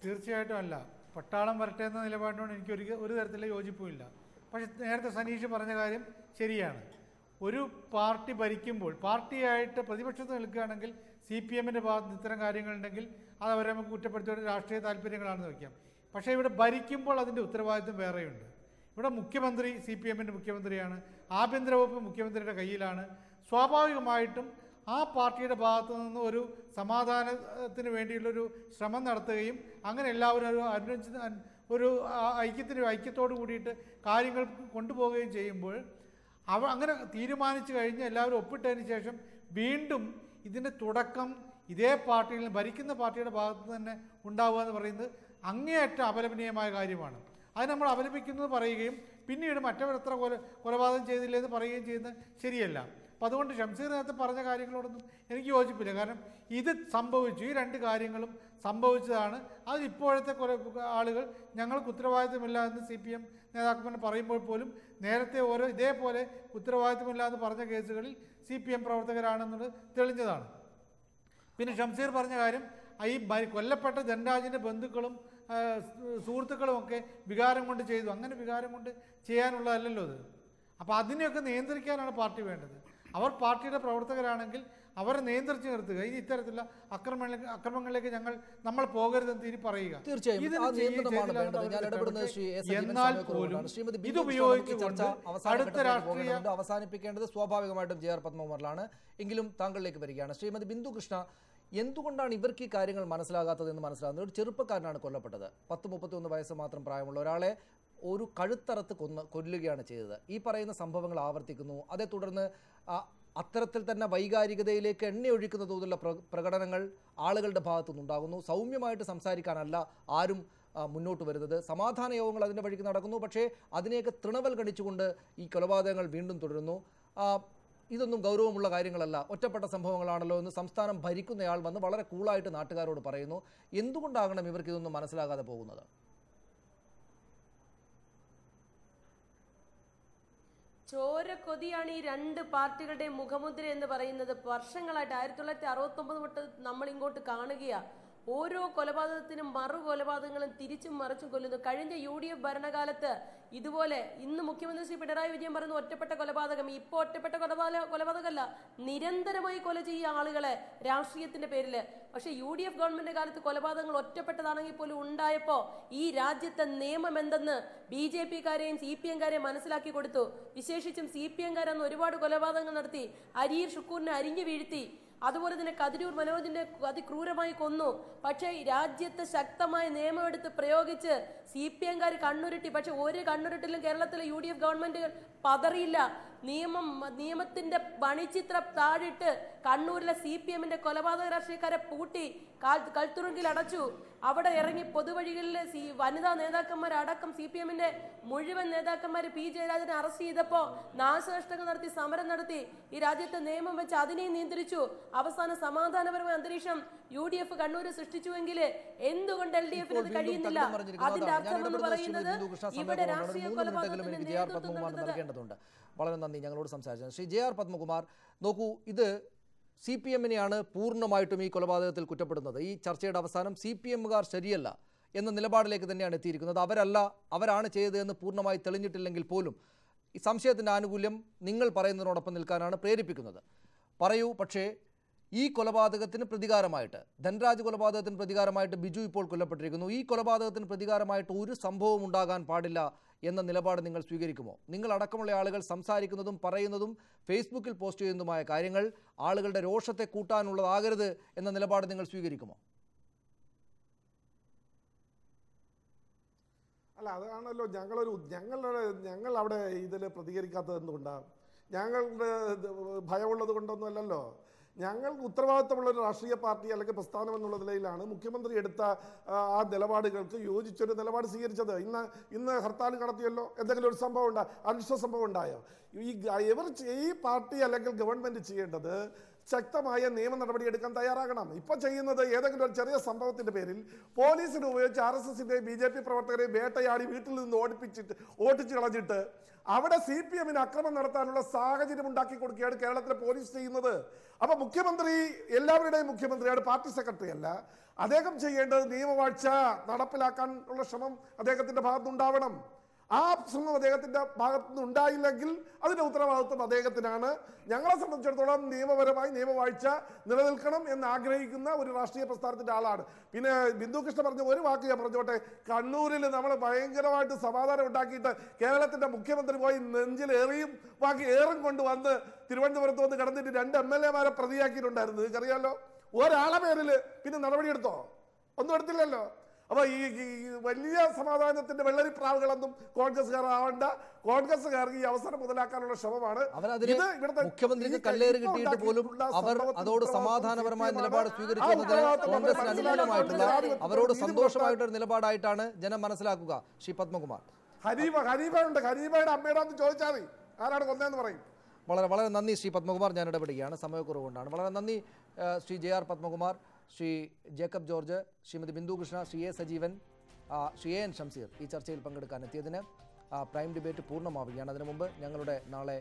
തീർച്ചയായിട്ടും അല്ല. പട്ടാളം വരട്ടെ എന്ന നിലപാടിനോട് എനിക്ക് ഒരു തരത്തിലുള്ള യോജിപ്പുമില്ല. പക്ഷേ നേരത്തെ സനീഷ് പറഞ്ഞ കാര്യം ശരിയാണ്. ഒരു പാർട്ടി ഭരിക്കുമ്പോൾ പാർട്ടിയായിട്ട് പ്രതിപക്ഷത്ത് നിൽക്കുകയാണെങ്കിൽ CPM-ൻ്റെ ഭാഗത്ത് ഇത്തരം കാര്യങ്ങളുണ്ടെങ്കിൽ അത് അവരെ നമുക്ക് കുറ്റപ്പെടുത്തിയ രാഷ്ട്രീയ താല്പര്യങ്ങളാണെന്ന് വയ്ക്കാം. പക്ഷേ ഇവിടെ ഭരിക്കുമ്പോൾ അതിൻ്റെ ഉത്തരവാദിത്വം വേറെയുണ്ട്. ഇവിടെ മുഖ്യമന്ത്രി CPM-ൻ്റെ മുഖ്യമന്ത്രിയാണ്, ആഭ്യന്തര വകുപ്പ് മുഖ്യമന്ത്രിയുടെ കയ്യിലാണ്. സ്വാഭാവികമായിട്ടും ആ പാർട്ടിയുടെ ഭാഗത്തു നിന്ന് ഒരു സമാധാനത്തിന് വേണ്ടിയുള്ളൊരു ശ്രമം നടത്തുകയും അങ്ങനെ എല്ലാവരും ഒരു ഐക്യത്തോട് കൂടിയിട്ട് കാര്യങ്ങൾ കൊണ്ടുപോവുകയും ചെയ്യുമ്പോൾ അങ്ങനെ തീരുമാനിച്ചു കഴിഞ്ഞ് എല്ലാവരും ഒപ്പിട്ടതിന് ശേഷം വീണ്ടും ഇതിൻ്റെ തുടക്കം ഇതേ പാർട്ടിയിൽ ഭരിക്കുന്ന പാർട്ടിയുടെ ഭാഗത്ത് തന്നെ ഉണ്ടാവുക എന്ന് പറയുന്നത് അങ്ങേയറ്റം അപലപനീയമായ കാര്യമാണ്. അത് നമ്മൾ അപലപിക്കുന്നത് പറയുകയും പിന്നീട് മറ്റവർ എത്ര കൊലപാതകം ചെയ്തില്ലെന്ന് പറയുകയും ചെയ്യുന്നത് ശരിയല്ല. അപ്പോൾ അതുകൊണ്ട് ഷംസീർ നേരത്തെ പറഞ്ഞ കാര്യങ്ങളോടൊന്നും എനിക്ക് യോജിപ്പില്ല. കാരണം ഇത് സംഭവിച്ചു, ഈ 2 കാര്യങ്ങളും സംഭവിച്ചതാണ്. അതിപ്പോഴത്തെ ആളുകൾ ഞങ്ങൾക്ക് ഉത്തരവാദിത്തമില്ല എന്ന് CPM നേതാക്കന്മാർ പറയുമ്പോൾ പോലും നേരത്തെ ഇതേപോലെ ഉത്തരവാദിത്തമില്ല എന്ന് പറഞ്ഞ കേസുകളിൽ CPM പ്രവർത്തകരാണെന്നുള്ളത് തെളിഞ്ഞതാണ്. പിന്നെ ഷംസീർ പറഞ്ഞ കാര്യം, ഈ കൊല്ലപ്പെട്ട ധനരാജിൻ്റെ ബന്ധുക്കളും സുഹൃത്തുക്കളും ഒക്കെ വികാരം കൊണ്ട് ചെയ്തു. അങ്ങനെ വികാരം കൊണ്ട് ചെയ്യാനുള്ളതല്ലല്ലോ അത്. അപ്പോൾ അതിനെയൊക്കെ നിയന്ത്രിക്കാനാണ് പാർട്ടി വേണ്ടത്. അവർ പാർട്ടിയുടെ പ്രവർത്തകരാണെങ്കിൽ അവരെ നിയന്ത്രിച്ച് നിർത്തുക. ഇനി ഇത്തരത്തിലുള്ള അക്രമങ്ങളിലേക്ക് നമ്മൾ പോകരുതെന്ന് തിരി പറയുക. എന്നാൽ പോലും ഇത് ഉപയോഗിച്ചുകൊണ്ട് അടുത്ത രാഷ്ട്രീയ അവസാനിപ്പിക്കേണ്ടത് സ്വാഭാവികമായിട്ടും JR പത്മകുമാറിലാണ്. എങ്കിലും താങ്കളിലേക്ക് വരികയാണ് ശ്രീമതി ബിന്ദു കൃഷ്ണ. എന്തുകൊണ്ടാണ് ഇവർക്ക് ഈ കാര്യങ്ങൾ മനസ്സിലാകാത്തതെന്ന് മനസ്സിലാകുന്നത്? ഒരു ചെറുപ്പക്കാരനാണ് കൊല്ലപ്പെട്ടത്. 10-31 വയസ്സ് മാത്രം പ്രായമുള്ള ഒരാളെ ഒരു കഴുത്തറത്ത് കൊല്ലുകയാണ് ചെയ്തത്. ഈ പറയുന്ന സംഭവങ്ങൾ ആവർത്തിക്കുന്നു. അതേ തുടർന്ന് അത്തരത്തിൽ തന്നെ വൈകാരികതയിലേക്ക് എണ്ണയൊഴിക്കുന്ന തോതിലുള്ള പ്രകടനങ്ങൾ ആളുകളുടെ ഭാഗത്തുനിന്നുണ്ടാകുന്നു. സൗമ്യമായിട്ട് സംസാരിക്കാനല്ല ആരും മുന്നോട്ട് വരുന്നത്. സമാധാന യോഗങ്ങൾ അതിൻ്റെ വഴിക്ക് നടക്കുന്നു. പക്ഷേ അതിനെയൊക്കെ തൃണവൽഗണിച്ചുകൊണ്ട് ഈ കൊലപാതകങ്ങൾ വീണ്ടും തുടരുന്നു. ഇതൊന്നും ഗൗരവമുള്ള കാര്യങ്ങളല്ല, ഒറ്റപ്പെട്ട സംഭവങ്ങളാണല്ലോ എന്ന് സംസ്ഥാനം ഭരിക്കുന്നയാൾ വന്ന് വളരെ കൂളായിട്ട് നാട്ടുകാരോട് പറയുന്നു. എന്തുകൊണ്ടാകണം ഇവർക്ക് ഇതൊന്നും മനസ്സിലാകാതെ പോകുന്നത്? ചോരക്കൊതിയാണ് ഈ രണ്ട് പാർട്ടികളുടെയും മുഖമുദ്ര എന്ന് പറയുന്നത്. വർഷങ്ങളായിട്ട് 1969 തൊട്ട് നമ്മൾ ഇങ്ങോട്ട് കാണുകയാണ്. ഓരോ കൊലപാതകത്തിനും മറു കൊലപാതകങ്ങളും തിരിച്ചും മറിച്ചും കൊല്ലുന്നു. കഴിഞ്ഞ UDF ഭരണകാലത്ത് ഇതുപോലെ ഇന്ന് മുഖ്യമന്ത്രി ശ്രീ പിണറായി വിജയൻ പറയുന്ന ഒറ്റപ്പെട്ട കൊലപാതകം, ഇപ്പോൾ ഒറ്റപ്പെട്ട കൊലപാതകമല്ല, നിരന്തരമായി കൊല ചെയ്യുക ആളുകളെ രാഷ്ട്രീയത്തിന്റെ പേരിൽ. പക്ഷെ UDF ഗവൺമെന്റ് കാലത്ത് കൊലപാതകങ്ങൾ ഒറ്റപ്പെട്ടതാണെങ്കിൽ പോലും ഉണ്ടായപ്പോൾ ഈ രാജ്യത്തെ നിയമം എന്തെന്ന് BJP-കാരെയും CPM-കാരെയും മനസ്സിലാക്കി കൊടുത്തു. വിശേഷിച്ചും CPM-കാരെന്ന് ഒരുപാട് കൊലപാതകങ്ങൾ നടത്തി. അരിയിൽ ഷുക്കൂറിനെ അരിഞ്ഞു വീഴ്ത്തി. അതുപോലെ തന്നെ കതിരൂർ മനോജിനെ അതിക്രൂരമായി കൊന്നു. പക്ഷേ രാജ്യത്ത് ശക്തമായ നിയമമെടുത്ത് പ്രയോഗിച്ച് CPM-കാർ കണ്ണുരുട്ടി. പക്ഷെ ഒരു കണ്ണുരുട്ടിലും കേരളത്തിലെ UDF ഗവൺമെന്റ് പതറിയില്ല. നിയമത്തിന്റെ പണിച്ചിത്ര താഴിട്ട് കണ്ണൂരിലെ CPM-ന്റെ കൊലപാതക രാഷ്ട്രീയക്കാരെ പൂട്ടി കൽത്തുറുങ്കിൽ അടച്ചു. അവിടെ ഇറങ്ങി പൊതുവഴികളിലെ വനിതാ നേതാക്കന്മാരടക്കം CPM-ന്റെ മുഴുവൻ നേതാക്കന്മാർ P. ജയരാജനെ അറസ്റ്റ് ചെയ്തപ്പോൾ നാശനഷ്ടങ്ങൾ നടത്തി, സമരം നടത്തി. ഈ രാജ്യത്തെ നിയമം വെച്ച് അതിനെയും നിയന്ത്രിച്ചു. അവസാനം സമാധാനപരമായ അന്തരീക്ഷം UDF കണ്ണൂര് സൃഷ്ടിച്ചുവെങ്കിൽ എന്തുകൊണ്ട് LDF കഴിയുന്നില്ല? അതിന്റെ അർത്ഥം എന്ന് പറയുന്നത് ഇവിടെ രാഷ്ട്രീയ കൊലപാതകത്തിന് നേതൃത്വം നൽകേണ്ടതുണ്ട്. വളരെ നന്ദി ഞങ്ങളോട് സംസാരിച്ചത്. ശ്രീ JR പത്മകുമാർ, നോക്കൂ, ഇത് CPM-നെയാണ് പൂർണ്ണമായിട്ടും ഈ കൊലപാതകത്തിൽ കുറ്റപ്പെടുന്നത്. ഈ ചർച്ചയുടെ അവസാനം CPM-കാർ ശരിയല്ല എന്ന നിലപാടിലേക്ക് തന്നെയാണ് എത്തിയിരിക്കുന്നത്. അവരാണ് ചെയ്തതെന്ന് പൂർണ്ണമായി തെളിഞ്ഞിട്ടില്ലെങ്കിൽ പോലും ഈ സംശയത്തിൻ്റെ ആനുകൂല്യം നിങ്ങൾ പറയുന്നതിനോടൊപ്പം നിൽക്കാനാണ് പ്രേരിപ്പിക്കുന്നത്. പറയൂ, പക്ഷേ ഈ കൊലപാതകത്തിന് പ്രതികാരമായിട്ട്, ധൻരാജ് കൊലപാതകത്തിന് പ്രതികാരമായിട്ട് ബിജു ഇപ്പോൾ കൊല്ലപ്പെട്ടിരിക്കുന്നു. ഈ കൊലപാതകത്തിന് പ്രതികാരമായിട്ട് ഒരു സംഭവം ഉണ്ടാകാൻ പാടില്ല എന്ന നിലപാട് നിങ്ങൾ സ്വീകരിക്കുമോ? നിങ്ങൾ അടക്കമുള്ള ആളുകൾ സംസാരിക്കുന്നതും പറയുന്നതും ഫേസ്ബുക്കിൽ പോസ്റ്റ് ചെയ്യുന്നതുമായ കാര്യങ്ങൾ ആളുകളുടെ രോഷത്തെ കൂട്ടാനുള്ളതാകരുത് എന്ന നിലപാട് നിങ്ങൾ സ്വീകരിക്കുമോ? അല്ല, അതാണല്ലോ ഞങ്ങൾ അവിടെ ഇതിൽ പ്രതികരിക്കാത്തത് എന്തുകൊണ്ടാണ്? ഞങ്ങളുടെ ഭയമുള്ളത് കൊണ്ടൊന്നും അല്ലല്ലോ. ഞങ്ങൾക്ക് ഉത്തരവാദിത്തമുള്ളൊരു രാഷ്ട്രീയ പാർട്ടി അല്ലെങ്കിൽ പ്രസ്ഥാനം എന്നുള്ള നിലയിലാണ് മുഖ്യമന്ത്രി എടുത്ത ആ നിലപാടുകൾക്ക് യോജിച്ചൊരു നിലപാട് സ്വീകരിച്ചത്. ഇന്ന് ഹർത്താൽ നടത്തിയല്ലോ, എന്തെങ്കിലും ഒരു സംഭവം അനിഷ്ട സംഭവം ഉണ്ടായോ? ഈ പാർട്ടി അല്ലെങ്കിൽ ഗവൺമെൻറ് ചെയ്യേണ്ടത് ശക്തമായ നിയമ നടപടി എടുക്കാൻ തയ്യാറാകണം. ഇപ്പോൾ ചെയ്യുന്നത് ഏതെങ്കിലും ഒരു ചെറിയ സംഭവത്തിൻ്റെ പേരിൽ പോലീസിനെ ഉപയോഗിച്ച് RSSന്റെയും BJP പ്രവർത്തകരെയും വേട്ടയാടി വീട്ടിൽ നിന്ന് ഓടിച്ചു കളഞ്ഞിട്ട് അവിടെ CPM-ന് അക്രമം നടത്താനുള്ള സാഹചര്യം ഉണ്ടാക്കി കൊടുക്കുകയാണ് കേരളത്തിലെ പോലീസ് ചെയ്യുന്നത്. അപ്പോൾ മുഖ്യമന്ത്രി എല്ലാവരുടെയും മുഖ്യമന്ത്രിയാണ്, പാർട്ടി സെക്രട്ടറി അല്ല. അദ്ദേഹം ചെയ്യേണ്ടത് നിയമവാഴ്ച നടപ്പിലാക്കാൻ ഉള്ള ശ്രമം അദ്ദേഹത്തിൻ്റെ ഭാഗത്തുനിന്നുണ്ടാവണം. ആ ശ്രമം അദ്ദേഹത്തിൻ്റെ ഭാഗത്തുനിന്ന് ഉണ്ടായില്ലെങ്കിൽ അതിൻ്റെ ഉത്തരവാദിത്വം അദ്ദേഹത്തിനാണ്. ഞങ്ങളെ സംബന്ധിച്ചിടത്തോളം നിയമപരമായി നിയമവാഴ്ച നിലനിൽക്കണം എന്ന് ആഗ്രഹിക്കുന്ന ഒരു രാഷ്ട്രീയ പ്രസ്ഥാനത്തിൻ്റെ ആളാണ്. പിന്നെ ബിന്ദു കൃഷ്ണ പറഞ്ഞ ഒരു വാക്ക് ഞാൻ പറഞ്ഞോട്ടെ. കണ്ണൂരിൽ നമ്മൾ ഭയങ്കരമായിട്ട് സമാധാനം ഉണ്ടാക്കിയിട്ട് കേരളത്തിൻ്റെ മുഖ്യമന്ത്രി പോയി നെഞ്ചിൽ ഏറും കൊണ്ടുവന്ന് തിരുവനന്തപുരത്ത് വന്ന് കിടന്നിട്ട് 2 MLA-മാരെ പ്രതിയാക്കിയിട്ടുണ്ടായിരുന്നു. നിങ്ങൾക്കറിയാമല്ലോ. ഒരാളെ പേരിൽ പിന്നെ നടപടിയെടുത്തോ? ഒന്നും എടുത്തില്ലല്ലോ. അപ്പോൾ ഈ വലിയ സമാധാനത്തിന്റെ വെള്ളരിപ്രാവുകളൊന്നും കോൺഗ്രസ്സുകാർ ആവണ്ട. കോൺഗ്രസ്സുകാർക്ക് ഈ അവസരം മുതലാക്കാനുള്ള ശ്രമമാണ്. മുഖ്യമന്ത്രിക്ക് കല്ലേറ് കിട്ടിയിട്ട് പോലും അവർ അതോട് സമാധാനപരമായ നിലപാട് സ്വീകരിച്ചു എന്നത് കോൺഗ്രസിന് അനുകൂലമായിട്ടുള്ള, അവരോട് സന്തോഷമായിട്ടൊരു നിലപാടായിട്ടാണ് ജനം മനസ്സിലാക്കുക. ശ്രീ പത്മകുമാർ, ഹരീബയുണ്ട്, ഹരീബയുടെ അമ്മയുടെ ചോദിച്ചാൽ മതി ആരാണ് കൊന്നതെന്ന് പറയും. വളരെ നന്ദി ശ്രീ പത്മകുമാർ. ഞാൻ ഇടപെടുകയാണ്, സമയക്കുറവുകൊണ്ടാണ്. വളരെ നന്ദി Shri JR Padmakumar, Shri Jacob George, Shrimati Bindu Krishna, Shri A. Sajeevan, Shri AN Shamseer ഈ ചർച്ചയിൽ പങ്കെടുക്കാൻ എത്തിയതിന്. പ്രൈം ഡിബേറ്റ് പൂർണ്ണമാവുകയാണ്. അതിനു മുമ്പ് ഞങ്ങളുടെ നാളെ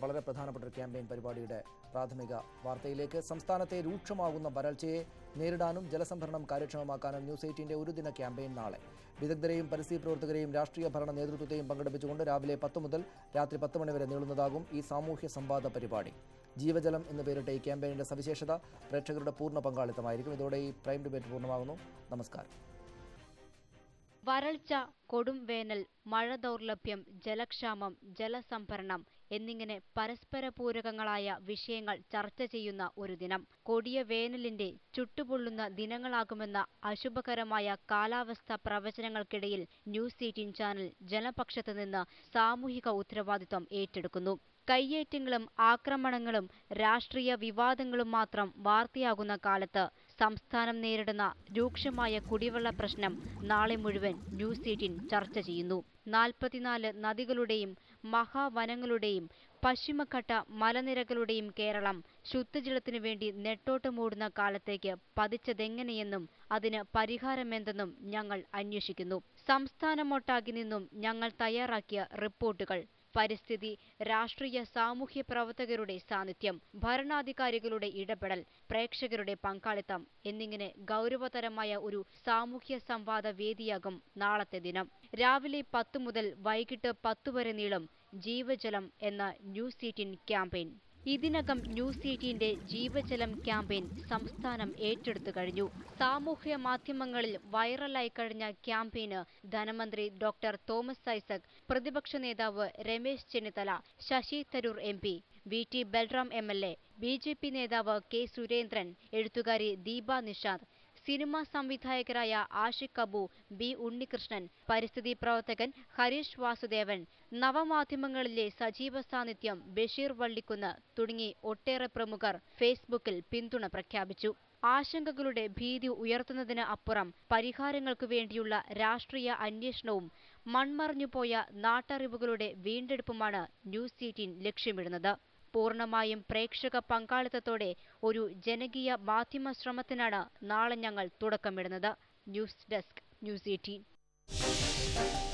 വളരെ പ്രധാനപ്പെട്ട ഒരു ക്യാമ്പയിൻ പരിപാടിയുടെ പ്രാഥമിക വാർത്തയിലേക്ക്. സംസ്ഥാനത്തെ രൂക്ഷമാകുന്ന വരൾച്ചയെ നേരിടാനും ജലസംഭരണം കാര്യക്ഷമമാക്കാനും ന്യൂസ് 18ന്റെ ഒരു ദിന ക്യാമ്പയിൻ നാളെ. വിദഗ്ധരെയും പരിസ്ഥിതി പ്രവർത്തകരെയും രാഷ്ട്രീയ ഭരണ നേതൃത്വത്തെയും പങ്കെടുപ്പിച്ചുകൊണ്ട് രാവിലെ 10 മുതൽ രാത്രി 10 മണി വരെ നീളുന്നതാകും ഈ സാമൂഹ്യ സംവാദ പരിപാടി. ജീവജലം എന്ന് പേരിട്ട ഈ ക്യാമ്പയിനിൻ്റെ സവിശേഷത പ്രേക്ഷകരുടെ പൂർണ്ണ പങ്കാളിത്തമായിരിക്കും. ഇതോടെ ഈ പ്രൈം ഡിബേറ്റ് പൂർണ്ണമാകുന്നു. നമസ്കാരം. വരൾച്ച, കൊടും വേനൽ, മഴ ദൗർലഭ്യം, ജലക്ഷാമം, ജലസംഭരണം എന്നിങ്ങനെ പരസ്പര പൂരകങ്ങളായ വിഷയങ്ങൾ ചർച്ച ചെയ്യുന്ന ഒരു ദിനം. കൊടിയ വേനലിന്റെ ചുട്ടുപൊള്ളുന്ന ദിനങ്ങളാകുമെന്ന അശുഭകരമായ കാലാവസ്ഥാ പ്രവചനങ്ങൾക്കിടയിൽ ന്യൂസ് 18 ചാനൽ ജനപക്ഷത്ത് നിന്ന് സാമൂഹിക ഉത്തരവാദിത്വം ഏറ്റെടുക്കുന്നു. കയ്യേറ്റങ്ങളും ആക്രമണങ്ങളും രാഷ്ട്രീയ വിവാദങ്ങളും മാത്രം വാർത്തയാകുന്ന കാലത്ത് സംസ്ഥാനം നേരിടുന്ന രൂക്ഷമായ കുടിവെള്ള പ്രശ്നം നാളെ മുഴുവൻ ന്യൂസ് 18 ചർച്ച ചെയ്യുന്നു. 44 നദികളുടെയും മഹാവനങ്ങളുടെയും പശ്ചിമഘട്ട മലനിരകളുടെയും കേരളം ശുദ്ധജലത്തിനു വേണ്ടി നെട്ടോട്ടമോടുന്ന കാലത്തേക്ക് പതിച്ചതെങ്ങനെയെന്നും അതിന് പരിഹാരമെന്തെന്നും ഞങ്ങൾ അന്വേഷിക്കുന്നു. സംസ്ഥാനമൊട്ടാകെ നിന്നും ഞങ്ങൾ തയ്യാറാക്കിയ റിപ്പോർട്ടുകൾ, പരിസ്ഥിതി, രാഷ്ട്രീയ, സാമൂഹ്യ പ്രവർത്തകരുടെ സാന്നിധ്യം, ഭരണാധികാരികളുടെ ഇടപെടൽ, പ്രേക്ഷകരുടെ പങ്കാളിത്തം എന്നിങ്ങനെ ഗൗരവതരമായ ഒരു സാമൂഹ്യ സംവാദ വേദിയാകും നാളത്തെ ദിനം. രാവിലെ 10 മുതൽ വൈകിട്ട് 10 വരെ നീളും ജീവജലം എന്ന ന്യൂസ് 18 ക്യാമ്പയിൻ. ഇതിനകം ന്യൂസ് 18ന്റെ ജീവജലം ക്യാമ്പയിൻ സംസ്ഥാനം ഏറ്റെടുത്തു കഴിഞ്ഞു. സാമൂഹ്യ മാധ്യമങ്ങളിൽ വൈറലായി കഴിഞ്ഞ ക്യാമ്പയിന് ധനമന്ത്രി ഡോക്ടർ തോമസ് ഐസക്, പ്രതിപക്ഷ നേതാവ് Ramesh Chennithala, Sasi Tharoor MP, VT Balram MLA, BJP നേതാവ് K സുരേന്ദ്രൻ, എഴുത്തുകാരി ദീപ നിഷാദ്, സിനിമാ സംവിധായകരായ ആഷിഖ് അബു, B ഉണ്ണികൃഷ്ണൻ, പരിസ്ഥിതി പ്രവർത്തകൻ ഹരീഷ് വാസുദേവൻ, നവമാധ്യമങ്ങളിലെ സജീവ സാന്നിധ്യം ബഷീർ വള്ളിക്കുന്ന് തുടങ്ങി ഒട്ടേറെ പ്രമുഖർ ഫേസ്ബുക്കിൽ പിന്തുണ പ്രഖ്യാപിച്ചു. ആശങ്കകളുടെ ഭീതി ഉയർത്തുന്നതിന് അപ്പുറം പരിഹാരങ്ങൾക്കു വേണ്ടിയുള്ള രാഷ്ട്രീയ അന്വേഷണവും മൺമറഞ്ഞുപോയ നാട്ടറിവുകളുടെ വീണ്ടെടുപ്പുമാണ് ന്യൂസ് 18 ലക്ഷ്യമിടുന്നത്. പൂർണ്ണമായും പ്രേക്ഷക പങ്കാളിത്തത്തോടെ ഒരു ജനകീയ മാധ്യമ ശ്രമത്തിനാണ് നാളെ ഞങ്ങൾ തുടക്കമിടുന്നത്. News desk, news 18.